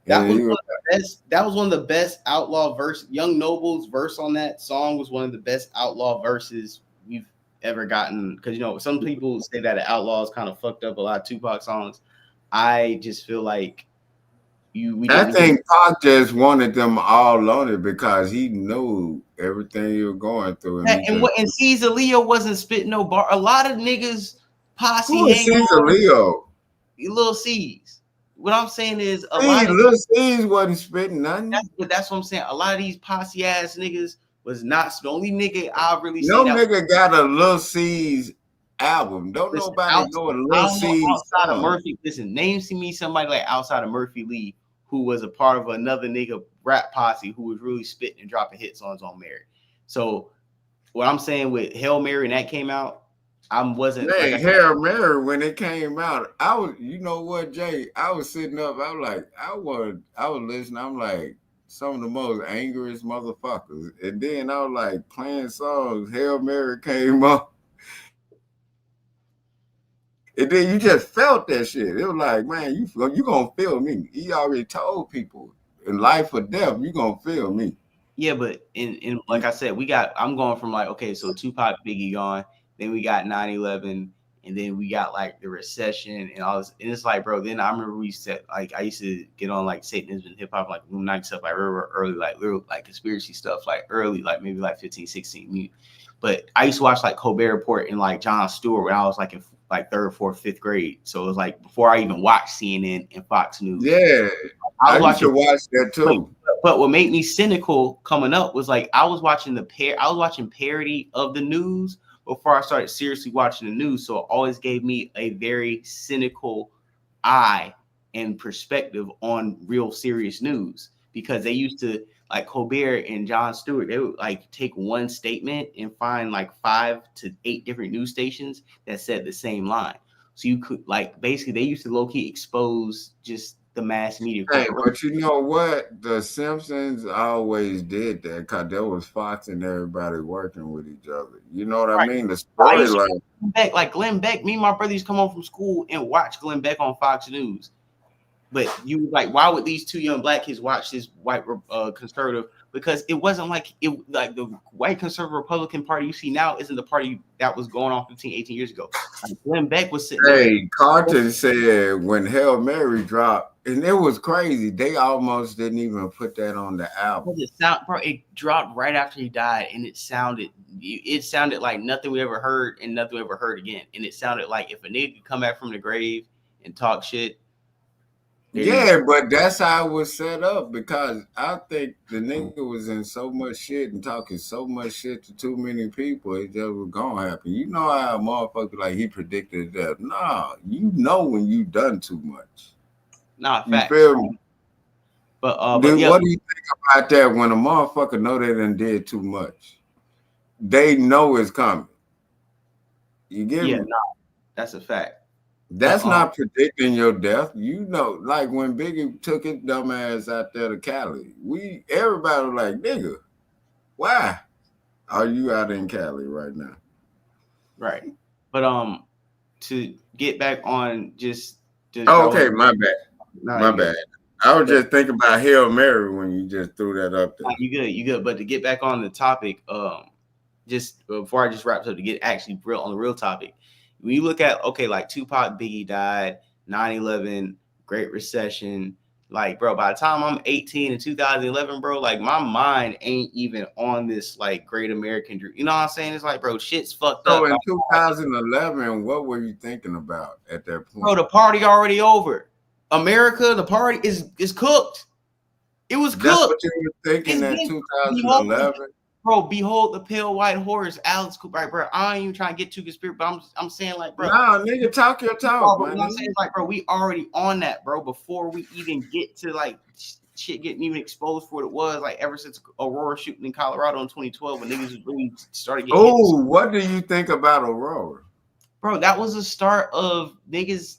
That was one of the best outlaw verse. Young Noble's verse on that song was one of the best outlaw verses we've ever gotten. Because some people say that Outlaws kind of fucked up a lot of Tupac songs. I just feel like.
I think Pac just wanted them all on it because he knew everything you were going through.
And Caesar Leo wasn't spitting no bar. A lot of niggas posse.
Who is Caesar Leo?
Lil C's. What I'm saying is
Lil C's wasn't spitting nothing.
That's what I'm saying. A lot of these posse ass niggas was not the only nigga I really
no nigga got a Lil C's album. Don't
Listen,
nobody know a Lil C
outside of
song.
Murphy. Listen, name me somebody like outside of Murphy Lee who was a part of another nigga rap posse who was really spitting and dropping hit songs on Mary. So what I'm saying with Hail Mary and that came out, I wasn't
Man,
like I said,
Hail Mary when it came out, I was, you know what, Jay? I was sitting up, I was like, I was listening, I'm like, some of the most angriest motherfuckers. And then I was like playing songs, Hail Mary came up. And then you just felt that shit. It was like, man, you gonna feel me. He already told people, in life or death, you gonna feel me.
yeah, but in like I said, I'm going from like, okay, so Tupac, Biggie gone, then we got 9/11, and then we got like the recession and all this. And it's like, bro, then I remember we said, like, I used to get on like Satanism and hip hop, like Illuminati stuff, like early, like little like conspiracy stuff, like early, like maybe like 15, 16. But I used to watch like Colbert Report and like Jon Stewart when I was like in like 3rd, 4th, 5th grade. So it was like before I even watched CNN and Fox News.
Yeah, I used to watch that too.
But what made me cynical coming up was like I was watching parody of the news before I started seriously watching the news. So it always gave me a very cynical eye and perspective on real serious news, because they used to, like Colbert and Jon Stewart, they would like take one statement and find like 5 to 8 different news stations that said the same line. So you could like basically they used to low-key expose just the mass media.
Hey, but you know what? The Simpsons always did that because there was Fox and everybody working with each other. You know what I mean? The storyline.
Like Glenn Beck, me and my brother used to come home from school and watch Glenn Beck on Fox News. But you like, why would these 2 young black kids watch this white conservative? Because it wasn't like the white conservative Republican Party you see now isn't the party that was going on 15, 18 years ago. Like Glenn Beck was sitting there.
Hey, Carter said when Hail Mary dropped, and it was crazy, they almost didn't even put that on the album.
It dropped right after he died, and it sounded like nothing we ever heard and nothing we ever heard again. And it sounded like if a nigga could come back from the grave and talk shit.
Yeah, but that's how it was set up, because I think the nigga was in so much shit and talking so much shit to too many people, it just was gonna happen. You know how a motherfucker like he predicted that. Nah, you know when you done too much.
Nah,
you
facts.
feel me?
But
yeah. What do you think about that when a motherfucker know they done did too much? They know it's coming. You get me?
Nah, that's a fact.
That's not predicting your death. You know, like when Biggie took his dumb ass out there to Cali, everybody was like, nigga, why are you out in Cali right now?
Right. But to get back on just
okay, my bad. My bad. I was just thinking about Hail Mary when you just threw that up there.
You good. But to get back on the topic, just before I just wrap up to get actually on the real topic. When you look at, okay, like Tupac, Biggie died, 9/11, Great Recession, like, bro, by the time I'm 18 in 2011, bro, like, my mind ain't even on this, like, great American dream. You know what I'm saying? It's like, bro, shit's fucked up.
So in 2011, what were you thinking about at that point?
Bro, the party already over. America, the party is cooked. It was cooked.
That's what you were thinking in 2011?
Bro, behold the pale white horse, Alice Cooper. Right, bro, I ain't even trying to get too conspiracy, but I'm saying, like, bro.
Nah, nigga, talk your talk, man.
I'm saying, like, bro, we already on that, bro, before we even get to, like, shit getting even exposed for what it was, like, ever since Aurora shooting in Colorado in 2012 when niggas really started getting hit.
What do you think about Aurora?
Bro, that was the start of niggas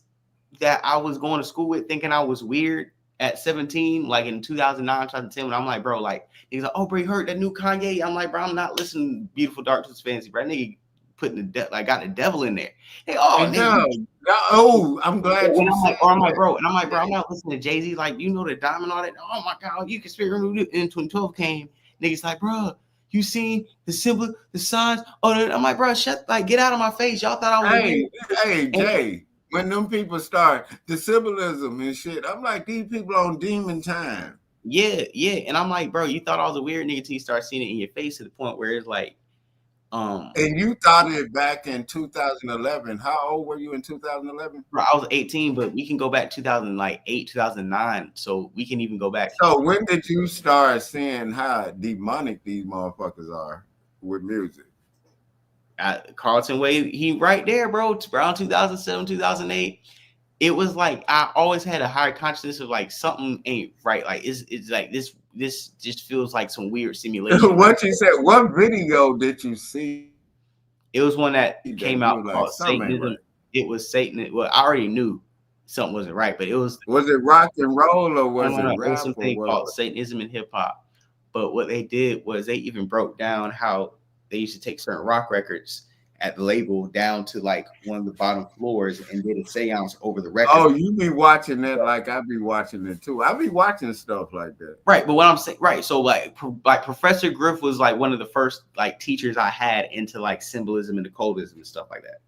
that I was going to school with thinking I was weird at 17, like in 2009, 2010, when I'm like, bro, like, he's like, oh, bro, you heard that new Kanye? I'm like, bro, I'm not listening to Beautiful Dark Twisted Fantasy, bro. That nigga putting got the devil in there. Hey,
I'm glad
you said I'm like, bro, I'm not listening to Jay-Z. Like, you know the diamond, all that. Oh my God, you conspiracy in 2012 came. Niggas like, bro, you seen the symbol, the signs? Oh, I'm like, bro, get out of my face. Y'all thought I was
Hey, Jay. When them people start the symbolism and shit, I'm like, these people on demon time.
Yeah. And I'm like, bro, you thought I was a weird nigga till you start seeing it in your face to the point where it's like,
and you thought it back in 2011. How old were you in 2011?
Bro, I was 18, but we can go back 2008, 2009. So we can even go back.
So when did you start seeing how demonic these motherfuckers are with music?
Carlton Way, he right there, bro. Around 2007, 2008. It was like I always had a higher consciousness of like something ain't right. Like it's like this just feels like some weird simulation.
What you said? What video did you see?
It was one that came out
like,
called Satanism.
right.
It was Satan. Well, I already knew something wasn't right, but it was
it rock and roll or was it
It
rap?
was something called Satanism and hip hop. But what they did was they even broke down how they used to take certain rock records at the label down to like one of the bottom floors and did a seance over the record.
Oh, you be watching that like I be watching it too. I be watching stuff like that.
Right, but what I'm saying, right? So like Professor Griff was like one of the first like teachers I had into like symbolism and occultism and stuff like that.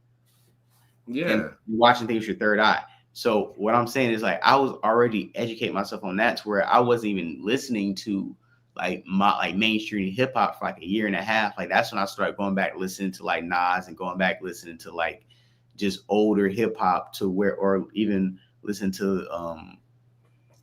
Yeah,
and watching things with your third eye. So what I'm saying is like I was already educating myself on that to where I wasn't even listening to like mainstream hip hop for like a year and a half. Like that's when I started going back listening to like Nas and going back listening to like just older hip hop to where, or even listen to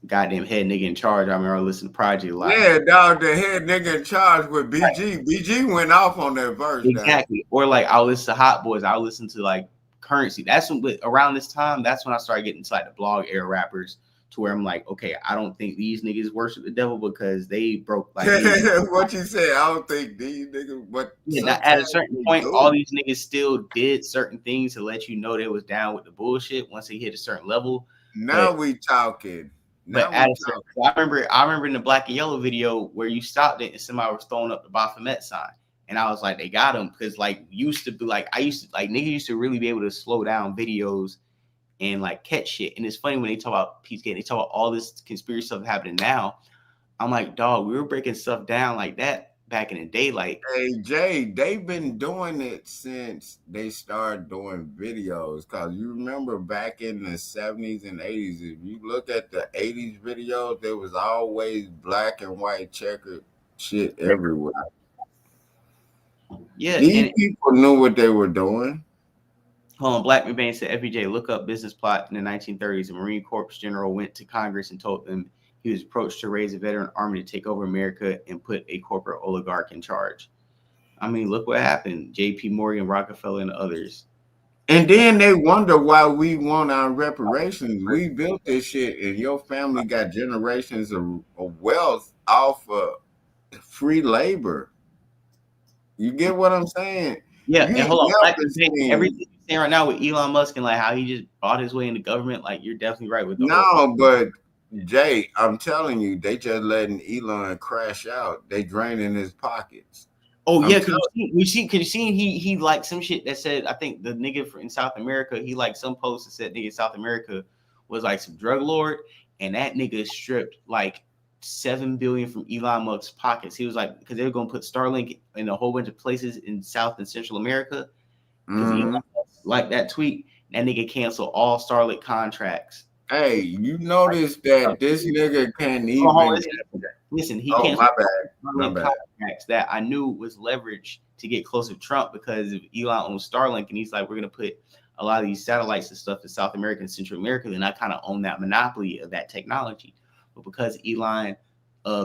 goddamn Head Nigga in Charge. I remember listening to Project a lot.
Yeah, dog, the Head Nigga in Charge with BG. Right. BG went off on that verse.
Exactly.
Dog.
Or like I'll listen to Hot Boys. I'll listen to like Currency. That's when, around this time, that's when I started getting to like the blog era rappers to where I'm like, okay, I don't think these niggas worship the devil because they broke like
what you say. I don't think these niggas, but
yeah, at a certain point, all these niggas still did certain things to let you know they was down with the bullshit once they hit a certain level.
Now we talking.
But at a certain, I remember in the Black and Yellow video where you stopped it and somebody was throwing up the Baphomet sign. And I was like, they got him because like used to be like niggas used to really be able to slow down videos and like catch shit. And it's funny when they talk about Peacegate, they talk about all this conspiracy stuff happening now. I'm like, dog, we were breaking stuff down like that back in the day. Like,
hey Jay, they've been doing it since they started doing videos. Cause you remember back in the 70s and 80s, if you look at the 80s videos, there was always black and white checkered shit everywhere.
Yeah,
these people knew what they were doing.
Hold on, Black McBain said, FBJ, look up business plot in the 1930s. A Marine Corps general went to Congress and told them he was approached to raise a veteran army to take over America and put a corporate oligarch in charge. I mean, look what happened. J.P. Morgan, Rockefeller, and others.
And then they wonder why we want our reparations. We built this shit, and your family got generations of wealth off of free labor. You get what I'm saying?
Yeah, and hold on. Everything you're saying right now with Elon Musk and like how he just bought his way into government, like you're definitely right with the
but Jay, I'm telling you, they just letting Elon crash out. They draining his pockets.
Oh yeah, cause you see he like some shit that said, I think the nigga in South America, he like some post that said nigga in South America was like some drug lord, and that nigga stripped like $7 billion from Elon Musk's pockets. He was like, because they were gonna put Starlink in a whole bunch of places in South and Central America. Elon Musk, like that tweet, that nigga canceled all Starlink contracts.
Hey, you notice that this nigga can't even
listen. He
canceled
my bad. Contracts that I knew was leverage to get closer to Trump because Elon owns Starlink, and he's like, we're gonna put a lot of these satellites and stuff in South America and Central America, and I kind of own that monopoly of that technology. But because Elon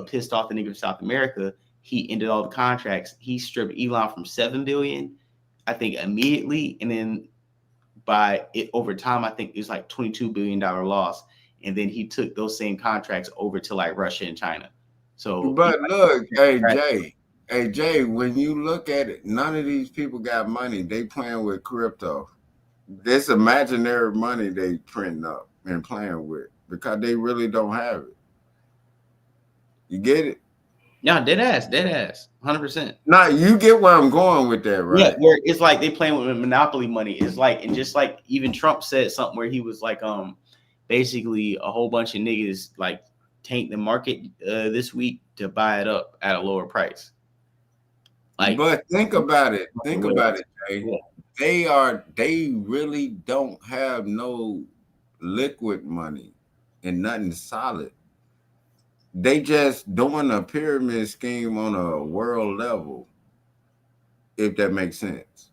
pissed off the nigga from South America, he ended all the contracts. He stripped Elon from $7 billion, I think, immediately, and then by it over time, I think it was like $22 billion loss. And then he took those same contracts over to like Russia and China. So,
but look, hey Jay, when you look at it, none of these people got money. They playing with crypto. This imaginary money they printing up and playing with because they really don't have it. You get it?
Yeah, dead ass, 100%.
Nah, you get where I'm going with that, right?
Yeah, where it's like they playing with monopoly money. It's like, and just like even Trump said something where he was like, basically a whole bunch of niggas like taint the market this week to buy it up at a lower price.
Like, but think about it, Jay. Yeah. They really don't have no liquid money and nothing solid. They just doing a pyramid scheme on a world level, if that makes sense.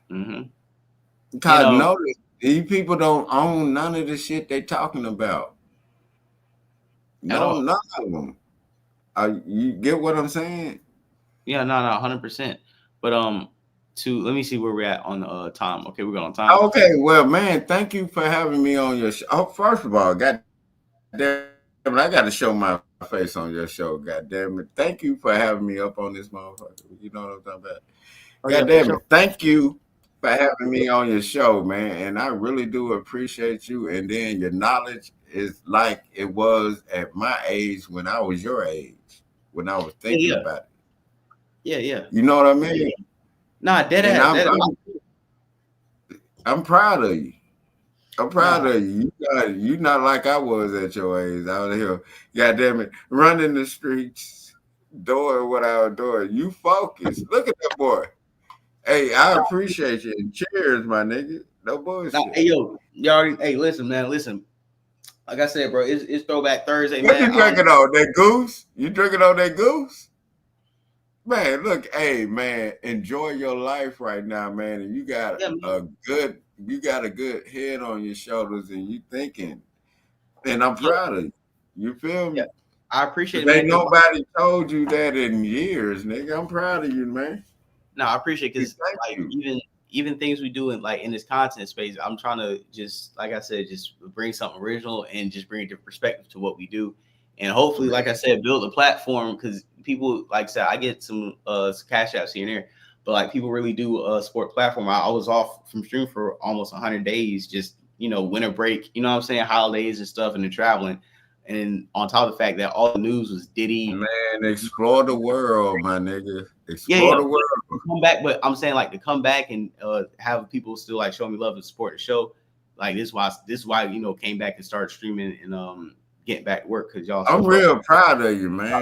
Because notice, these people don't own none of the shit they talking about. No, none of them. You get what I'm saying?
Yeah, no, 100%. But let me see where we're at on time. Okay, we're going on time.
Okay, well, man, thank you for having me on your show. Oh, first of all, God damn it, I got to show my face on your show. God damn it. Thank you for having me up on this motherfucker. You know what I'm talking about? God damn it. Thank you for having me on your show, man. And I really do appreciate you. And then your knowledge is like it was at my age when I was your age, when I was thinking about it.
Yeah.
You know what I mean?
Nah, dead ass.
I'm proud of you. I'm proud of you. You not like I was at your age out here. Goddamn it, running the streets, doing what I was doing. You focus. Look at that boy. Hey, I appreciate you. And cheers, my nigga. No bullshit.
Nah, hey, yo, you already. Hey, listen, man. Listen. Like I said, bro, it's Throwback Thursday,
what
man.
You drinking on that goose? You drinking on that goose? Man, look, hey, man, enjoy your life right now, man. And you got a good head on your shoulders, and you thinking, and I'm proud of you. You feel me?
Yeah. I appreciate it.
Ain't nobody told you that in years, nigga. I'm proud of you, man.
No, I appreciate because like even things we do in this content space, I'm trying to just, like I said, just bring something original and just bring a different perspective to what we do. And hopefully, like I said, build a platform because people, like I said, I get some cash apps here and there, but like people really do support platform. I was off from stream for almost 100 days, just, winter break, you know what I'm saying, holidays and stuff, and then traveling. And on top of the fact that all the news was Diddy.
Man, explore the world, my nigga. Explore the world.
Come back, but I'm saying like to come back and have people still like show me love and support the show. Like this is why came back and started streaming and getting back to work because y'all.
I'm real proud of you, man.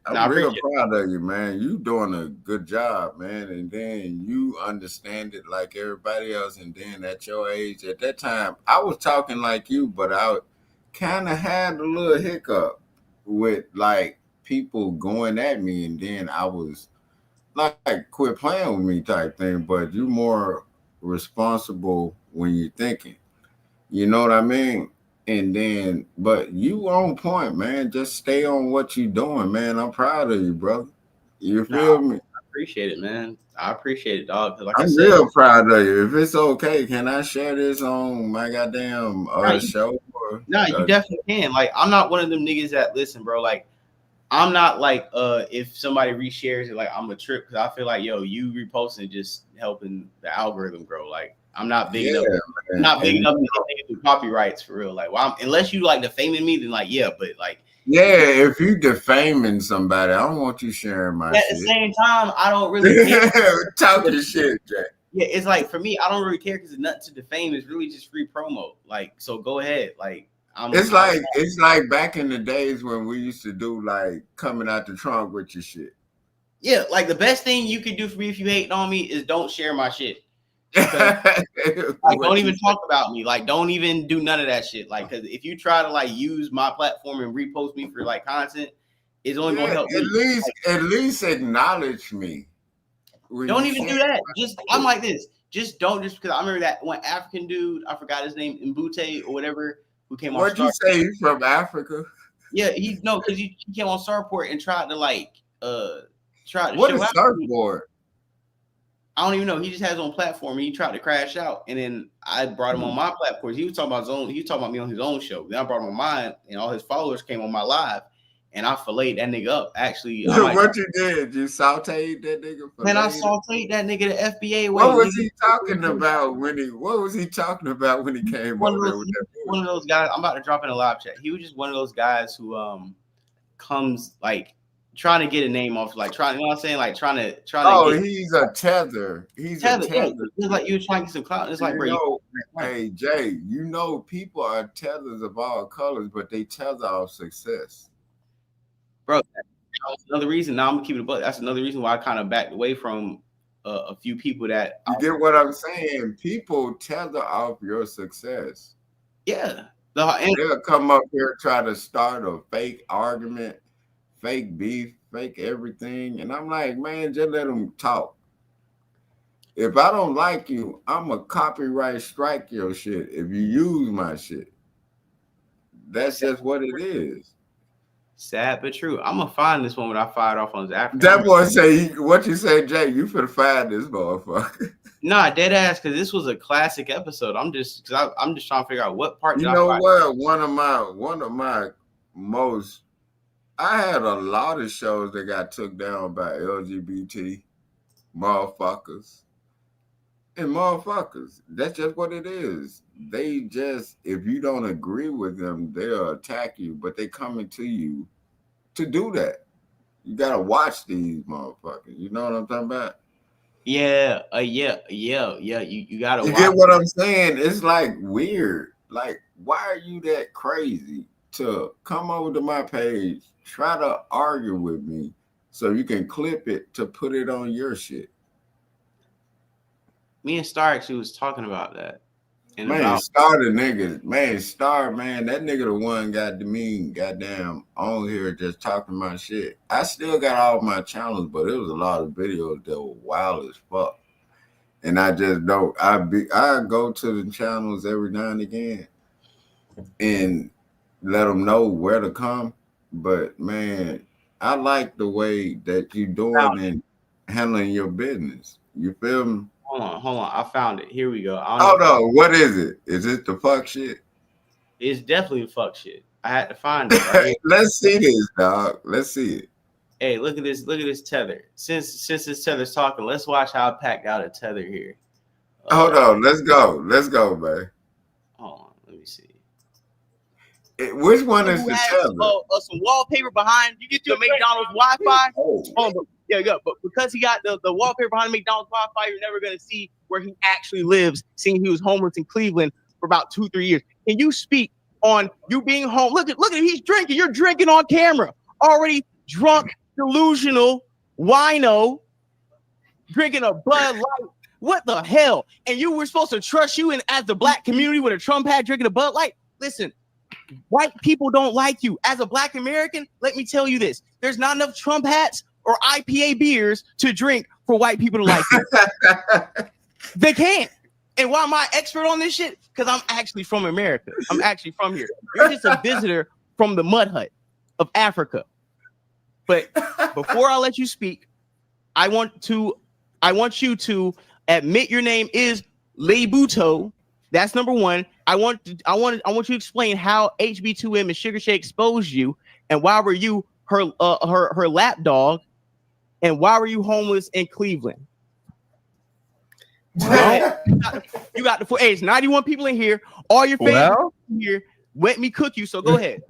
I'm real proud of you, man. You doing a good job, man. And then you understand it like everybody else. And then at your age, at that time, I was talking like you, but I kind of had a little hiccup with like people going at me, and then I was like quit playing with me type thing. But you more responsible when you're thinking, you know what I mean? And then, but you on point, man. Just stay on what you doing, man. I'm proud of you, brother. You feel me?
I appreciate it, man. I appreciate it, dog. Like
I'm real proud of you. If it's okay, can I share this on my goddamn show?
No, you definitely can. Like, I'm not one of them niggas that listen, bro. Like, I'm not like if somebody reshares it, like I'm a trip because I feel like you reposting just helping the algorithm grow. Like, I'm not big enough. I'm not big enough to do copyrights for real. Like, well, unless you like defaming me, then like but like.
Yeah, if you defaming somebody, I don't want you sharing my shit.
At the same time, I don't really care.
Talking shit, Jack.
Yeah, it's like for me, I don't really care because it's nothing to defame. It's really just free promo. Like, so go ahead. Like,
it's like back in the days when we used to do like coming out the trunk with your shit.
Yeah, like the best thing you can do for me if you hate on me is don't share my shit. Like, don't even talk about me. Like, don't even do none of that shit. Like, because if you try to like use my platform and repost me for like content, it's only gonna help me.
At least acknowledge me.
Don't even do that. I'm like this. Just because I remember that one African dude, I forgot his name, Mbute or whatever, who came on.
What'd you say? He's from Africa?
Yeah, because he came on Starport and tried to like try to.
What is Starport?
I don't even know. He just has his own platform and he tried to crash out. And then I brought him on my platform. He was talking about his own. He was talking about me on his own show. Then I brought him on mine, and all his followers came on my live. And I filleted that nigga up. Actually,
what you did? You sauteed that nigga?
Man, I sauteed that nigga the FBA way.
What was he talking about when he? What was he talking about when he came over there with that?
One of those guys. I'm about to drop in a live chat. He was just one of those guys who comes like trying to get a name off, like trying. You know what I'm saying? Like trying to.
Oh, he's a tether. He's a tether.
Yeah. It's like you were trying to get some clout. It's like,
hey Jay, people are tethers of all colors, but they tether off success.
Bro, that's another reason. Now I'm gonna keep it a buck. That's another reason why I kind of backed away from a few people that.
You get what I'm saying? People tether off your success.
Yeah,
they'll come up here try to start a fake argument, fake beef, fake everything, and I'm like, man, just let them talk. If I don't like you, I'm a copyright strike your shit if you use my shit. That's just what it is.
Sad but true. I'm gonna find this one when I fired off on his African.
That boy say, what you say, Jay? You finna find this motherfucker.
Nah, dead ass, because this was a classic episode. I'm just trying to figure out what part.
You know what? One of my most. I had a lot of shows that got took down by LGBT motherfuckers. And motherfuckers, that's just what it is. They just, if you don't agree with them, they'll attack you, but they coming to you to do that. You gotta watch these motherfuckers. You know what I'm talking about?
Yeah. You gotta.
You get what I'm saying? It's like weird. Like, why are you that crazy to come over to my page, try to argue with me, so you can clip it to put it on your shit?
Me and Star actually was talking about that. And
man, Star the nigga. Man, Star, man, that nigga the one got the mean goddamn on here just talking my shit. I still got all my channels, but it was a lot of videos that were wild as fuck. And I just don't. I go to the channels every now and again and let them know where to come. But man, I like the way that you doing and handling your business. You feel me?
Hold on. I found it. Here we go.
Hold on. What is it? Is it the fuck shit?
It's definitely fuck shit. I had to find it. Right?
Let's see this, dog. Let's see it.
Hey, look at this. Look at this tether. Since this tether's talking, let's watch how I packed out a tether here.
Hold on. Let's go. Let's go, man.
Hold on. Let me see.
Which one is the tether?
Some wallpaper behind. You get your McDonald's Wi-Fi. Yeah, but because he got the wallpaper behind McDonald's Wi-Fi, you're never gonna see where he actually lives. Seeing he was homeless in Cleveland for about 2-3 years. Can you speak on you being home? Look at he's drinking. You're drinking on camera. Already drunk, delusional, wino, drinking a Bud Light. What the hell? And you were supposed to trust you and as the black community with a Trump hat drinking a Bud Light. Listen. White people don't like you. As a black American, let me tell you this. There's not enough Trump hats or IPA beers to drink for white people to like you. They can't. And why am I expert on this shit? Because I'm actually from America. I'm actually from here. You're just a visitor from the mud hut of Africa. But before I let you speak, I want you to admit your name is Lebuto. That's number one. I want you to explain how HB2M and Sugar Shake exposed you, and why were you her lap dog, and why were you homeless in Cleveland? Well, you got the age 91 people in here. All your fans here let me cook you. So go ahead.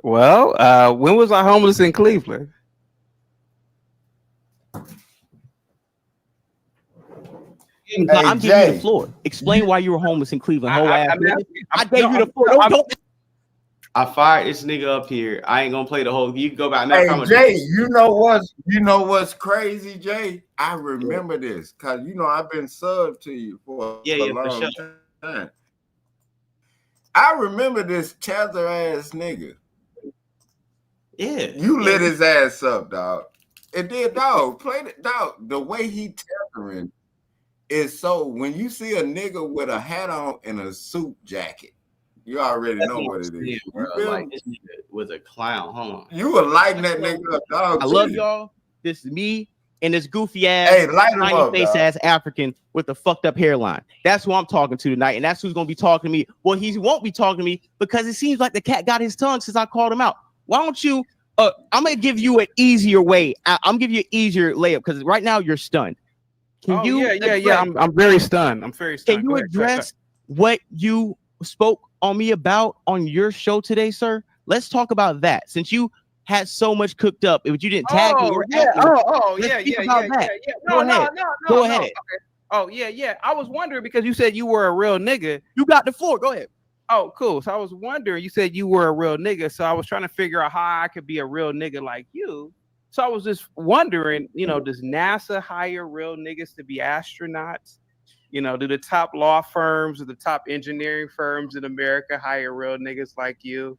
Well, when was I homeless in Cleveland?
I'm giving you the floor. Explain why you were homeless in Cleveland. I gave you the floor.
I fired this nigga up here. I ain't gonna play the whole. You can go back.
Hey Jay, you know what's crazy, Jay? I remember this because I've been subbed to you for a long time. I remember this tether ass nigga.
Yeah,
you lit his ass up, dog. And then, dog, play it, dog. The way he tethering is so. When you see a nigga with a hat on and a suit jacket, you already know what it is.
Like this nigga was a clown. Hold on.
You were lighting that nigga up, dog.
I love y'all. This is me and this goofy ass, tiny face ass African with the fucked up hairline. That's who I'm talking to tonight, and that's who's gonna be talking to me. Well, he won't be talking to me because it seems like the cat got his tongue since I called him out. Why don't you? I'm gonna give you an easier way. I'm giving you an easier layup because right now you're stunned. Can you?
Yeah. I'm very stunned. I'm very stunned.
Can you address what you spoke on me about on your show today, sir? Let's talk about that. Since you had so much cooked up, but you didn't tag me. Go ahead.
Okay. Oh yeah. I was wondering because you said you were a real nigga.
You got the floor. Go ahead.
Oh, cool. So I was wondering, you said you were a real nigga. So I was trying to figure out how I could be a real nigga like you. So I was just wondering, does NASA hire real niggas to be astronauts? Do the top law firms or the top engineering firms in America hire real niggas like you?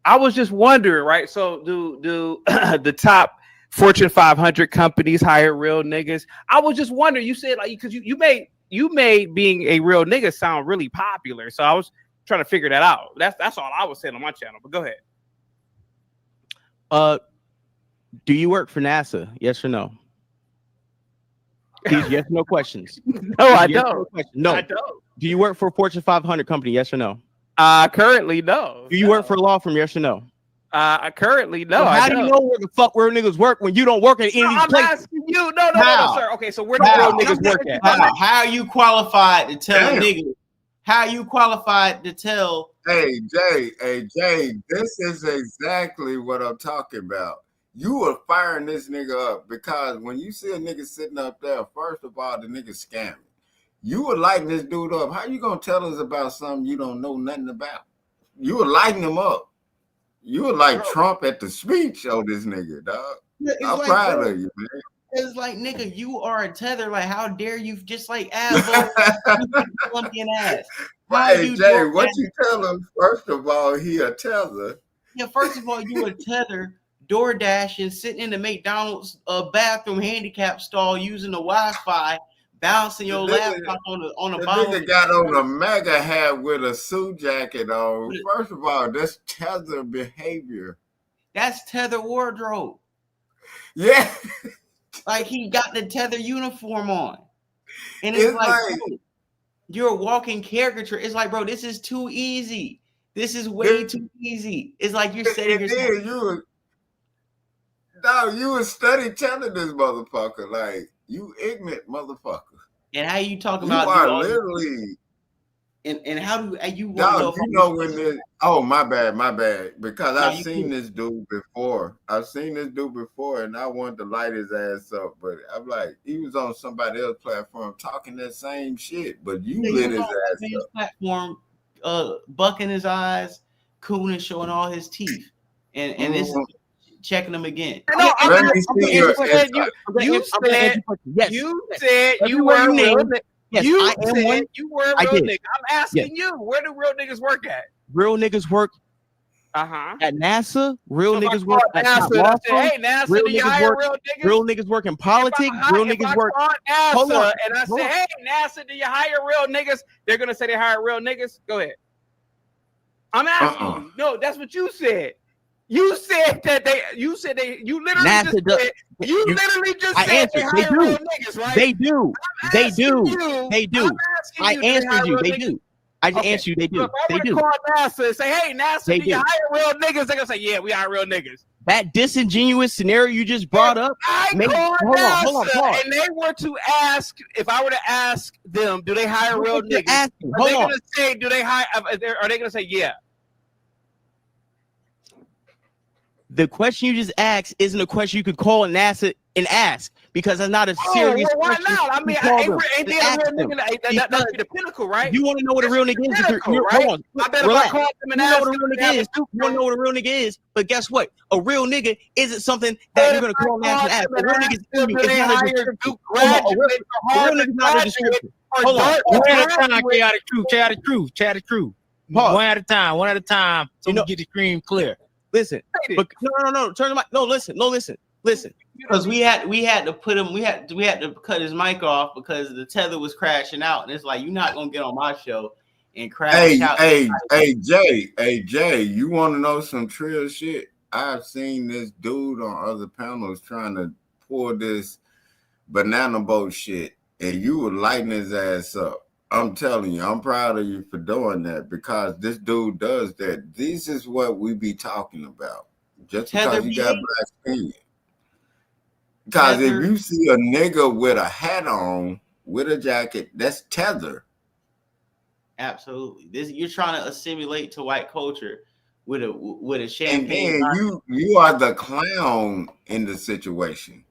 I was just wondering, right? So do the top Fortune 500 companies hire real niggas? I was just wondering. You said because you made being a real nigga sound really popular. So I was trying to figure that out. That's all I was saying on my channel. But go ahead.
Do you work for NASA? Yes or no? These yes or no questions.
No, I don't.
No.
I don't.
Do you work for a Fortune 500 company? Yes or no?
Currently, no.
Do you work for a law firm? Yes or no?
Currently, no.
Well, how do you know where the fuck real niggas work when you don't work at any of these
I'm
places?
asking you. No, sir. Okay, so where do real niggas work at?
How are you qualified to tell a nigga? How are you qualified to tell?
Hey, Jay, this is exactly what I'm talking about. You were firing this nigga up because when you see a nigga sitting up there, first of all, the nigga scamming. You were lighting this dude up. How you gonna tell us about something you don't know nothing about? You were lighting him up. You were like Trump at the speech on this nigga, dog. I'm proud of you, man.
It's like, nigga, you are a tether. Like, how dare you just like Colombian ass?
Hey, Jay, what you tell him? First of all, he a tether.
Yeah, first of all, you a tether, door dashing, sitting in the McDonald's bathroom handicap stall using the Wi-Fi, bouncing your laptop on a bottle.
Nigga got on a mega hat with a suit jacket on. First of all, that's tether behavior.
That's tether wardrobe.
Yeah.
Like he got the tether uniform on. And it's like bro, you're a walking caricature. It's like, bro, this is too easy. This is way too easy. It's like you're setting yourself.
You was study telling this motherfucker, like, you ignorant motherfucker.
And how you talk about
you are literally
and how do you
know when this my bad. Because I've seen this dude before. And I wanted to light his ass up, but I'm like, he was on somebody else's platform talking that same shit, but you lit his ass up.
Platform, bucking his eyes, cooning, showing all his teeth. And this is checking them again.
No, you said you were a real nigga.
Yes,
you said you were a real nigga. I'm asking you, where do real niggas work at?
Real niggas work at NASA. Real niggas work at
NASA. Hey, NASA, do you hire real niggas?
Real niggas work in politics. Real niggas work.
Hold on. And I say, hey, NASA, do you hire real niggas? They're gonna say they hire real niggas. Go ahead. I'm asking you. No, that's what you said. You said that you literally
NASA
just said, literally just said they hire real niggas, right?
They do. I answered you. They do. I just answered you. They do.
So if I were to call NASA and say, hey, NASA, do you hire real niggas? They're going to say, yeah, we hire real niggas.
That disingenuous scenario you just brought up.
Hold on. And they were to ask, if I were to ask them, do they hire real niggas? Are they going to say, do they hire? Are they going to say, yeah?
The question you just asked isn't a question you could call NASA and ask, because that's not a serious question.
Why not? I mean, ain't they a real nigga? That's the pinnacle, right?
You want to know what a real nigga is?
Hold on. I bet if I call them and ask them,
you want to know what a real nigga is, but guess what? A real nigga isn't something that you're going to call NASA and ask. A real nigga is not a description. A real nigga is not a description.
Hold on. One at a time, chat the truth. One at a time, so we get the screen clear.
Listen, but no. Turn the mic. No, listen.
Because we had to put him. We had to cut his mic off because the tether was crashing out, and it's like, you're not gonna get on my show and crash out.
Hey, Jay, you want to know some trill shit? I've seen this dude on other panels trying to pour this banana boat shit, and you were lighting his ass up. I'm telling you, I'm proud of you for doing that, because this dude does that. This is what we be talking about. Just because you got black skin. Because if you see a nigga with a hat on, with a jacket, that's tether.
Absolutely. You're trying to assimilate to white culture with a champagne.
And you are the clown in the situation.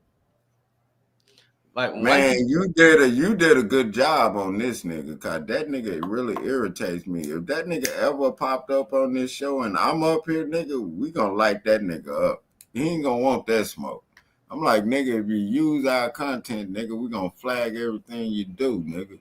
Like,
man, you did a good job on this nigga, cause that nigga really irritates me. If that nigga ever popped up on this show and I'm up here, nigga, we gonna light that nigga up. He ain't gonna want that smoke. I'm like, nigga, if you use our content, nigga, we gonna flag everything you do, nigga.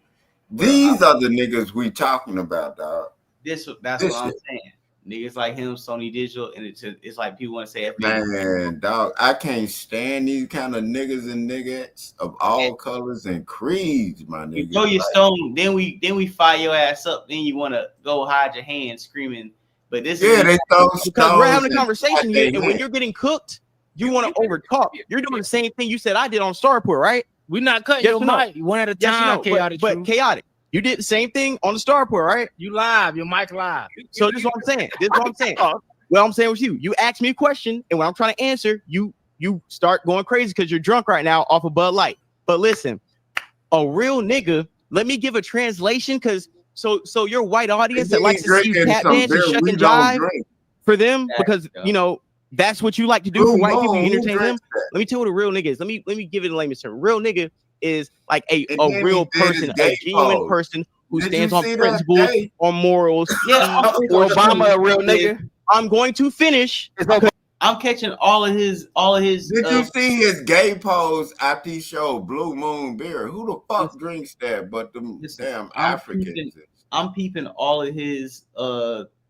These are the niggas we talking about, dog.
That's what I'm saying. Niggas like him, Sonny Digital, and it's like people want to say FBA.
Man, dog, I can't stand these kind of niggas and niggas of all colors and creeds, my nigga.
You throw your stone, then we fire your ass up. Then you want to go hide your hand screaming, But this
Yeah,
is
they throw
because we're having a
stones
conversation
at
here,
their
and when
head.
you're getting cooked, you want to overtalk. You're doing the same thing you said I did on Starport, right?
We're not cutting
Yes
your
or no?
mic one at a
Yes or
time,
no?
chaotic.
But chaotic. You did the same thing on the Starport, right?
You live, your mic live.
So this is what I'm saying. This is what I'm saying. What I'm saying with you, you ask me a question, and when I'm trying to answer, you start going crazy because you're drunk right now off of Bud Light. But listen, a real nigga. Let me give a translation, because so your white audience that likes to see you tap dance and shuck and jive for them, because you know that's what you like to do for white people. You entertain them. Let me tell you what a real nigga is. Let me give it in layman's terms. Real nigga is like a real person, a genuine person who stands on principles, on morals.
Yeah,
Obama a real nigga. I'm going to finish.
I'm catching all of his.
Did you see his gay pose after he showed Blue Moon beer? Who the fuck drinks that? But them damn Africans.
I'm peeping all of his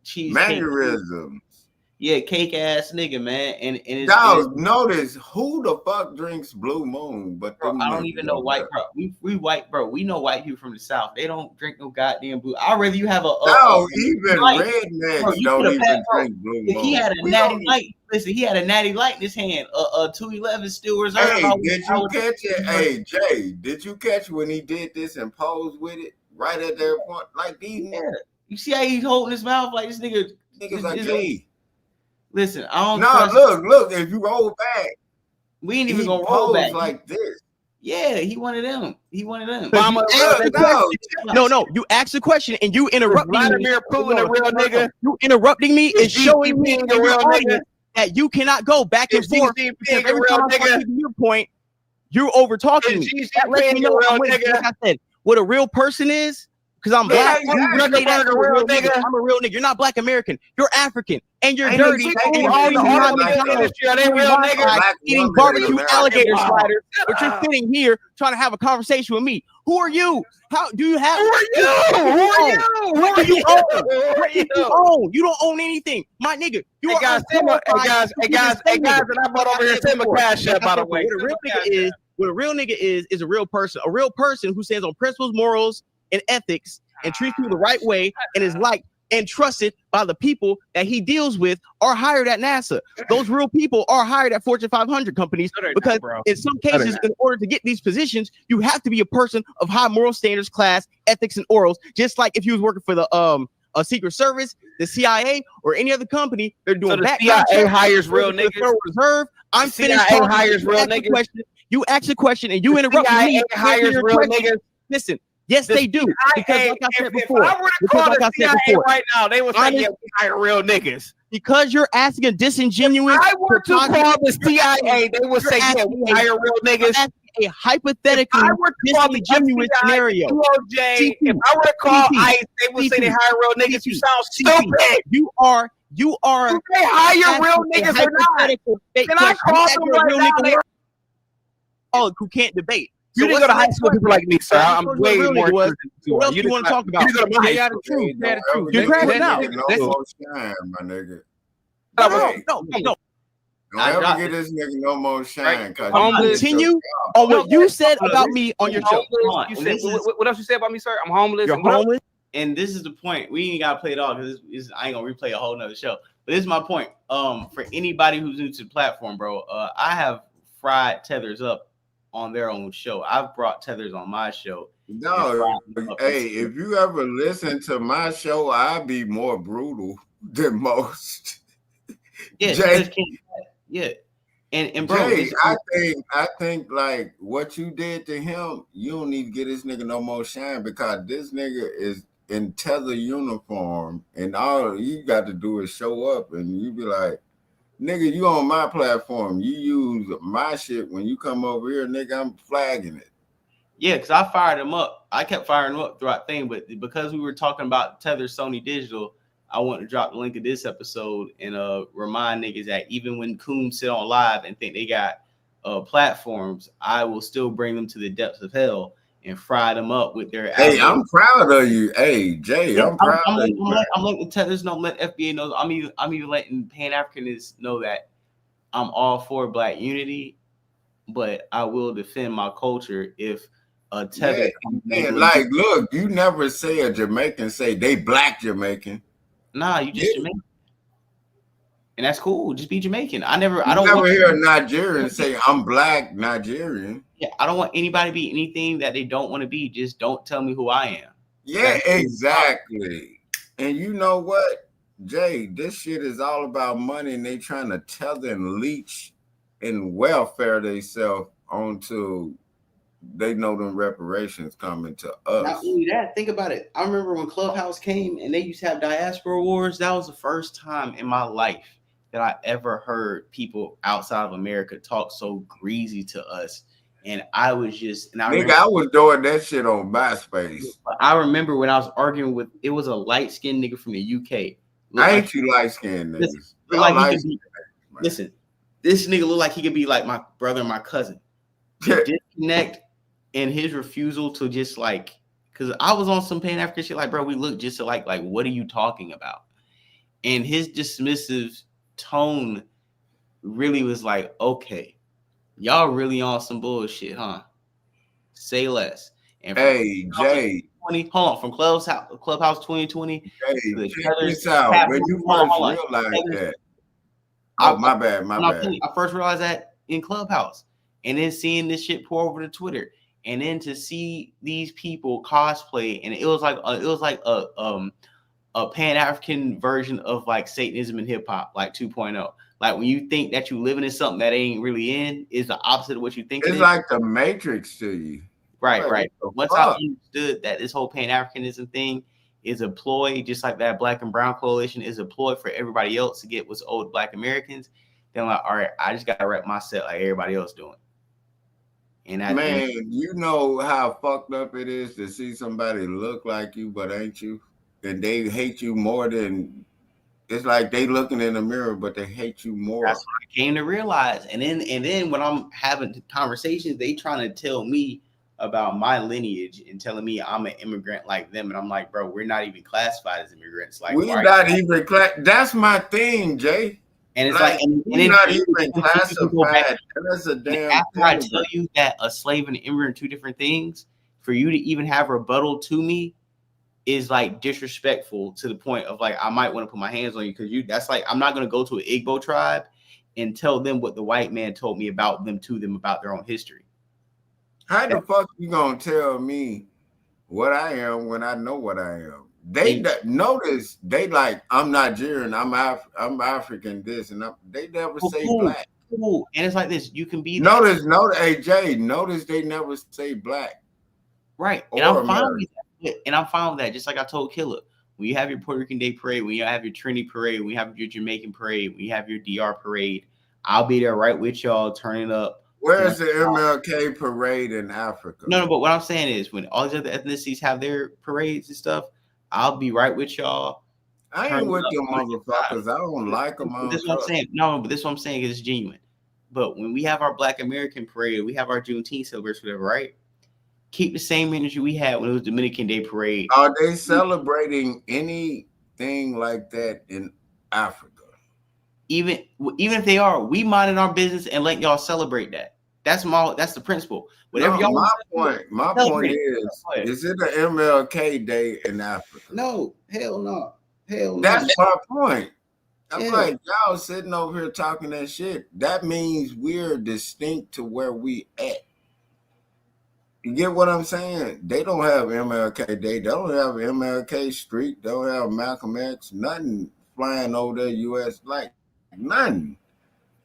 cheesecake
mannerisms.
Yeah, cake ass nigga, man. And it's
dog, notice who the fuck drinks Blue Moon? But
bro, I don't even know white bro. We white bro. We know white people from the South. They don't drink no goddamn blue. I'd rather you have
even rednecks don't even drink Blue Moon.
If he had a natty light, listen, he had a natty light in his hand. 211 still reserved.
Hey, did you catch it? Hey, Jay, did you catch when he did this and posed with it right at their point? Like these.
Yeah. You see how he's holding his mouth like this nigga?
Niggas like Jay.
Listen, I don't.
No, look. If you roll back,
we ain't even gonna roll back
like this.
Yeah, he one of them.
No. You asked the question and you interrupt me.
Vladimir Putin a real nigga.
You interrupting me is showing me
a real nigga
that you cannot go back and forth.
Every time
I give your point, you're over talking me. That lets me know like I said, what a real person is. Because I'm black, I'm a real nigga. You're not Black American. You're African, and you're dirty. Eating barbecue alligator sliders, but you're sitting here trying to have a conversation with me. Who are you? How do you have?
Who are you?
What do you own? What do you own? You don't own anything, my nigga. You are
guys, and I brought over here Tim Cash App, by the way.
What a real nigga is a real person. A real person who stands on principles, morals, and ethics, and treats people the right way, and is liked and trusted by the people that he deals with, are hired at NASA. Those real people are hired at Fortune 500 companies because in some cases, in order to get these positions, you have to be a person of high moral standards, class, ethics, and orals. Just like if you was working for the a Secret Service, the CIA, or any other company, they're doing background
CIA
checks.
hires real niggas.
Federal Reserve. I'm finished.
CIA hires real niggas.
You ask a question and you interrupt me.
Hires real niggas.
Listen. Yes, they do. Because like I said before,
if I were to call the CIA right now, they would say, yeah, we hire real niggas.
Because you're asking a disingenuous.
If I were to call the CIA, they would say, yeah, we hire real niggas.
A hypothetical disingenuous scenario.
If I were to call ICE, they would say they hire real niggas. You sound stupid.
You are.
Do they hire real niggas or not? Can I call them right now?
Oh, who can't debate.
You didn't go to high school with people like me, sir. I'm way more.
What else you want to talk about?
Yeah, the truth.
You're crashing out.
My nigga.
No.
Don't ever get this nigga no more shine.
Continue on what you said about me on your show.
What else you said about me, sir? I'm homeless.
You're homeless.
And this is the point. We ain't gotta play it all because I ain't gonna replay a whole nother show. But this is my point. For anybody who's new to the platform, bro, I have fried tethers up on their own show. I've brought tethers on my show.
No, hey, if you ever listen to my show, I'd be more brutal than most.
Yeah,
Jay,
and bro,
Jay, I think like what you did to him, you don't need to get this nigga no more shine because this nigga is in tether uniform, and all you got to do is show up, and you be like, nigga, you on my platform. You use my shit. When you come over here, nigga, I'm flagging it.
Yeah, because I fired him up. I kept firing him up throughout the thing, but because we were talking about Tether Sony Digital, I want to drop the link of this episode and remind niggas that even when coons sit on live and think they got platforms, I will still bring them to the depths of hell and fry them up with their.
Hey, I'm proud of you. Hey, Jay, I'm proud of you.
I'm letting Tethers know, let FBA know. I'm even letting Pan-Africanists know that I'm all for Black unity, but I will defend my culture if a Tether.
Yeah, look, you never say a Jamaican say they Black Jamaican.
Nah, you just Jamaican. And that's cool. Just be Jamaican. I don't
never hear a Nigerian say I'm black Nigerian.
Yeah, I don't want anybody to be anything that they don't want to be. Just don't tell me who I am.
Yeah, exactly. And you know what, Jay, this shit is all about money, and they trying to tether and leech and welfare themselves onto, they know them reparations coming to us.
Not only that, think about it. I remember when Clubhouse came and they used to have diaspora wars. That was the first time in my life that I ever heard people outside of America talk so greasy to us. And I was just,
I was doing that shit on MySpace.
I remember when I was arguing with, it was a light-skinned nigga from the UK.
I ain't you light-skinned niggas.
Listen, this nigga looked like he could be like my brother and my cousin. Disconnect and his refusal to just like, because I was on some Pan-African shit like, bro, we look just alike. Like, what are you talking about? And his dismissive tone really was like, okay, y'all really on some bullshit, huh? Say less. And
hey, Jay.
Hold on, from Clubhouse 2020.
Hey, check this out. When you first realized that. Oh, my bad.
I first realized that in Clubhouse. And then seeing this shit pour over to Twitter. And then to see these people cosplay. And it was like a Pan-African version of like Satanism and hip hop, like 2.0. Like when you think that you living in something that ain't really in, is the opposite of what you think.
It's like the Matrix to you.
Right. Once I understood that this whole Pan-Africanism thing is a ploy, just like that Black and Brown coalition is a ploy for everybody else to get what's owed Black Americans, then I'm like, all right, I just gotta rep my set like everybody else doing. And
man, you know how fucked up it is to see somebody look like you but ain't you, and they hate you more than. It's like they looking in the mirror, but they hate you more.
That's what I came to realize. And then when I'm having conversations, they trying to tell me about my lineage and telling me I'm an immigrant like them. And I'm like, bro, we're not even classified as immigrants. Like
we're not even that's my thing, Jay.
And it's like and
not even classified. That's a damn.
After I tell you that a slave and an immigrant are two different things, for you to even have rebuttal to me is like disrespectful to the point of like I might want to put my hands on you because that's like I'm not gonna go to an Igbo tribe and tell them what the white man told me about them to them about their own history.
How the fuck you gonna tell me what I am when I know what I am? They notice they like I'm Nigerian, I'm African, this and they never say black.
Cool. And it's like this: you can be
notice, hey Jay, notice they never say black.
Right, and I'm fine with that. And I'm fine with that. Just like I told Killer, when you have your Puerto Rican Day parade, when you have your Trinity parade, when you have your Jamaican parade, when you have your DR parade, I'll be there right with y'all, turning up.
Where's the MLK parade in Africa?
No, but what I'm saying is when all these other ethnicities have their parades and stuff, I'll be right with y'all.
I ain't with them motherfuckers. I don't like them.
This is what I'm saying. No, but this is what I'm saying is it's genuine. But when we have our Black American parade, we have our Juneteenth celebration, whatever, right? Keep the same energy we had when it was Dominican Day parade.
Are they celebrating anything like that in Africa?
Even if they are, we minding our business and let y'all celebrate that. That's the principle. Whatever y'all.
My point is it an MLK Day in Africa?
No, hell no.
That's my point. I'm like, y'all sitting over here talking that shit. That means we're distinct to where we at. You get what I'm saying? They don't have MLK Day. They don't have MLK Street. They don't have Malcolm X. Nothing flying over there, U.S. like nothing.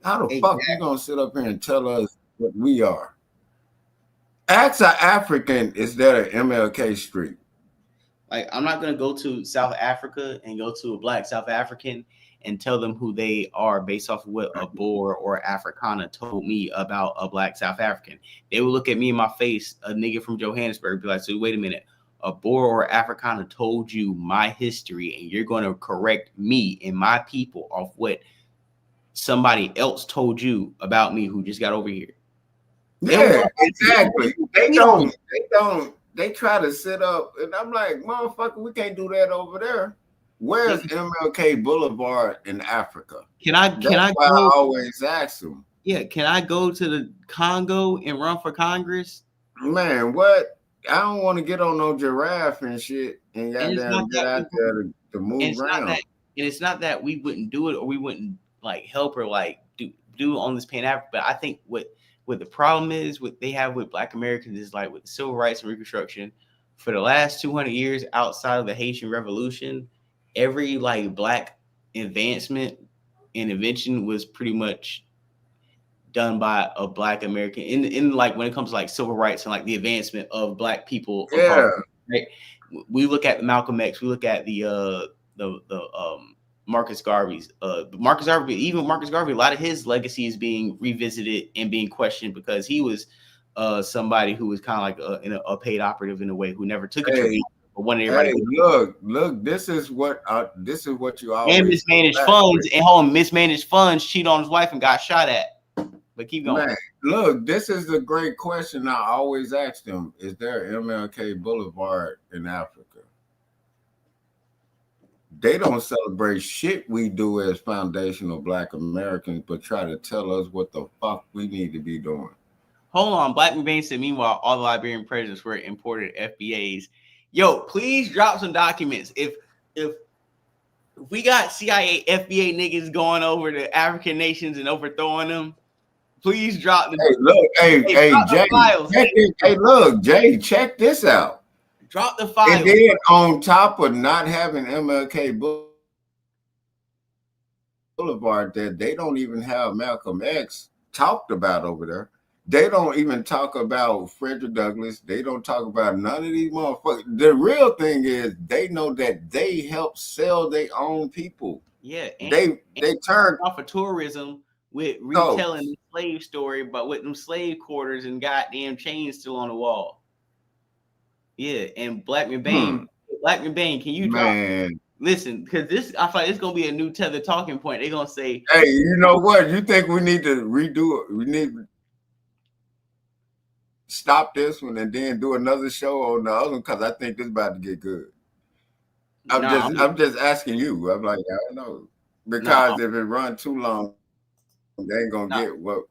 How the fuck you gonna sit up here and tell us what we are? Ask an African, is there an MLK Street?
Like, I'm not gonna go to South Africa and go to a Black South African and tell them who they are based off of what a Boer or Afrikaner told me about a Black South African. They would look at me in my face, a nigga from Johannesburg, be like, so wait a minute, a Boer or Afrikaner told you my history and you're going to correct me and my people off what somebody else told you about me who just got over here.
Yeah, exactly. They try to sit up and I'm like, motherfucker, we can't do that over there. Where's MLK Boulevard in Africa?
I
always ask them.
Yeah, can I go to the Congo and run for Congress?
Man, what? I don't want to get on no giraffe and shit and goddamn get out there to move around.
And it's not that we wouldn't do it or we wouldn't like help her like do on this Pan Africa. But I think what the problem is, what they have with Black Americans is like with civil rights and Reconstruction for the last 200 years outside of the Haitian Revolution, every like Black advancement and invention was pretty much done by a Black American in like when it comes to like civil rights and like the advancement of Black people.
Yeah.
Right. We look at Malcolm X, we look at the Marcus Garvey's, Marcus Garvey, even Marcus Garvey, a lot of his legacy is being revisited and being questioned because he was somebody who was kind of like a paid operative in a way who never took a trade. But wanted everybody
look, this is what you always
and mismanaged funds and mismanaged funds, cheat on his wife and got shot at. But keep going.
Man, look, this is the great question I always ask them: is there MLK Boulevard in Africa? They don't celebrate shit we do as foundational Black Americans, but try to tell us what the fuck we need to be doing.
Hold on. Black McBain said, meanwhile, all the Liberian presidents were imported FBAs. Yo, please drop some documents. If we got CIA, FBA niggas going over to African nations and overthrowing them, please drop the
Jay, check this out.
Drop the file.
And then on top of not having MLK Boulevard, that they don't even have Malcolm X talked about over there. They don't even talk about Frederick Douglass. They don't talk about none of these motherfuckers. The real thing is they know that they help sell their own people.
Yeah, and
they turn
off of tourism with retelling the slave story, but with them slave quarters and goddamn chains still on the wall. Yeah, and Black McBain, can you listen? Because this, I thought it's gonna be a new tether talking point. They're gonna say,
"Hey, you know what? You think we need to redo it? We need to stop this one and then do another show on the other one because I think this is about to get good." I'm just asking you. I'm like, I don't know, because if it runs too long, they ain't gonna get what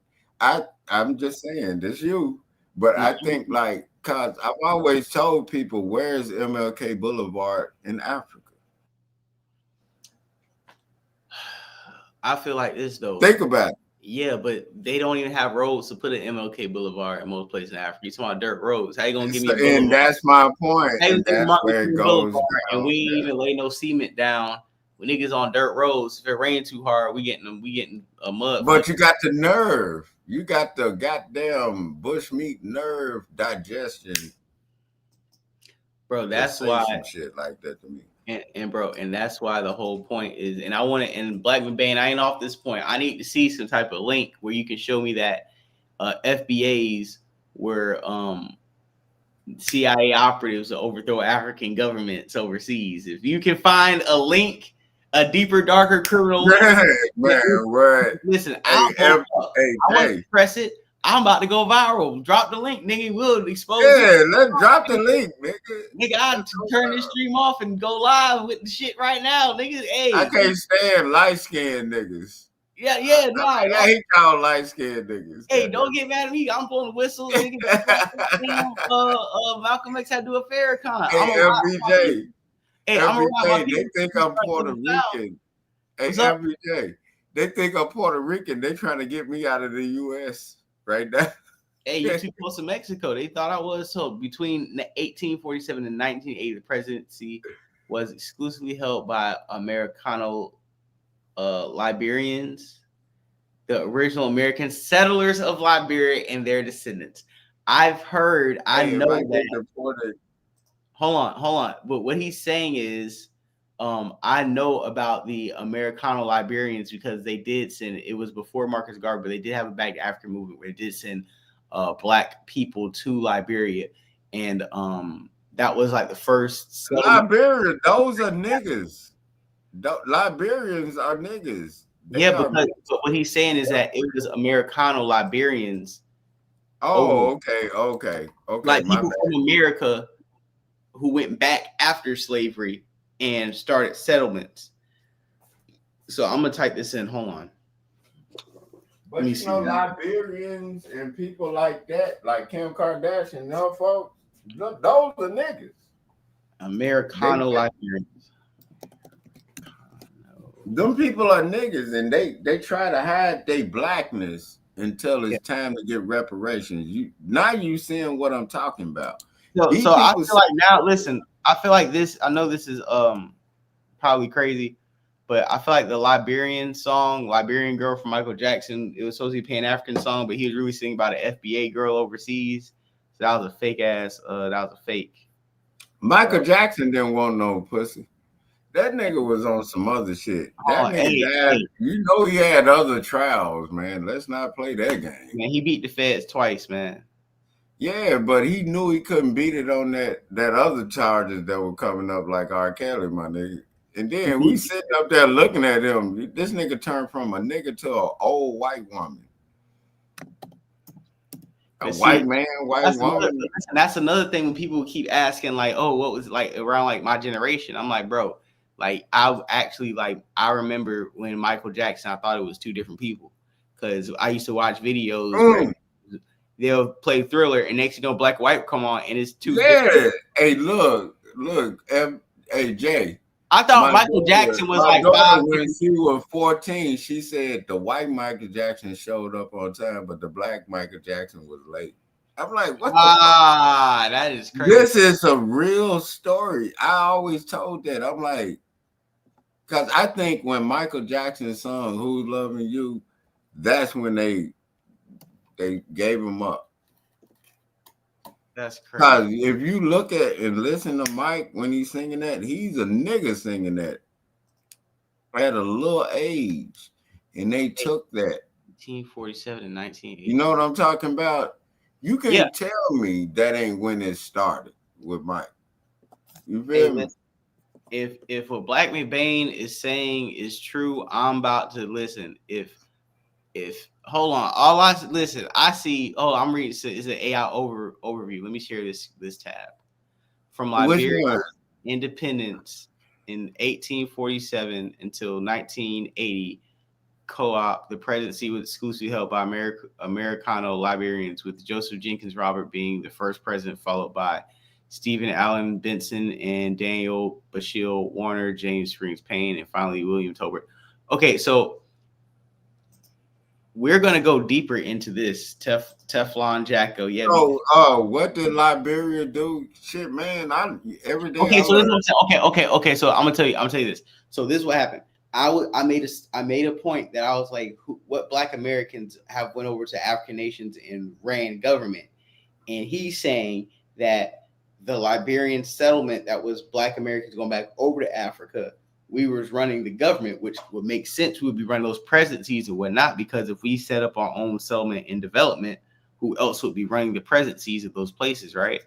I'm just saying. This you, but I think like. Because I've always told people, where's MLK Boulevard in Africa?
I feel like this though.
Think about it.
Yeah, but they don't even have roads to put an MLK Boulevard in most places in Africa. You're talking about dirt roads. How you gonna give me?
And that's my point. And that's where it goes.
And we ain't even lay no cement down. When niggas on dirt roads, if it rain too hard, we getting a mud.
But you got the nerve. You got the goddamn bushmeat nerve digestion.
Bro, that's why
some shit like that to me.
And that's why the whole point is, and I want to, and Black McBain, I ain't off this point. I need to see some type of link where you can show me that FBAs were CIA operatives to overthrow African governments overseas. If you can find a link, a deeper, darker criminal. Listen, I want to press it. I'm about to go viral. Drop the link, nigga. We'll expose it.
Let's drop the link, nigga.
Nigga, I'll turn this stream off and go live with the shit right now, nigga. Hey,
I can't stand light-skinned niggas.
Yeah,
he called light-skinned niggas.
Hey, don't get mad at me. I'm blowing the whistle, nigga. Malcolm X had to do a Farrakhan.
Hey, MBJ. Hey, they think I'm Puerto Rican. Hey, MBJ. They think I'm Puerto Rican. They trying to get me out of the U.S. right now.
Hey, you're too close to Mexico. They thought I was. So between 1847 and 1980, the presidency was exclusively held by Americano Liberians, the original American settlers of Liberia and their descendants. I've heard, I know that. Hold on. But what he's saying is, I know about the Americano Liberians because they did send, it was before Marcus Garvey, but they did have a Back to Africa movement where they did send Black people to Liberia. And that was like the first.
Liberia, those are niggas. Liberians are niggas.
But what he's saying is that it was Americano Liberians.
Okay.
Like people from America who went back after slavery and started settlements. So I'm gonna type this in. Hold on.
But you know, Liberians and people like that, like Kim Kardashian, them folks, those are niggas.
Americano Liberians.
Them people are niggas, and they try to hide their blackness until it's time to get reparations. You seeing what I'm talking about?
So I feel like now, listen, I feel like this. I know this is probably crazy, but I feel like the Liberian Girl from Michael Jackson, it was supposed to be a Pan-African song, but he was really singing about an FBA girl overseas. So that was a fake ass. That was a fake.
Michael Jackson didn't want no pussy. That nigga was on some other shit. That nigga died. You know he had other trials, man. Let's not play that game.
Man, he beat the feds twice, man.
Yeah, but he knew he couldn't beat it on that other charges that were coming up, like R. Kelly, my nigga. And then we sitting up there looking at him. This nigga turned from a nigga to an old white woman. White man, white woman.
That's another thing when people keep asking, like, oh, what was it like around like my generation? I'm like, bro, like I remember when Michael Jackson, I thought it was two different people. Because I used to watch videos where they'll play Thriller and next you know black and white come on and it's two different.
Hey, look, hey Jay.
I thought Michael Jackson was like 5
when she was 14. She said the white Michael Jackson showed up on time, but the black Michael Jackson was late. I'm like, what?
That is crazy.
This is a real story. I always told that. I'm like, because I think when Michael Jackson sung "Who's Loving You," that's when they gave him up.
That's crazy.
Because if you look at and listen to Mike when he's singing that, he's a nigga singing that at a little age. And they took that.
1947 and 1980.
You know what I'm talking about? You can't tell me that ain't when it started with Mike. You feel me?
If what Black McBain is saying is true, I'm about to listen. If hold on, I see. Oh, I'm reading. It's an AI overview. Let me share this tab from Liberia's independence in 1847 until 1980. Co-op, the presidency was exclusively held by Americano Liberians, with Joseph Jenkins Robert being the first president, followed by Stephen Allen Benson and Daniel Bashill Warner, James Springs Payne, and finally William Tolbert. Okay, so we're gonna go deeper into this Teflon Jacko. Yeah.
What did Liberia do? Shit, man. Every day.
Okay, so this is what I'm saying. Okay. So I'm gonna tell you this. So this is what happened. I made a point that I was like, what Black Americans have went over to African nations and ran government, and he's saying that the Liberian settlement that was Black Americans going back over to Africa, we was running the government, which would make sense. We would be running those presidencies and whatnot, because if we set up our own settlement and development, who else would be running the presidencies of those places, right?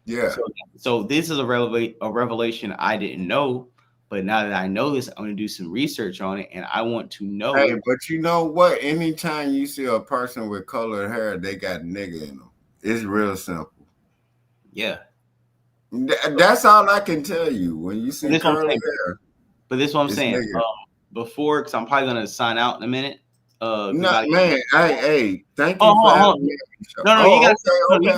Yeah.
So this is a revelation I didn't know, but now that I know this, I'm going to do some research on it, and I want to know.
Hey, but you know what? Anytime you see a person with colored hair, they got nigga in them. It's real simple.
Yeah.
That's all I can tell you when you see curly hair.
But this is what I'm saying. Before, because I'm probably gonna sign out in a minute.
Man, hey, thank you for having me.
No, you got
okay,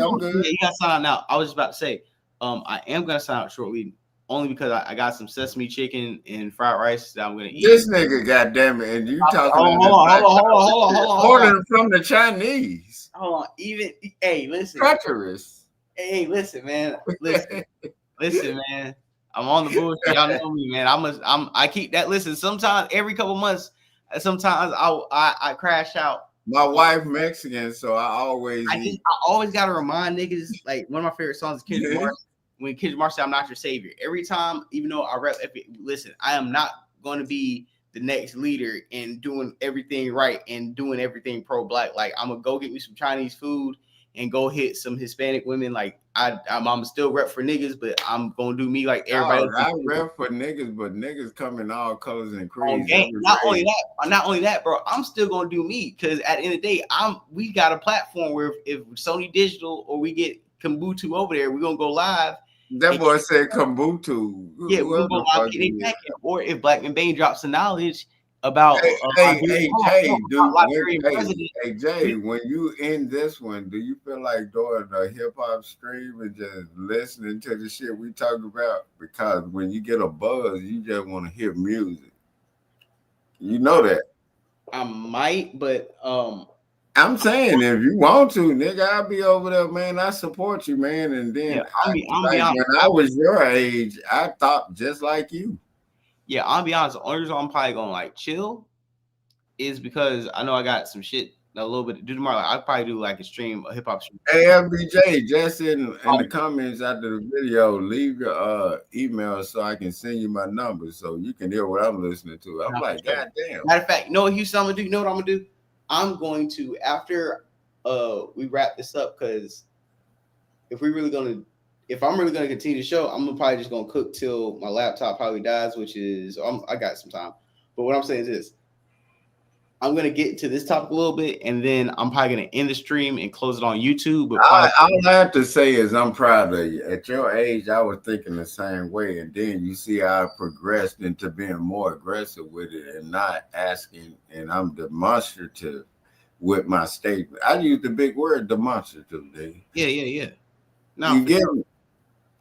I'm good.
You got to sign out. I was just about to say, I am gonna sign out shortly, only because I got some sesame chicken and fried rice that I'm gonna eat.
This nigga, goddamn it, and you talking? Hold on. Ordering from the Chinese.
Hold on, hey, listen.
Treacherous.
Hey, listen, man. Listen, man. I'm on the bullshit. Y'all know me, man. I keep that. Listen, sometimes every couple months, sometimes I crash out.
My wife Mexican, so I always
gotta remind niggas, like, one of my favorite songs is Kendrick Lamar. When Kendrick Lamar said, "I'm not your savior." Every time, even though I rep, listen, I am not going to be the next leader in doing everything right and doing everything pro-Black. Like, I'm gonna go get me some Chinese food and go hit some Hispanic women. Like, I'm still rep for niggas, but I'm gonna do me like everybody else.
I rep for niggas, but niggas come in all colors and creeds.
Not only that, bro, I'm still gonna do me, because at the end of the day, we got a platform where if Sony Digital or we get Kumbutu over there, we're gonna go live.
That boy said Kumbutu.
Yeah, we'll go live. Or if Black McBain drops the knowledge about
Jay, when you end this one, do you feel like doing a hip-hop stream and just listening to the shit we talk about? Because when you get a buzz, you just want to hear music. You know that.
I might, but
I'm saying if you want to, nigga, I'll be over there, man. I support you, man. And then
yeah, I'll be honest.
when I was your age, I thought just like you.
Yeah, I'll be honest. The only reason I'm probably gonna like chill is because I know I got some shit a little bit to do tomorrow. Like, I'll probably do like a hip hop stream.
Hey, FBJ, just in the comments after the video, leave your email so I can send you my number so you can hear what I'm listening to. I'm like, God damn.
Matter of fact, you know what Houston I'm gonna do? You know what I'm gonna do? I'm going to, after we wrap this up, because if I'm really gonna continue the show, I'm probably just gonna cook till my laptop probably dies, which is I got some time. But what I'm saying is this. I'm gonna get to this topic a little bit, and then I'm probably gonna end the stream and close it on YouTube. But
all I have to say is I'm proud of you. At your age, I was thinking the same way, and then you see how I progressed into being more aggressive with it and not asking. And I'm demonstrative with my statement. I use the big word demonstrative, Dave.
Yeah. No,
you get me?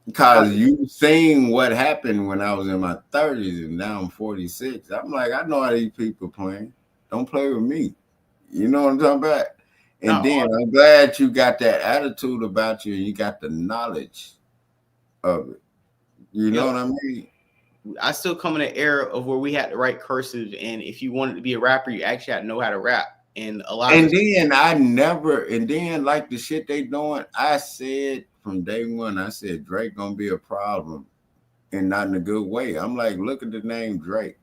Because you seen what happened when I was in my 30s, and now I'm 46. I'm like, I know how these people playing. Don't play with me. You know what I'm talking about? And then I'm glad you got that attitude about you and you got the knowledge of it. You know what I mean?
I still come in an era of where we had to write cursive, and if you wanted to be a rapper, you actually had to know how to rap. And a lot
and then like the shit they doing, I said from day one, I said Drake gonna be a problem and not in a good way. I'm like, look at the name Drake.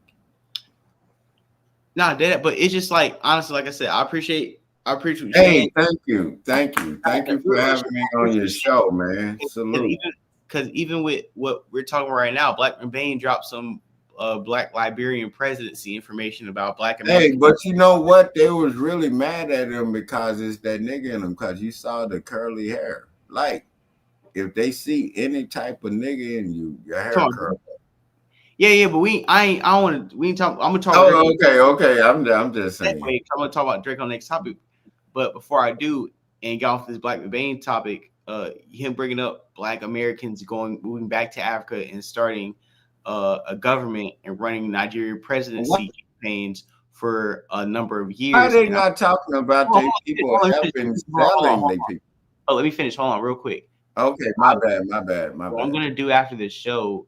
Not that, but it's just like, honestly, like I said, I appreciate what you're
saying. Thank you for having me on your show, man. Salute.
Because even with what we're talking about right now, Black McBain dropped some Black Liberian presidency information about Black Americans.
Hey, but you know what? They was really mad at him because it's that nigga in him. Because you saw the curly hair. Like, if they see any type of nigga in you, your hair curly.
Yeah, but we ain't talk. I'm gonna talk.
Oh, okay. I'm just saying.
I'm gonna talk about Drake on the next topic. But before I do, and get off this Black McBain topic, him bringing up Black Americans moving back to Africa and starting a government and running Nigerian presidency campaigns for a number of years.
Why are they not talking about these people helping selling the people?
Oh, let me finish. Hold on, real quick.
Okay, my bad.
What I'm gonna do after this show,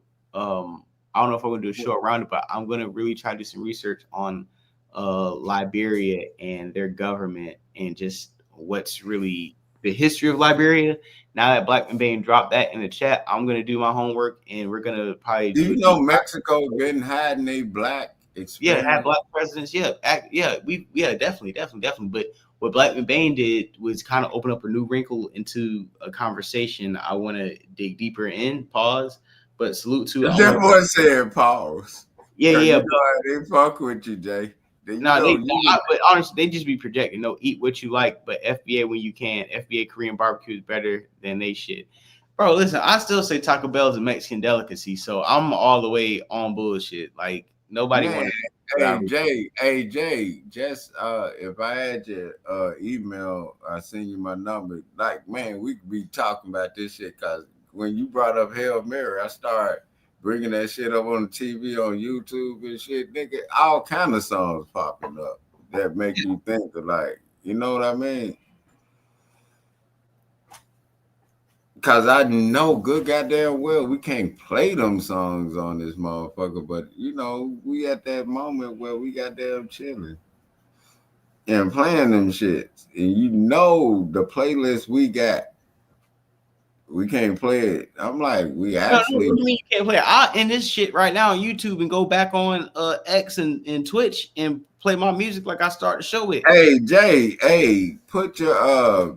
I don't know if I'm gonna do a show around it, but I'm gonna really try to do some research on Liberia and their government and just what's really the history of Liberia. Now that Black McBain dropped that in the chat, I'm gonna do my homework and we're gonna probably
do you know Mexico been hiding a black experience?
Yeah, had black presidents. Yeah, definitely. But what Black McBain did was kind of open up a new wrinkle into a conversation I want to dig deeper in. Pause. But salute to
that boy said pause.
Yeah.
They fuck with you, Jay.
But honestly, they just be projecting. No, eat what you like, but FBA when you can. FBA Korean barbecue is better than they shit. Bro, listen, I still say Taco Bell is a Mexican delicacy, so I'm all the way on bullshit. Like nobody wants.
Hey Jay, just if I had your email, I send you my number. Like, man, we could be talking about this shit because when you brought up Hail Mary, I started bringing that shit up on the TV, on YouTube and shit, nigga. All kind of songs popping up that make you think of, like, you know what I mean? Because I know good goddamn well we can't play them songs on this motherfucker, but, you know, we at that moment where we goddamn chilling and playing them shits. And you know the playlist we got, we can't play it. I'm like, we actually.
No, you can't play it. I end this shit right now on YouTube and go back on X and Twitch and play my music like I started the show with.
Hey Jay, put your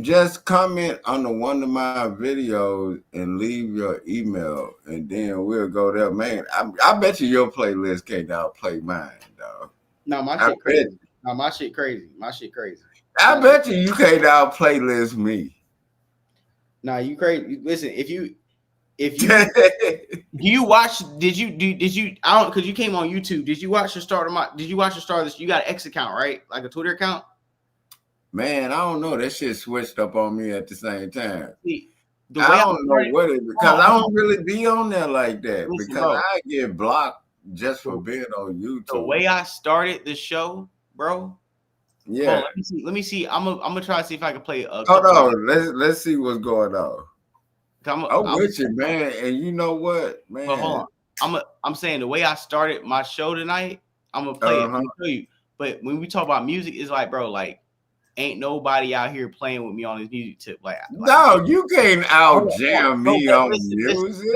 just comment on the one of my videos and leave your email, and then we'll go there, man. I bet you your playlist can't outplay mine, dog.
No, my shit crazy. No, my shit crazy.
I bet you can't out playlist me.
Nah, you crazy. Listen, if you you watch, did you I don't, because you came on YouTube. Did you watch the start of this? You got an X account, right? Like a Twitter account?
Man, I don't know. That shit switched up on me at the same time.
See,
I don't know what it is because I don't really be on there like that. Listen, because I get blocked just for being on YouTube.
The way I started the show, bro.
Yeah.
On, let me see. I'm gonna try to see if I can play a
Hold on. Let's see what's going on. I'm with you, man. And you know what, man?
But hold on. I'm saying the way I started my show tonight, I'm gonna play it. I'm gonna show you. But when we talk about music, it's like, bro, like, ain't nobody out here playing with me on this music tip. Like
no, you can't out jam me on music.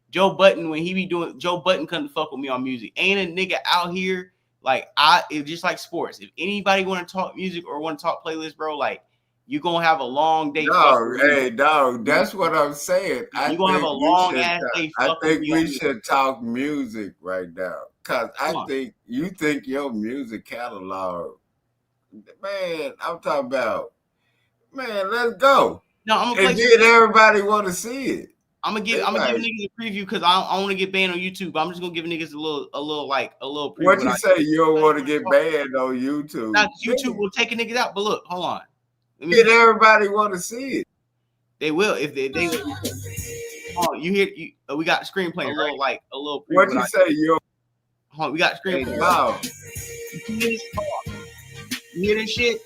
Joe Button, when he be doing, Joe Button couldn't fuck with me on music. Ain't a nigga out here like it's just like sports. If anybody want to talk music or want to talk playlists, bro, like you gonna have a long day.
No, hey, dog, that's what I'm saying.
You gonna have a long ass day.
I think we should talk music right now, cause I think you think your music catalog, man. I'm talking about, man. Let's go.
No, I'm gonna
and then everybody want to see it.
I'm gonna give niggas a preview because I don't want to get banned on YouTube. I'm just gonna give niggas a little preview.
What you say? You don't want to get banned on YouTube?
Now, YouTube will take a niggas out, but look, hold on.
Did everybody want to see it?
They will if they oh, you hear you? We got the screen playing a little preview.
What you say? You?
Hold on, we got the screen playing.
Wow.
You hear this shit?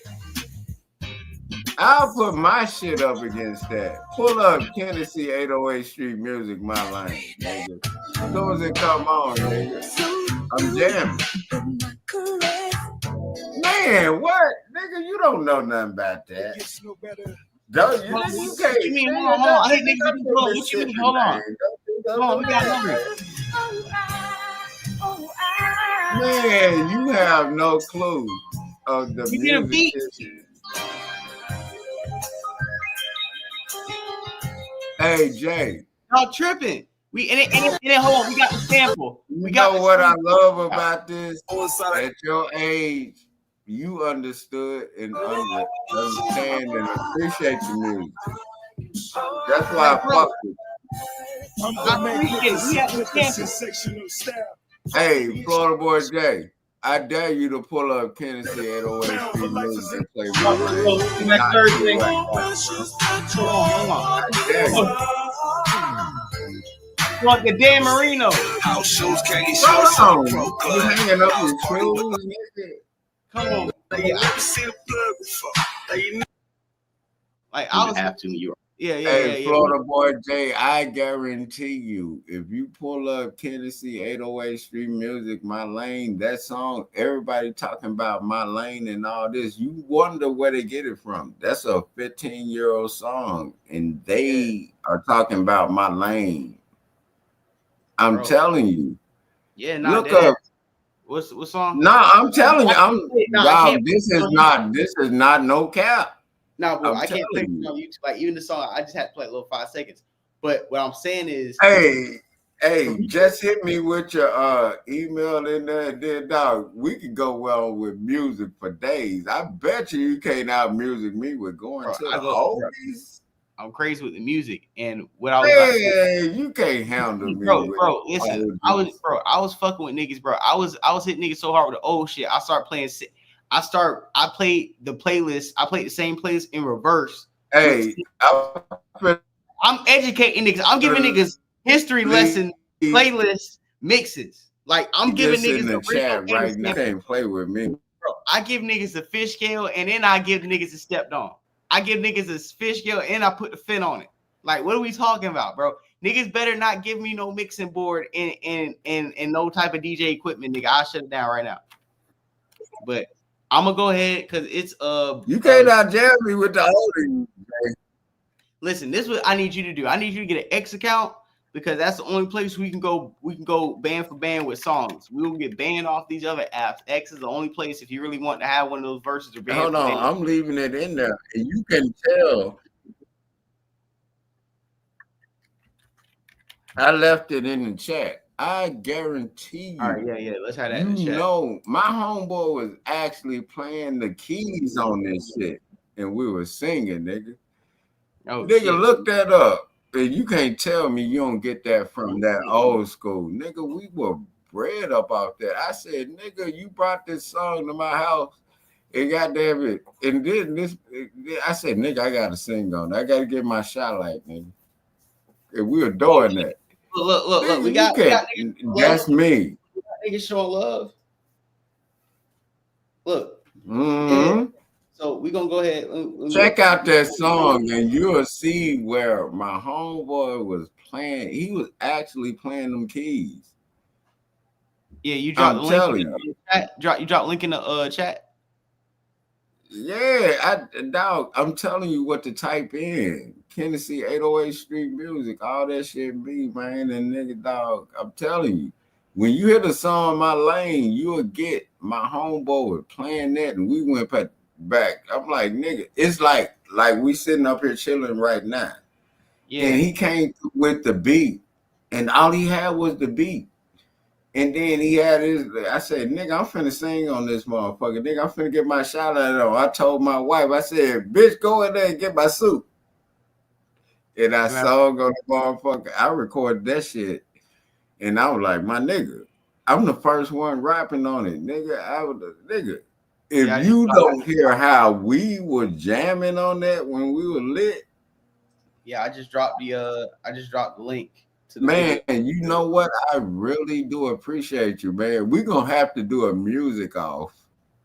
I'll put my shit up against that. Pull up Tennessee 808 Street Music, my lane, nigga. As soon as it come on, nigga, I'm jamming. Man, what? Nigga, you don't know nothing about that. Don't you? You can't.
What you mean? Hold on. I think niggas do what you mean? Hold on. Hold on, we got numbers.
Man, you have no clue of the music. Hey Jay,
y'all tripping? And then hold on, we got the sample.
We got what I love about this. At your age, you understood and understand and appreciate the music. That's why I fuck with you. Hey, Florida Boy Jay, I dare you to pull up Tennessee 808 Street Music and play my lane.
Want the Dan Marino?
House shows can't
show. You hanging up your shoes, nigga?
Come on.
You never seen a plug before.
Like I would have to. You. Yeah.
Hey, Florida Boy Jay, I guarantee you, if you pull up Tennessee 808 Street Music, My Lane, that song, everybody talking about My Lane and all this, you wonder where they get it from. That's a 15-year-old song, and they are talking about My Lane. I'm telling you.
Yeah,
look up.
What song?
No, I'm telling you, this is not no cap.
No, bro, I can't play it on YouTube. Like even the song, I just had to play a little 5 seconds. But what I'm saying is,
hey, just hit me with your email in there, and then dog, we could go well with music for days. I bet you can't out music me with going to the oldies.
I'm crazy with the music, and what I was
you can't handle me,
bro. Listen, I was fucking with niggas, bro. I was hitting niggas so hard with the old shit. I played the playlist. I played the same playlist in reverse.
Hey,
I'm educating niggas. I'm giving niggas history lesson playlist mixes. Like I'm giving niggas
in the chat right now. You can't play with me,
bro. I give niggas a fish scale, and then I give the niggas a stepped on. I give niggas a fish scale, and I put the fin on it. Like, what are we talking about, bro? Niggas better not give me no mixing board and no type of DJ equipment, nigga. I'll shut it down right now. But I'm gonna go ahead because it's
you can't out jam me with the oldies.
Listen, this is what I need you to do. I need you to get an X account because that's the only place we can go band for band with songs. We will get banned off these other apps. X is the only place if you really want to have one of those verses or band.
Hold on, I'm leaving it in there, and you can tell. I left it in the chat. I guarantee you.
All right, yeah. Let's have that in the chat.
No, my homeboy was actually playing the keys on this shit, and we were singing, nigga.
Oh,
nigga,
shit.
Look that up. And you can't tell me you don't get that from that old school. Nigga, we were bred up out there. I said, nigga, you brought this song to my house. And goddamn it. And then I said, nigga, I got to sing on it. I got to get my shot like, nigga. And we were doing that.
Look. We got
that's me.
Niggas showing love. Look.
Mm-hmm.
Yeah. So we gonna go ahead.
Check out that song, and you'll see where my homeboy was playing. He was actually playing them keys.
Yeah, you dropped
I'm telling you.
You dropped link in the chat.
Yeah, dog. I'm telling you what to type in. Tennessee 808 Street Music, all that shit be, man, and nigga, dog. I'm telling you, when you hear the song "My Lane," you'll get my homeboy was playing that, and we went back. I'm like, nigga, it's like we sitting up here chilling right now. Yeah. And he came with the beat, and all he had was the beat. And then he had his, I said, nigga, I'm finna sing on this motherfucker. Nigga, I'm finna get my shout out on. I told my wife, I said, bitch, go in there and get my suit. And I sung on the motherfucker. I recorded that shit. And I was like, my nigga, I'm the first one rapping on it. Nigga, if you don't hear how we were jamming on that when we were lit.
Yeah, I just dropped the link.
Man, you know what? I really do appreciate you, man. We're gonna have to do a music off.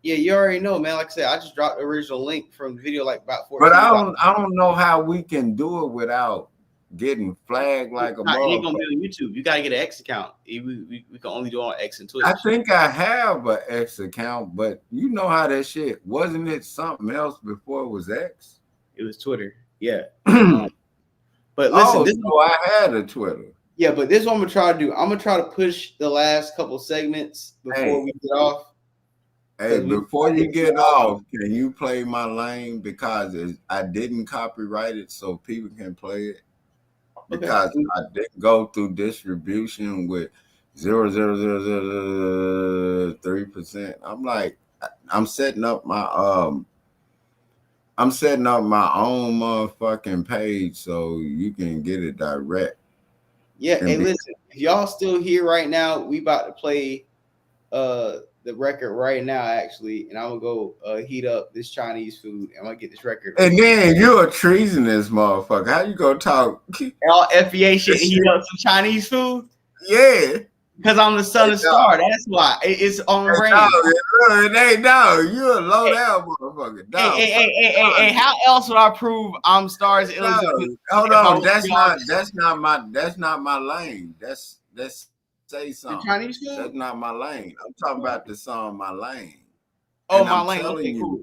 Yeah, you already know, man. Like I said, I just dropped the original link from the video like about 4.
But I don't know how we can do it without getting flagged like a motherfucker.
It ain't gonna be on YouTube. You gotta get an X account. We can only do it on X and Twitch.
I think I have an X account, but you know how that shit wasn't it something else before it was X?
It was Twitter. Yeah. But listen,
I had a Twitter.
Yeah, but this is what I'm gonna try to do. I'm gonna try to push the last couple segments before we get off.
Hey, before you get off, can you play My Lane? Because I didn't copyright it so people can play it. Because I didn't go through distribution with 0.00003%. I'm like, I'm setting up my own motherfucking page so you can get it direct.
Yeah, hey, listen, if y'all still here right now, we about to play the record right now, actually, and I'm gonna go heat up this Chinese food. I'm gonna get this record.
And then you're a treasonous motherfucker. How you gonna talk?
All FBA shit and heat up some Chinese food?
Yeah.
Because I'm the son of Star. That's why. It's on brand.
No, you're a low down motherfucker.
Hey, how else would I prove I'm Star's
illegitimate? Hold on, that's not my lane. That's say something.
The Chinese food?
That's not my lane. I'm talking about the song My Lane.
Oh, My Lane. Okay, cool.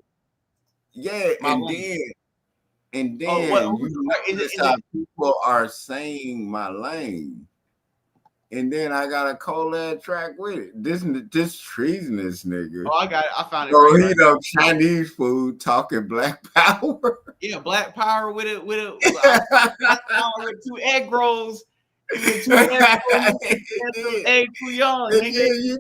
Yeah, and then you notice how people are saying My Lane. And then I got a collab track with it. This treasonous nigga.
Oh, I got it. I found it.
So he know Chinese food talking Black Power.
Yeah, Black Power with it with 2 egg rolls. Egg Fouillon, nigga.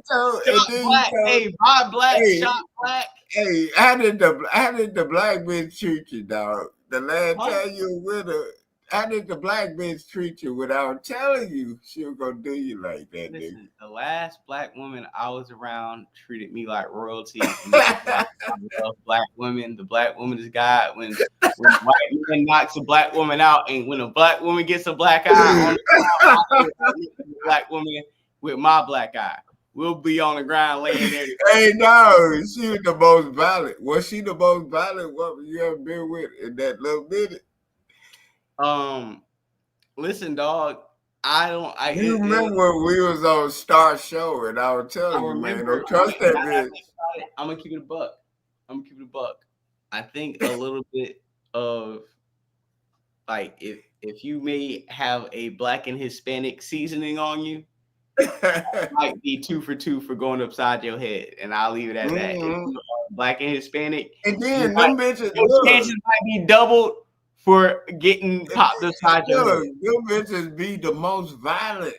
Hey, buy black, shot black.
Hey, how did the black bitch treat you, dog? The last time you were with her. How did the black bitch treat you without telling you she was gonna do you like that, nigga?
Listen, the last black woman I was around treated me like royalty. I love black women. The black woman is God. When white man knocks a black woman out, and when a black woman gets a black eye on the ground, I black woman with my black eye. We'll be on the ground laying there.
Hey, no, she was the most violent. Was she the most violent woman you ever been with in that little minute?
Listen, dog.
You remember when we was on Star Show and I was telling you, man, don't trust that bitch.
I'm gonna keep it a buck. I think a little bit of like if you may have a black and Hispanic seasoning on you, it might be 2 for 2 for going upside your head, and I'll leave it at that. If you black and Hispanic,
and then them bitches
chances might be doubled for getting popped upside your head.
Them bitches be the most violent.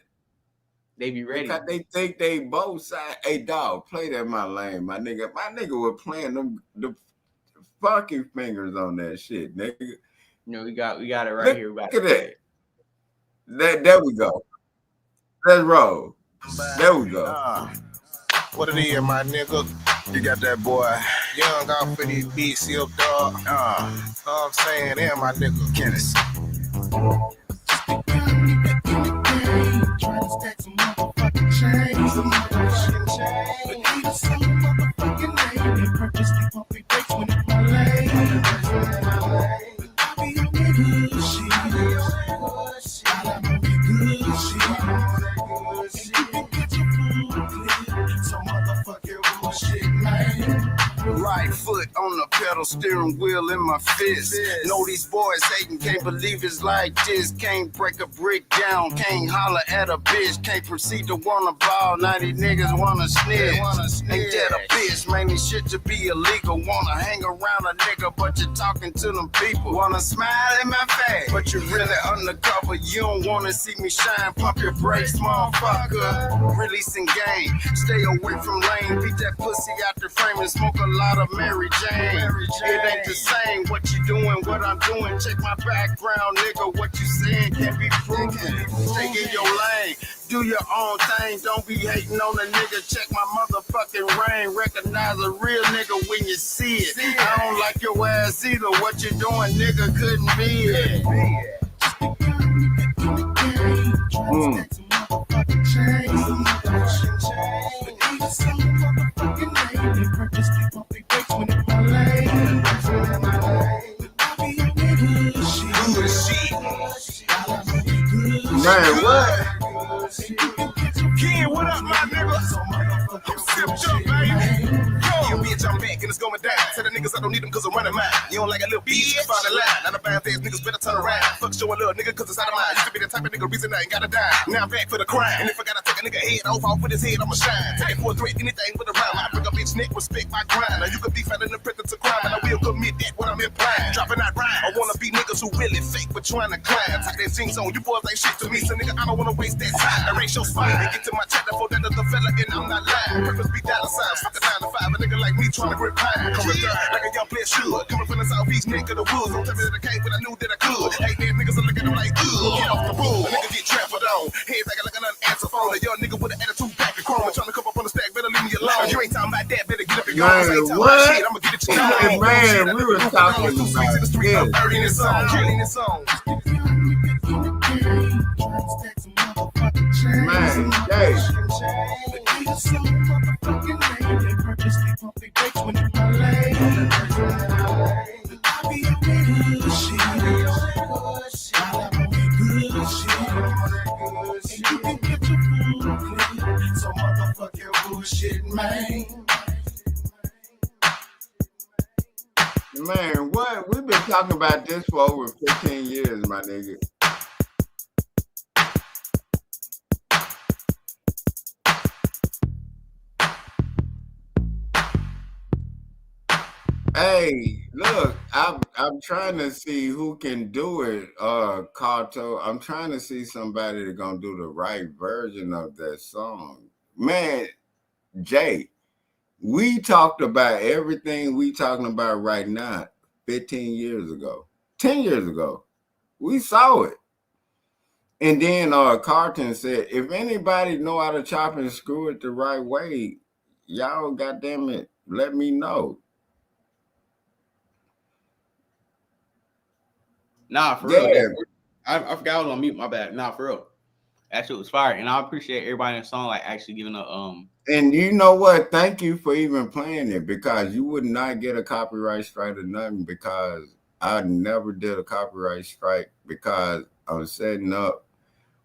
They be ready.
Because they think they both sides. Hey, dog, play that My Lane, my nigga. My nigga was playing the fucking fingers on that shit, nigga.
No, we got it right here.
Look at that. There we go. Let's roll. There we go.
What it is, my nigga? You got that boy young off for these beats, up dog. I'm saying, there, my nigga. Kenneth. Trying to stack some motherfucking chains. Some motherfucking chains. But need a some motherfucking name. And purposely pump me brakes when it's my lane. I be on that good shit. I be on that good shit. And you can get your food clear. Some motherfucking bullshit, man. Right foot on the pedal, steering wheel in my fist. Know these boys hating, can't believe it's like this. Can't break a brick down, can't holler at a bitch. Can't proceed to wanna ball, 90 niggas wanna snitch. Ain't that a bitch, man, this shit to be illegal. Wanna hang around a nigga, but you're talking to them people. Wanna smile in my face, but you're really undercover. You don't wanna see me shine, pump your brakes, motherfucker. Releasing game, stay away from lane. Beat that pussy out the frame and smoke a lot of Mary Jane. It ain't the same what you doing, what I'm doing. Check my background, nigga. What you saying can't be proven. Stay in your lane, do your own thing. Don't be hating on a nigga. Check my motherfucking reign. Recognize a real nigga when you see it. I don't like your ass either. What you doing, nigga? Couldn't be it.
Man, what?
Ken, what up, my nigga? I'm sipped up, baby. Yo, bitch, I'm back and it's going down. Tell the niggas I don't need them cause I'm running mine. You don't like a little bitch, you find a line. Not a bad ass niggas better turn around. Fuck showing little nigga cause it's out of line. Used to be the type of nigga reason I ain't gotta die. Now I'm back for the crime. And if I gotta take a nigga head off with his head, I'ma shine. Take it for a threat, anything with a rhyme. I break a bitch neck, respect my grind. Now you could be found in the prison to crime, and I will commit that what I'm implying. Dropping out rhyme. I wanna be niggas who really fake but trying to climb. Take that jeans on, you boys ain't shit to me. So nigga, I don't wanna waste that time. Erase your spine and get to my chat for that other fella, and I'm not lying. Purpose be dollar signs, fuck a 9 to 5. A nigga like me trying to grip pine. Coming through like a young player should. Coming from the southeast neck of the woods. Don't tell me that I can't, but I knew that I could. Hey, man, niggas are looking at them like, ugh, get off the bull. A nigga get trampled on. Head back like an unanswered phone. A young nigga with an attitude back and chrome. Trying to come up on the stack, better leave me alone. If you ain't talking about that, better get up and go.
Man, what? Shit, I'ma get it to you. Man, we were talking about this.
Killing this song.
Man, hey. Man, what? We've been talking about this for over 15 years, my nigga. Hey, look, I'm trying to see who can do it, Carto. I'm trying to see somebody that's gonna do the right version of that song. Man, Jay, we talked about everything we talking about right now 15 years ago, 10 years ago. We saw it. And then Carton said, if anybody know how to chop and screw it the right way, y'all goddamn it, let me know.
Nah, for real. I forgot I was on mute. My bad. Nah, for real. That shit was fire, and I appreciate everybody in the song like actually giving a
And you know what? Thank you for even playing it, because you would not get a copyright strike or nothing, because I never did a copyright strike, because I'm setting up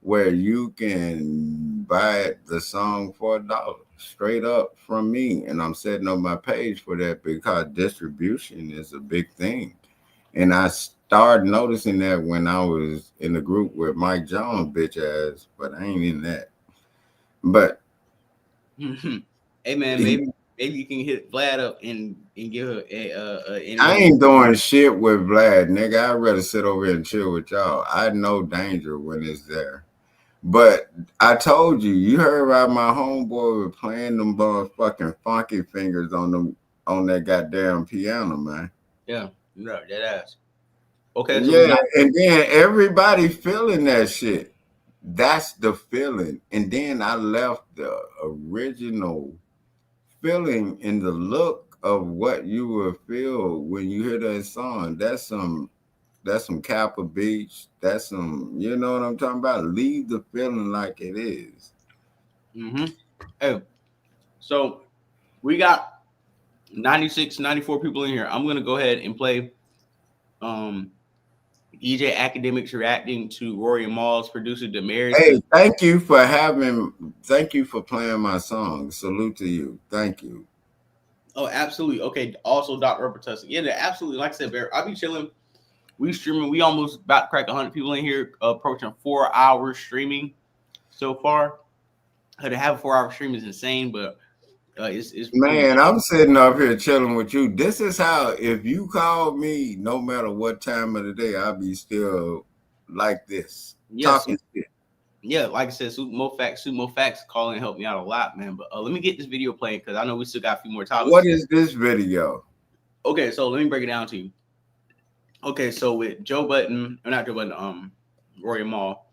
where you can buy the song for $1 straight up from me, and I'm setting up my page for that because distribution is a big thing. And I started noticing that when I was in the group with Mike Jones, bitch ass, but I ain't in that. But
hey man, maybe you can hit Vlad up and give her a
I ain't doing shit with Vlad, nigga. I'd rather sit over here and chill with y'all. I know danger when it's there. But I told you, you heard about my homeboy was playing them fucking funky fingers on that goddamn piano, man.
Yeah, no, that ass. Okay. So
yeah, and then everybody feeling that shit. That's the feeling. And then I left the original feeling in the look of what you will feel when you hear that song. That's some That's some Kappa Beach. That's some, you know what I'm talking about? Leave the feeling like it is.
Mm-hmm. Hey, so we got 96, 94 people in here. I'm going to go ahead and play DJ Academics reacting to Rory and Maul's producer Damaris.
Hey, thank you for playing my song. Salute to you. Thank you.
Oh, absolutely. Okay. Also, Dr. Robertus. Yeah, absolutely. Like I said, Bear, I'll be chilling. We streaming. We almost about to crack 100 people in here, approaching 4 hours streaming so far. To have a 4-hour stream is insane, but it's
man, I'm sitting up here chilling with you. This is how, if you call me, no matter what time of the day, I'll be still like this.
Yes.
Talking shit.
Yeah, like I said, Sumo Facts calling and helped me out a lot, man. But let me get this video playing because I know we still got a few more topics.
What is this video?
Okay, so let me break it down to you. Okay, so with Joe Budden, or not Joe Budden, Rory and Maul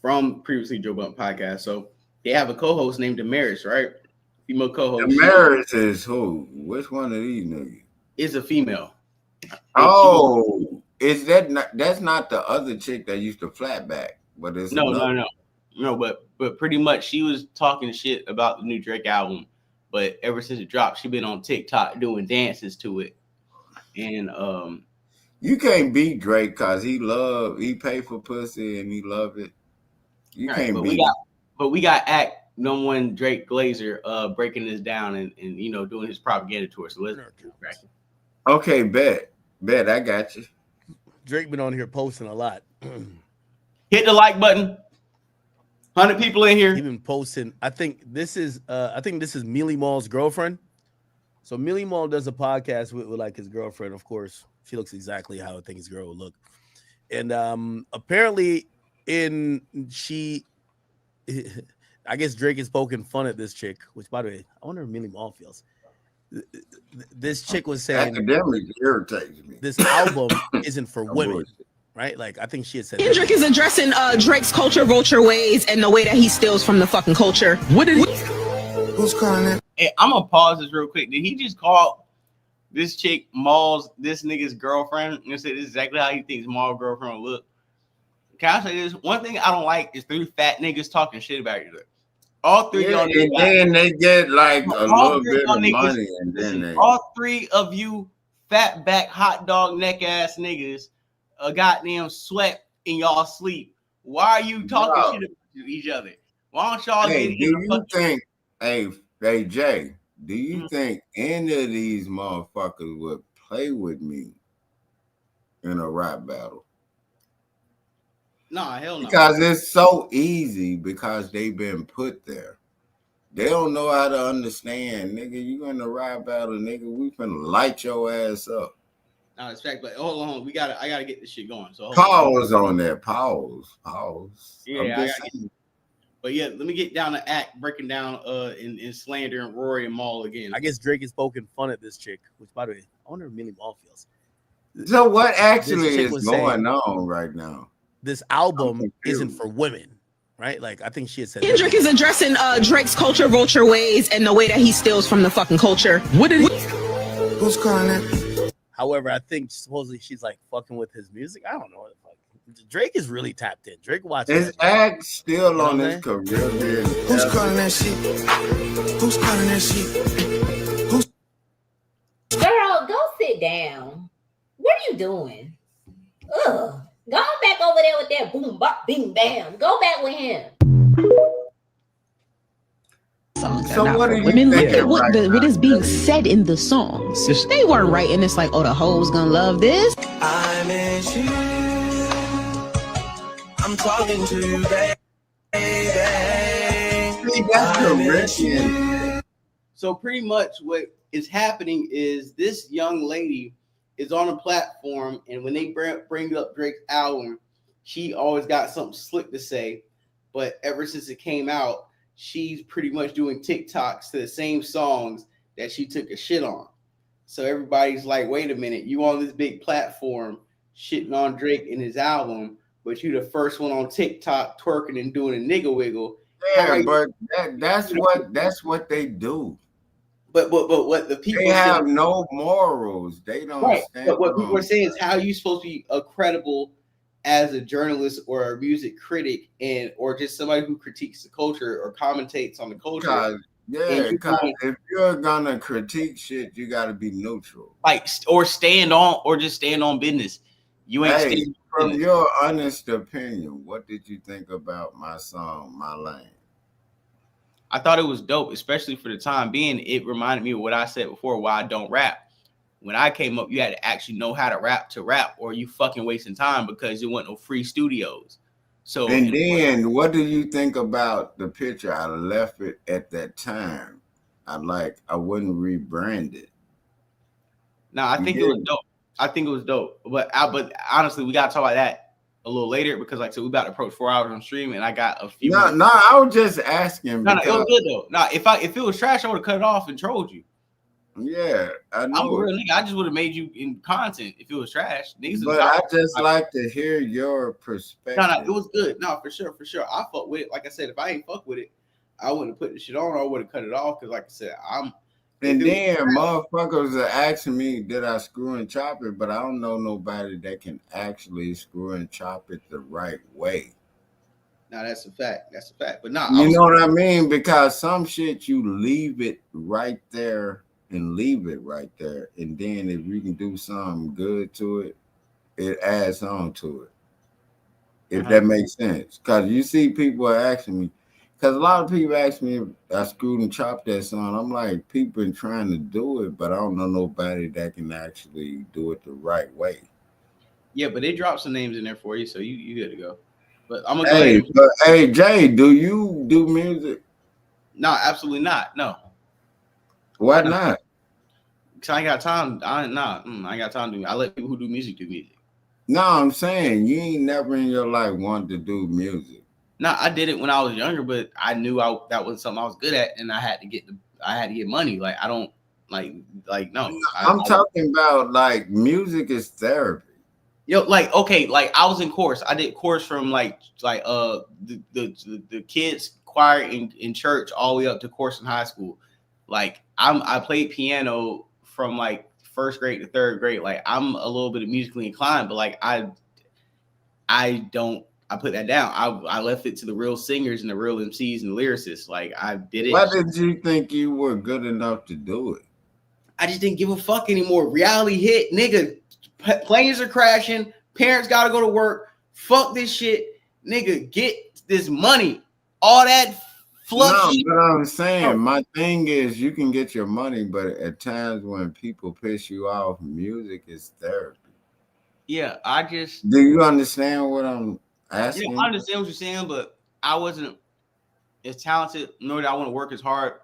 from previously Joe Budden podcast. So they have a co-host named Damaris, right? Female co-host.
Damaris is who? Which one of these niggas?
Is a female.
Oh, is that not? That's not the other chick that used to flat back, but it's
no. But pretty much she was talking shit about the new Drake album, but ever since it dropped, she been on TikTok doing dances to it, and
you can't beat Drake because he pay for pussy and he love it. You can't beat.
We got Act No One Drake Glazer breaking this down and you know doing his propaganda tour. So let's
okay, bet I got you.
Drake been on here posting a lot.
Hit the like button. 100 people in here.
He been posting. I think this is Mealy Mall's girlfriend. So Mealy Mall does a podcast with like his girlfriend. Of course, she looks exactly how I think his girl would look. And apparently, I guess Drake is poking fun at this chick. Which, by the way, I wonder if Mealy Mall feels. This chick was saying,
academics irritates me.
This album isn't for women. Right? Like, I think she had said
Kendrick is addressing Drake's culture vulture ways and the way that he steals from the fucking culture.
Who's calling it?
Hey, I'm gonna pause this real quick. Did he just call this chick this nigga's girlfriend and say this is exactly how he thinks Maul's girlfriend will look? Can I say this? One thing I don't like is 3 fat niggas talking shit about each other. All 3 of y'all niggas,
and then they get like a little bit of money, and then
all 3 of you fat back hot dog neck ass niggas goddamn sweat in y'all sleep. Why are you talking shit about each other? Why don't y'all get
Hey Jay, do you think any of these motherfuckers would play with me in a rap battle?
Nah, hell no.
Because it's so easy because they've been put there. They don't know how to understand, nigga. You in a rap battle, nigga. We finna light your ass up.
No, it's fact, but hold on. I gotta get this shit going. So
pause on that. Pause.
Yeah, but yeah, let me get down to Act breaking down in slandering Rory and Maul again.
I guess Drake is poking fun at this chick, which by the way, I wonder if Mealy Mall feels.
So what actually is going on right now?
This album isn't for women, right? Like I think she had said
Kendrick is addressing Drake's culture vulture ways and the way that he steals from the fucking culture.
Who's calling it?
However, I think supposedly she's like fucking with his music. I don't know. Drake is really tapped in. Drake watches.
Is Act still on his career?
Who's calling that shit? Who's calling that shit?
Girl, go sit down. What are you doing? Ugh. Go back over there with that boom bop bing bam. Go back with him.
So what are you
Women look
thinking
at what is being said in the songs. They weren't writing it's like, oh, the hoes gonna love this.
I miss you. I'm talking to you, baby.
So pretty much what is happening is this young lady is on a platform, and when they bring up Drake's album, she always got something slick to say. But ever since it came out, she's pretty much doing TikToks to the same songs that she took a shit on. So everybody's like, wait a minute, you on this big platform shitting on Drake in his album, but you the first one on TikTok twerking and doing a nigga wiggle.
Yeah, but that's what they do.
But what the people
they have no morals. They don't
right.
stand.
But what people are saying is how you supposed to be credible as a journalist or a music critic or just somebody who critiques the culture or commentates on the culture.
Because if you're gonna critique shit, you gotta be neutral.
Like or stand on business. You ain't standing
from your honest opinion, what did you think about my song, My Lane?
I thought it was dope, especially for the time being. It reminded me of what I said before, why I don't rap. When I came up, you had to actually know how to rap, or you fucking wasting time because there wasn't no free studios. So
and then what do you think about the picture? I left it at that time. I wouldn't rebrand it.
No, I think it was dope. I think it was dope. But honestly, we gotta talk about that a little later because like I said, we about to approach 4 hours on stream and I got a few.
No, I was just asking.
No, it was good though. No, if it was trash, I would have cut it off and trolled you.
Yeah, I know.
I'm a real nigga. I just would have made you in content if it was trash.
But I just like to hear your perspective.
No, it was good. No, for sure. I fuck with it. Like I said, if I ain't fuck with it, I wouldn't have put the shit on. I would have cut it off because, like I said,
And then motherfuckers are asking me, did I screw and chop it? But I don't know nobody that can actually screw and chop it the right way.
No, that's a fact. That's a fact. But no,
you know what I mean? Because some shit you leave it right there. And leave it right there. And then if you can do something good to it, it adds on to it. If that makes sense. Because you see people are asking me, because a lot of people ask me if I screwed and chopped that song. I'm like, people been trying to do it, but I don't know nobody that can actually do it the right way.
Yeah, but they dropped some names in there for you, so you good to go. But I'm gonna go ahead.
Hey, Jay, do you do music?
No, absolutely not. No.
Why not?
Because I ain't got time. I ain't got time to do it. I let people who do music do music.
No, I'm saying you ain't never in your life wanted to do music.
No, I did it when I was younger, but I knew that was something I was good at, and I had to get money. Like I don't no.
I'm talking about like music is therapy.
Yo, like okay, like I was in chorus. I did chorus from the kids choir in church all the way up to chorus in high school. Like I played piano from like first grade to third grade. Like I'm a little bit musically inclined, but like I put that down. I left it to the real singers and the real MCs and the lyricists. Like I did it.
Why did you think you were good enough to do it?
I just didn't give a fuck anymore. Reality hit, nigga. Planes are crashing. Parents gotta go to work. Fuck this shit, nigga. Get this money. All that fluff.
No, but I'm saying my thing is you can get your money, but at times when people piss you off, music is therapy.
Yeah, do
you understand what I'm asking?
Yeah, I understand what you're saying, but I wasn't as talented, nor did I want to work as hard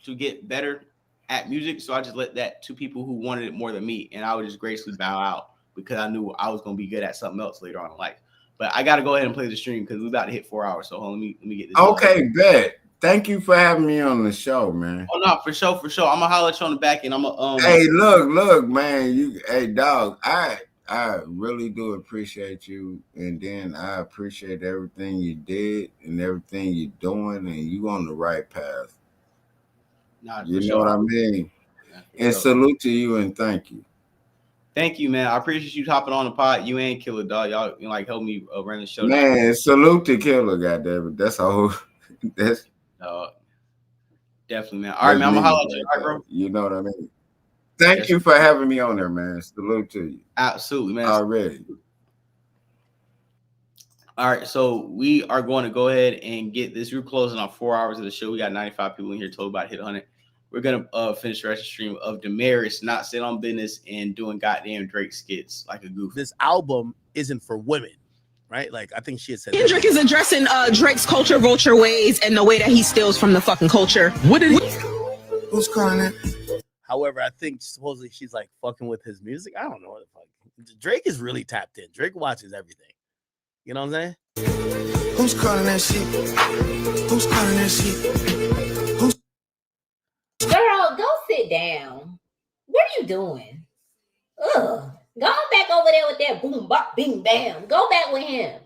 to get better at music. So I just let that to people who wanted it more than me, and I would just gracefully bow out because I knew I was gonna be good at something else later on in life. But I gotta go ahead and play the stream because we're about to hit 4 hours. So hold on, let me get this.
Okay, bet. Thank you for having me on the show, man.
Oh no, for sure. I'm gonna holler at you on the back end. I'm gonna
Hey, look, man. Hey, dog. I really do appreciate you, and then I appreciate everything you did and everything you're doing, and you on the right path. You know what I mean? Yeah, and salute to you and thank you.
Thank you, man. I appreciate you hopping on the pod. You ain't Killer, dog. Y'all like help me run the show.
Man, salute to Killer, goddammit. That's all. That's
definitely, man. All right, man. I'm gonna holler at you, all right, bro.
You know what I mean? Thank you for having me on there, man. Salute to you.
Absolutely, man.
Already.
All right, so we are going to go ahead and get this. We're closing on 4 hours of the show. We got 95 people in here, told about hit 100. We're gonna finish the rest of the stream of Damaris not sitting on business and doing goddamn Drake skits like a goof.
This album isn't for women, right? Like I think she had said
Kendrick is addressing Drake's culture vulture ways and the way that he steals from the fucking culture.
What did he?
Who's calling it?
However, I think supposedly she's like fucking with his music. I don't know what the fuck. Drake is really tapped in. Drake watches everything. You know what I'm saying?
Who's calling that shit? Who's calling that shit? Who's
Girl, go sit down. What are you doing? Ugh. Go back over there with that boom bop bing bam. Go back with him.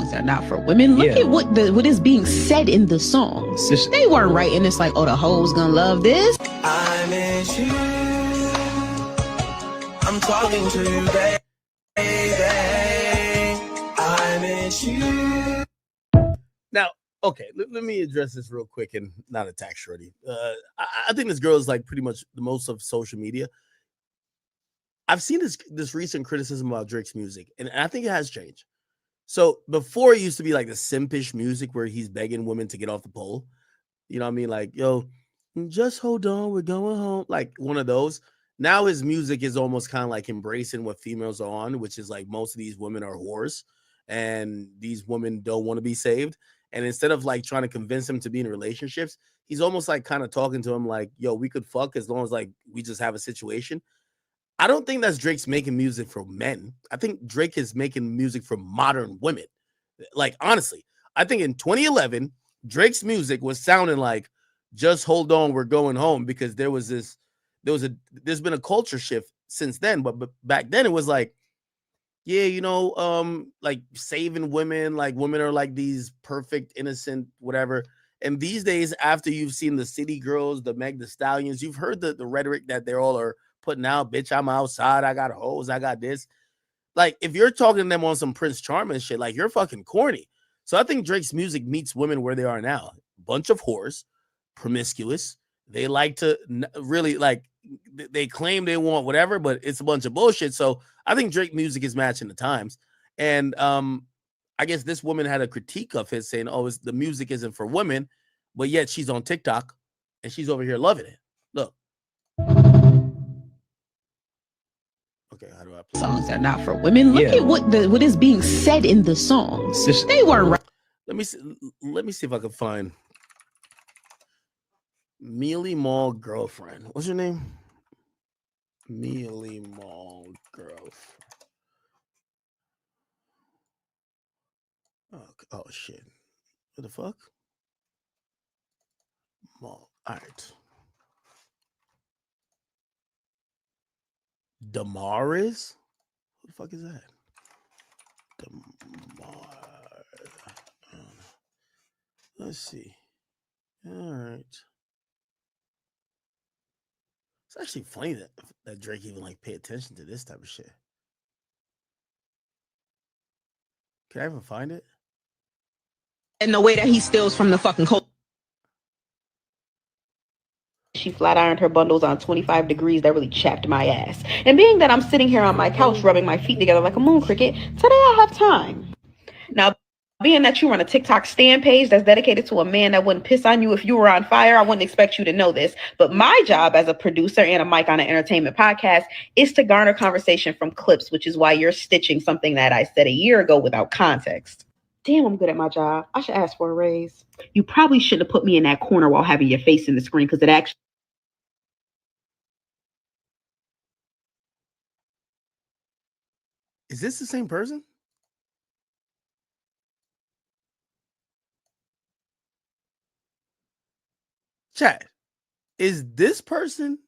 songs are not for women. Look at what is being said in the songs. They weren't writing this like, oh, the hoes gonna love this.
I miss you. I'm talking to you, baby. I miss you.
Now, okay, let me address this real quick and not attack Shorty. I think this girl is like pretty much the most of social media. I've seen this recent criticism about Drake's music, and I think it has changed. So before it used to be like the simpish music where he's begging women to get off the pole. You know what I mean? Like, yo, just hold on, we're going home. Like one of those. Now his music is almost kind of like embracing what females are on, which is like most of these women are whores and these women don't want to be saved. And instead of like trying to convince him to be in relationships, he's almost like kind of talking to him like, yo, we could fuck as long as like we just have a situation. I don't think that's Drake's making music for men. I think Drake is making music for modern women. Like, honestly, I think in 2011, Drake's music was sounding like, just hold on, we're going home, because there's been a culture shift since then. But back then it was like, yeah, you know, like saving women, like women are like these perfect, innocent, whatever. And these days, after you've seen the City Girls, the Meg Thee Stallions, you've heard the rhetoric that they all are putting out. Bitch, I'm outside. I got hoes. I got this. Like, if you're talking to them on some Prince Charming shit, like, you're fucking corny. So I think Drake's music meets women where they are now. Bunch of whores, promiscuous. They like to really, like, they claim they want whatever, but it's a bunch of bullshit. So I think Drake music is matching the times. And I guess this woman had a critique of his saying, oh, the music isn't for women, but yet she's on TikTok and she's over here loving it. Look. Okay, how do I play?
Songs are not for women. Look at what is being said in the songs. They weren't right.
Let me see if I can find Mealy Mall girlfriend. What's her name? Mealy Mall girlfriend. Oh shit. What the fuck? Mall. All right. Damaris? What the fuck is that? Let's see. All right. It's actually funny that Drake even like pay attention to this type of shit. Can I even find it?
And the way that he steals from the fucking cold.
She flat ironed her bundles on 25 degrees. That really chapped my ass. And being that I'm sitting here on my couch rubbing my feet together like a moon cricket, today I have time. Now, being that you run a TikTok stand page that's dedicated to a man that wouldn't piss on you if you were on fire, I wouldn't expect you to know this. But my job as a producer and a mic on an entertainment podcast is to garner conversation from clips, which is why you're stitching something that I said a year ago without context. Damn, I'm good at my job. I should ask for a raise. You probably shouldn't have put me in that corner while having your face in the screen, because it actually...
Is this the same person? Chat, is this person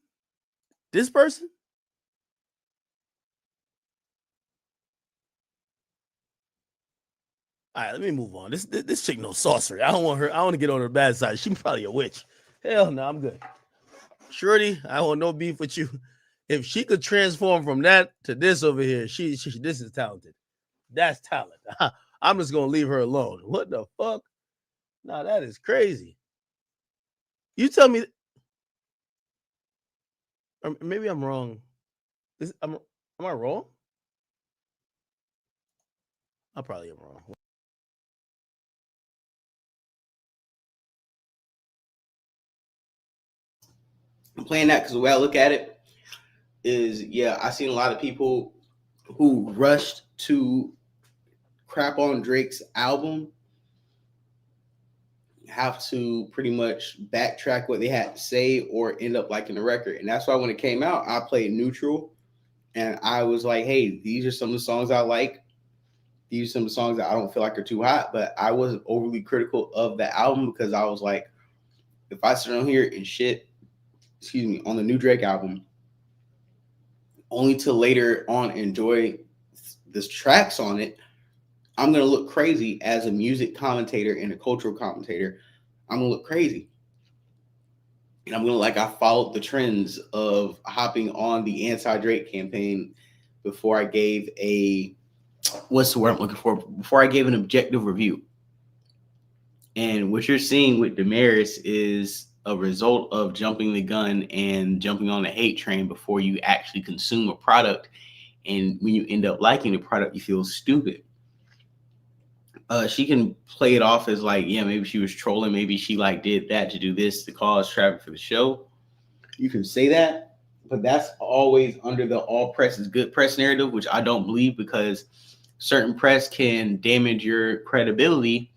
this person? All right, let me move on. This chick no sorcery. I don't want her. I want to get on her bad side. She's probably a witch. Hell no, I'm good. Shorty, I want no beef with you. If she could transform from that to this over here, she this is talented. That's talent. I'm just gonna leave her alone. What the fuck? Nah, that is crazy. You tell me, or maybe I'm wrong. Am I wrong? I probably am wrong.
I'm playing that because the way I look at it is, yeah, I've seen a lot of people who rushed to crap on Drake's album have to pretty much backtrack what they had to say or end up liking the record. And that's why when it came out, I played neutral. And I was like, hey, these are some of the songs I like. These are some of the songs that I don't feel like are too hot. But I wasn't overly critical of the album because I was like, if I sit on here and shit, on the new Drake album, only to later on enjoy the tracks on it, I'm going to look crazy as a music commentator and a cultural commentator. I'm going to look crazy. And I'm going to I followed the trends of hopping on the anti-Drake campaign before I gave what's the word I'm looking for? Before I gave an objective review. And what you're seeing with Damaris is a result of jumping the gun and jumping on the hate train before you actually consume a product. And when you end up liking the product, you feel stupid. She can play it off as yeah, maybe she was trolling. Maybe she did that to do this to cause traffic for the show. You can say that, but that's always under the all press is good press narrative, which I don't believe, because certain press can damage your credibility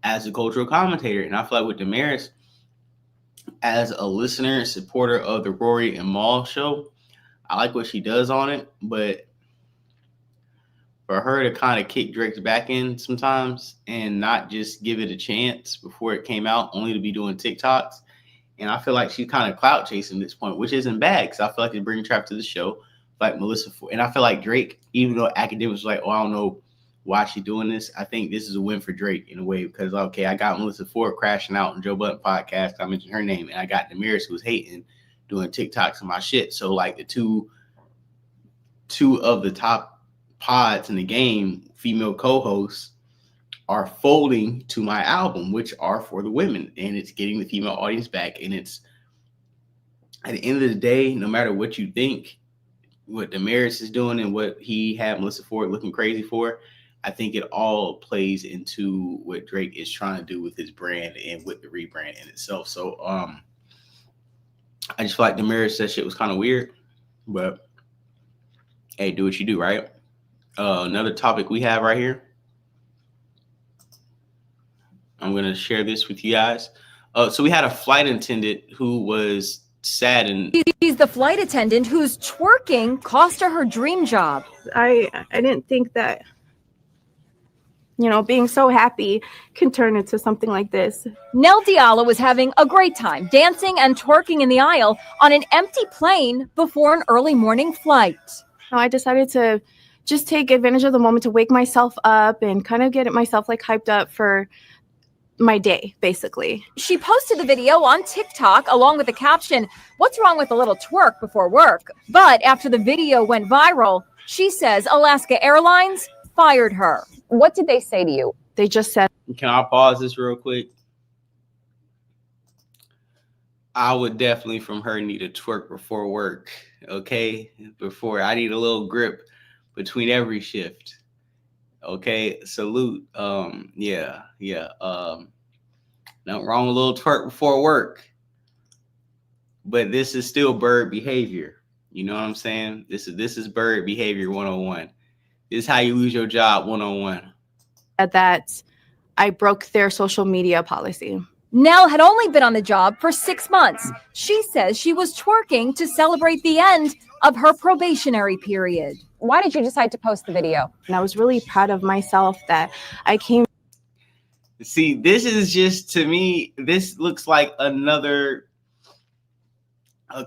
as a cultural commentator. And I feel like with Damaris, as a listener and supporter of the Rory and Mal show, I like what she does on it, but for her to kind of kick Drake's back in sometimes and not just give it a chance before it came out, only to be doing TikToks. And I feel like she's kind of clout chasing at this point, which isn't bad, because I feel like it's bringing traffic to the show, like Melissa Ford. And I feel like Drake, even though academics are I don't know why she's doing this, I think this is a win for Drake in a way, because, okay, I got Melissa Ford crashing out on Joe Budden podcast. I mentioned her name, and I got Damaris, who was hating, doing TikToks on my shit. So the two of the top pods in the game, female co-hosts, are folding to my album, which are for the women, and it's getting the female audience back. And it's, at the end of the day, no matter what you think, what Damaris is doing and what he had Melissa Ford looking crazy for, I think it all plays into what Drake is trying to do with his brand and with the rebrand in itself. So I just feel like Damaris, that shit was kind of weird, but hey, do what you do, right? Another topic we have right here. I'm going to share this with you guys. So we had a flight attendant who was saddened.
He's the flight attendant whose twerking cost her dream job.
I didn't think that, being so happy can turn into something like this.
Nell Diallo was having a great time dancing and twerking in the aisle on an empty plane before an early morning flight.
I decided to just take advantage of the moment to wake myself up and kind of get myself hyped up for my day, basically.
She posted the video on TikTok along with the caption, "What's wrong with a little twerk before work?" But after the video went viral, she says Alaska Airlines fired her. What did they say to you?
They just said,
can I pause this real quick? I would definitely from her need a twerk before work. Okay. Before I need a little grip between every shift. Okay. Salute. Yeah. Nothing wrong with a little twerk before work. But this is still bird behavior. You know what I'm saying? This is bird behavior 101. This is how you lose your job 101.
that I broke their social media policy.
Nell had only been on the job for 6 months. She says she was twerking to celebrate the end of her probationary period. Why did you decide to post the video?
And I was really proud of myself that I came.
See, this is just, to me, this looks like a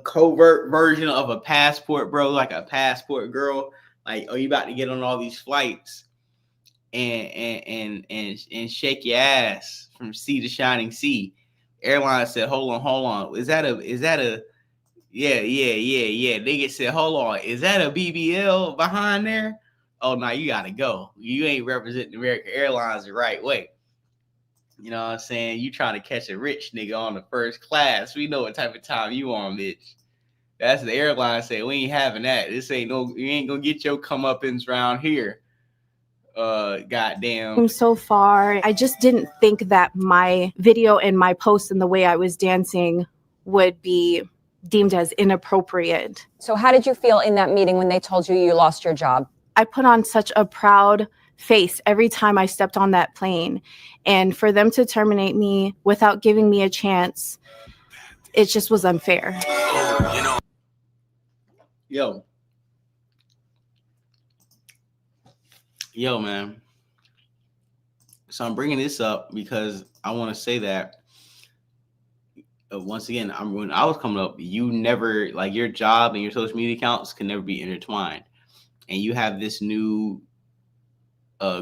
covert version of a passport, bro, like a passport girl. Like, oh, you about to get on all these flights and shake your ass from sea to shining sea. Airline said, hold on. Is that a yeah. Nigga said, hold on. Is that a BBL behind there? Oh, no, you gotta go. You ain't representing American Airlines the right way. You know what I'm saying? You trying to catch a rich nigga on the first class. We know what type of time you on, bitch. That's the airline say, we ain't having that. This ain't you ain't gonna get your comeuppance around here. Goddamn.
So far, I just didn't think that my video and my post and the way I was dancing would be deemed as inappropriate.
So how did you feel in that meeting when they told you you lost your job?
I put on such a proud face every time I stepped on that plane. And for them to terminate me without giving me a chance, it just was unfair.
Yo, man. So I'm bringing this up because I want to say that once again, when I was coming up, you never, like, your job and your social media accounts can never be intertwined. And you have this new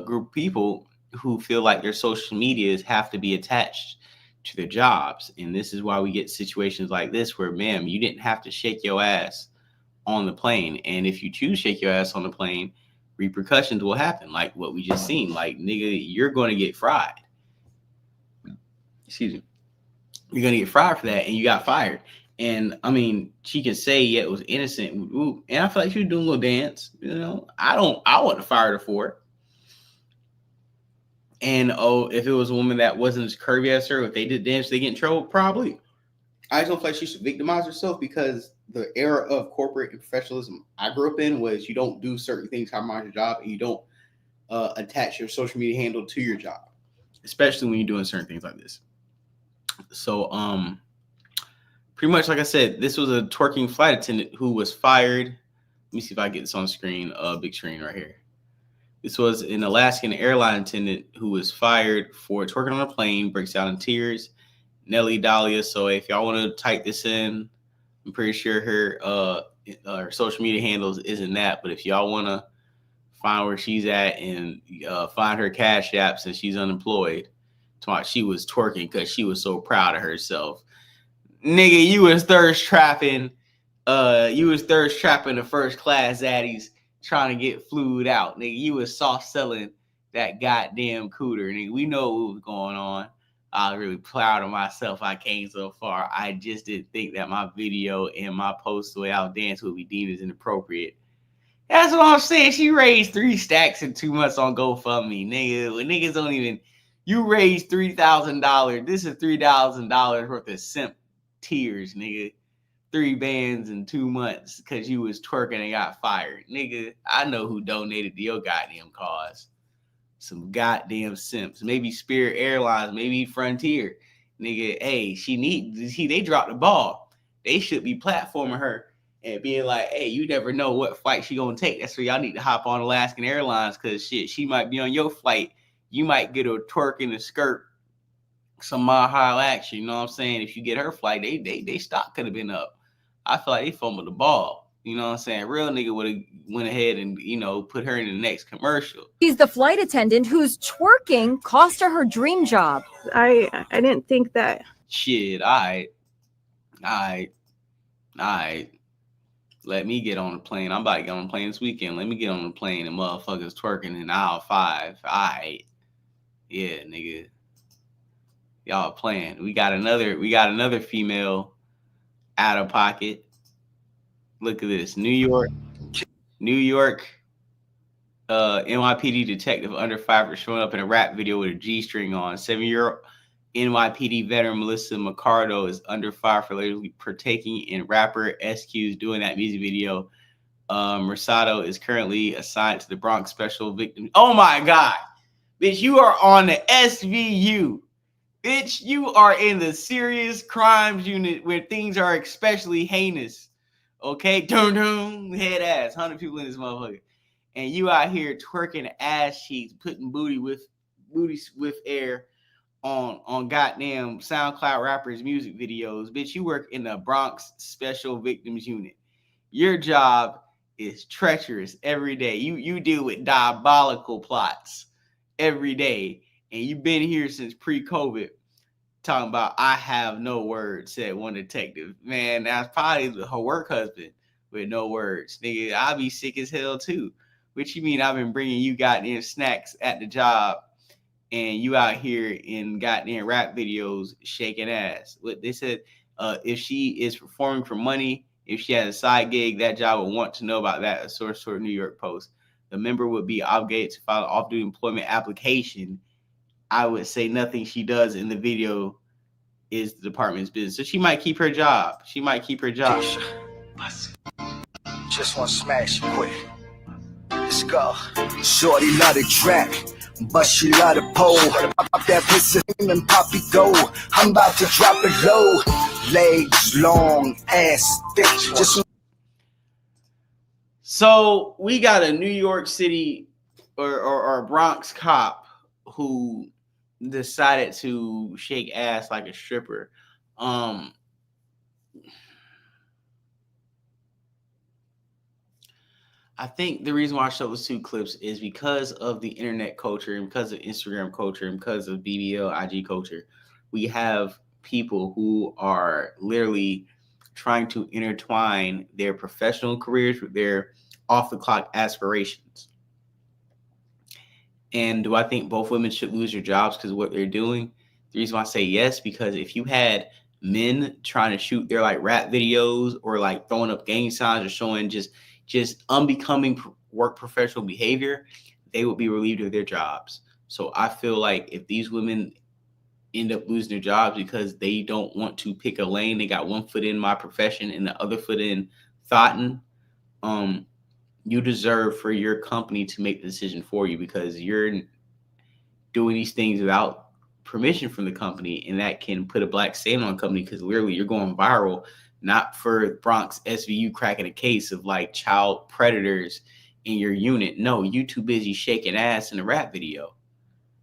group of people who feel like their social medias have to be attached to their jobs. And this is why we get situations like this where, ma'am, you didn't have to shake your ass on the plane. And if you choose to shake your ass on the plane, repercussions will happen, like what we just seen. Like, nigga, you're going to get fried. Excuse me. You're going to get fried for that, and you got fired. And, I mean, she can say, yeah, it was innocent. Ooh, and I feel like she was doing a little dance. You know, I wouldn't have fired her for it. And, if it was a woman that wasn't as curvy as her, if they did dance, they get in trouble, probably. I just don't feel like she should victimize herself, because the era of corporate and professionalism I grew up in was you don't do certain things how mind your job, and you don't attach your social media handle to your job, especially when you're doing certain things like this. So, pretty much, like I said, this was a twerking flight attendant who was fired. Let me see if I get this on screen, big screen right here. This was an Alaskan airline attendant who was fired for twerking on a plane, breaks out in tears. Nelly Dahlia. So if y'all want to type this in, I'm pretty sure her social media handles isn't that. But if y'all want to find where she's at and find her Cash App since she's unemployed, she was twerking because she was so proud of herself. Nigga, you was thirst trapping. You was thirst trapping the first class zaddies trying to get flued out. Nigga, you was soft selling that goddamn cooter. Nigga, we know what was going on. I was really proud of myself. I came so far. I just didn't think that my video and my post the way I was dancing would be deemed as inappropriate. That's what I'm saying. She raised 3 stacks in 2 months on GoFundMe. Nigga, when niggas don't even, you raised $3,000. This is $3,000 worth of simp tears, nigga. 3 bands in 2 months because you was twerking and got fired. Nigga, I know who donated to your goddamn cause. Some goddamn simps. Maybe Spirit Airlines, maybe Frontier. Nigga, hey, they dropped the ball. They should be platforming her and being like, hey, you never know what flight she gonna take. That's why y'all need to hop on Alaskan Airlines, because shit, she might be on your flight. You might get a twerk in the skirt, some Mile High action. You know what I'm saying? If you get her flight, they stock could have been up. I feel like they fumbled the ball. You know what I'm saying? Real nigga would have went ahead and, put her in the next commercial.
He's the flight attendant whose twerking cost her dream job.
I didn't think that.
Shit, all right. Let me get on the plane. I'm about to get on the plane this weekend. Let me get on the plane and motherfuckers twerking in aisle 5. All right. Yeah, nigga. Y'all playing. We got another female out of pocket. Look at this. New York NYPD detective under fire for showing up in a rap video with a G-string on. 7-year-old NYPD veteran Melissa McCardo is under fire for allegedly partaking in rapper SQ's doing that music video. Rosado is currently assigned to the Bronx Special Victim. Oh my God. Bitch, you are on the SVU. Bitch, you are in the serious crimes unit where things are especially heinous. Okay? Dun head ass. 100 people in this motherfucker. And you out here twerking ass cheeks, putting booty with air on goddamn SoundCloud rappers' music videos. Bitch, you work in the Bronx Special Victims Unit. Your job is treacherous every day. You deal with diabolical plots every day. And you've been here since pre-COVID talking about, I have no words, said one detective. Man, that's probably her work husband with no words. Nigga, I'll be sick as hell too. What you mean I've been bringing you goddamn snacks at the job and you out here in goddamn rap videos shaking ass? What they said, if she is performing for money, if she has a side gig, that job would want to know about that, a source for New York Post. The member would be obligated to file an off-duty employment application. I would say nothing she does in the video is the department's business. So she might keep her job. Just
want to smash quick. Let's go. Shorty love the track, but she love the pole. Pop that pussy and poppy go. I'm about to drop it low. Legs long, ass thick. Just
so we got a New York City or a Bronx cop who decided to shake ass like a stripper. I think the reason why I showed those 2 clips is because of the internet culture and because of Instagram culture and because of BBL, IG culture. We have people who are literally trying to intertwine their professional careers with their off-the-clock aspirations. And do I think both women should lose their jobs because of what they're doing? The reason why I say yes, because if you had men trying to shoot their like rap videos or like throwing up gang signs or showing just unbecoming work professional behavior, they would be relieved of their jobs. So I feel like if these women end up losing their jobs because they don't want to pick a lane, they got one foot in my profession and the other foot in thoughtin', you deserve for your company to make the decision for you because you're doing these things without permission from the company, and that can put a black stain on the company because literally you're going viral, not for Bronx SVU cracking a case of like child predators in your unit. No, you too busy shaking ass in a rap video.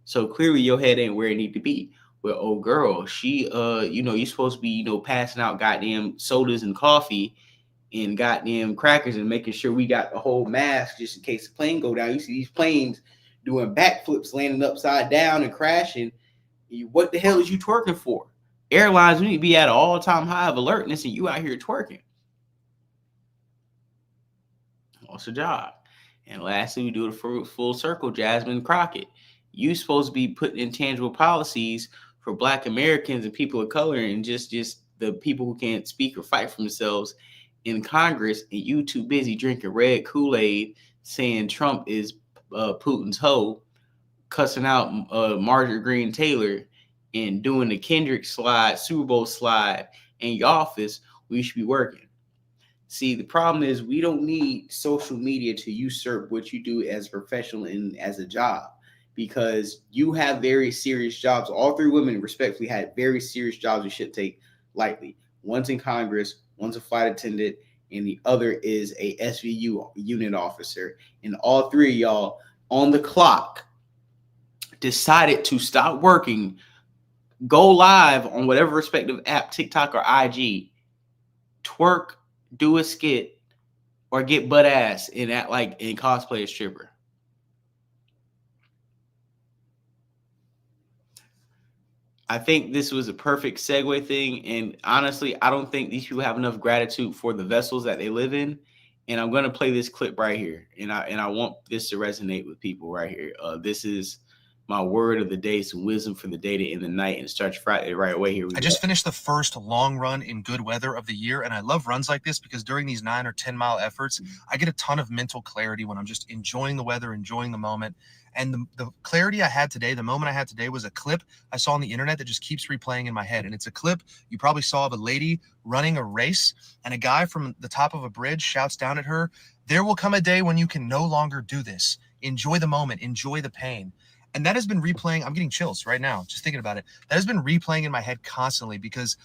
So clearly your head ain't where it need to be. Well, old girl, she you're supposed to be, passing out goddamn sodas and coffee and goddamn crackers and making sure we got the whole mask just in case the plane go down. You see these planes doing backflips, landing upside down and crashing. What the hell is you twerking for? Airlines, we need to be at an all-time high of alertness, and you out here twerking. What's the job? And lastly, we do it for full circle. Jasmine Crockett, you supposed to be putting in tangible policies for Black Americans and people of color, and just the people who can't speak or fight for themselves in Congress, and you too busy drinking red Kool-Aid, saying Trump is Putin's hoe, cussing out Marjorie Green Taylor, and doing the Kendrick slide, Super Bowl slide in your office. We should be working. See, the problem is we don't need social media to usurp what you do as a professional and as a job, because you have very serious jobs. All 3 women respectfully had very serious jobs we should take lightly. One's in Congress, one's a flight attendant, and the other is a SVU unit officer. And all 3 of y'all on the clock decided to stop working, go live on whatever respective app, TikTok or IG, twerk, do a skit, or get butt ass and act like in cosplay a stripper. I think this was a perfect segue thing. And honestly, I don't think these people have enough gratitude for the vessels that they live in. And I'm going to play this clip right here. And I want this to resonate with people right here. This is my word of the day, some wisdom for the day to end the night, and start Friday right away. Here we go.
I just finished the first long run in good weather of the year, and I love runs like this because during these 9 or 10 mile efforts, I get a ton of mental clarity when I'm just enjoying the weather, enjoying the moment. And the clarity I had today, the moment I had today, was a clip I saw on the internet that just keeps replaying in my head. And it's a clip you probably saw of a lady running a race, and a guy from the top of a bridge shouts down at her, "There will come a day when you can no longer do this. Enjoy the moment, enjoy the pain." And that has been replaying. I'm getting chills right now just thinking about it. That has been replaying in my head constantly because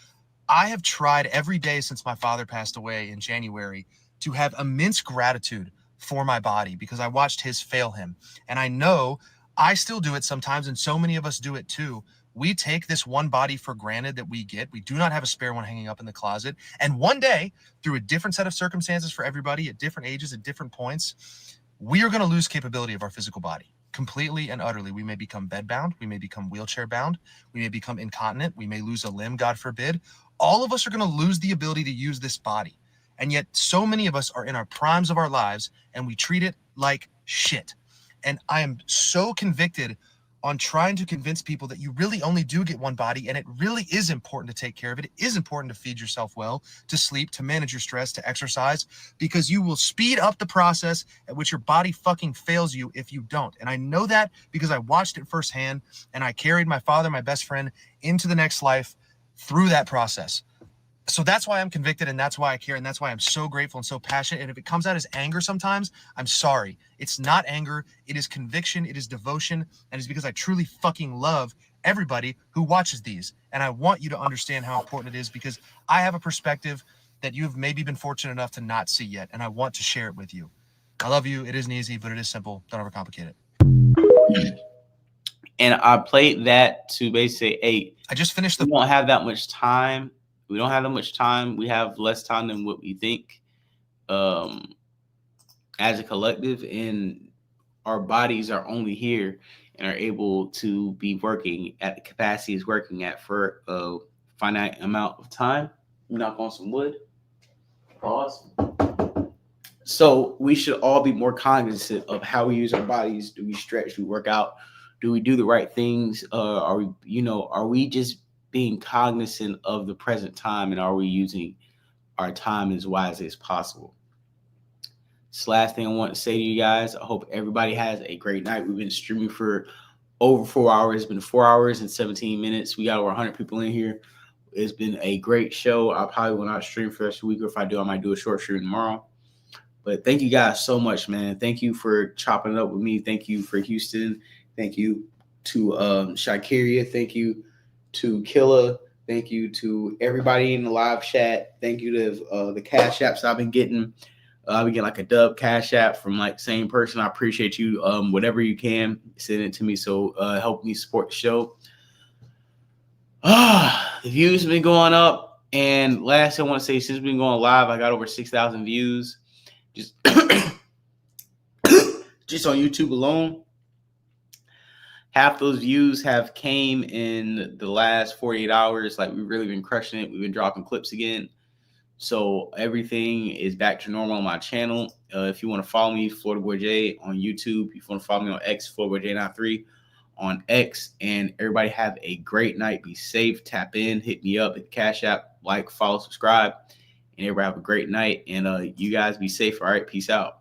I have tried every day since my father passed away in January to have immense gratitude for my body because I watched his fail him. And I know I still do it sometimes, and so many of us do it too. We take this one body for granted that we get. We do not have a spare one hanging up in the closet. And one day, through a different set of circumstances for everybody at different ages, at different points, we are going to lose capability of our physical body. Completely and utterly. We may become bedbound. We may become wheelchair bound. We may become incontinent. We may lose a limb, God forbid. All of us are going to lose the ability to use this body. And yet so many of us are in our primes of our lives and we treat it like shit. And I am so convicted on trying to convince people that you really only do get one body, and it really is important to take care of it. It is important to feed yourself well, to sleep, to manage your stress, to exercise, because you will speed up the process at which your body fucking fails you if you don't. And I know that because I watched it firsthand, and I carried my father, my best friend, into the next life through that process. So that's why I'm convicted, and that's why I care, and that's why I'm so grateful and so passionate. And if it comes out as anger sometimes, I'm sorry. It's not anger. It is conviction. It is devotion. And it's because I truly fucking love everybody who watches these. And I want you to understand how important it is because I have a perspective that you've maybe been fortunate enough to not see yet, and I want to share it with you. I love you. It isn't easy, but it is simple. Don't overcomplicate it.
And I played that to basically say, hey,
I just finished
we don't have that much time. We don't have that much time. We have less time than what we think. as a collective, and our bodies are only here and are able to be working at the capacity is working at for a finite amount of time. Knock on some wood. Pause. So we should all be more cognizant of how we use our bodies. Do we stretch? Do we work out? Do we do the right things? Are we just being cognizant of the present time, and are we using our time as wisely as possible? This last thing I want to say to you guys, I hope everybody has a great night. We've been streaming for over 4 hours. It's been 4 hours and 17 minutes. We got over 100 people in here. It's been a great show. I probably will not stream for the rest of the week, or if I do, I might do a short stream tomorrow. But thank you guys so much, man. Thank you for chopping it up with me. Thank you for Houston. Thank you to Shakaria. Thank you to Killa. Thank you to everybody in the live chat. Thank you to the cash apps I've been getting. I've been getting like a dub cash app from like same person. I appreciate you. Whatever you can, send it to me. So help me support the show. The views have been going up. And last thing I want to say, since we've been going live, I got over 6,000 views. Just on YouTube alone. Half those views have came in the last 48 hours. Like, we've really been crushing it. We've been dropping clips again. So everything is back to normal on my channel. If you want to follow me, Florida Boy J on YouTube. If you want to follow me on X, Florida Boy J93 on X. And everybody have a great night. Be safe. Tap in. Hit me up at Cash App. Like, follow, subscribe. And everybody have a great night. And you guys be safe. All right. Peace out.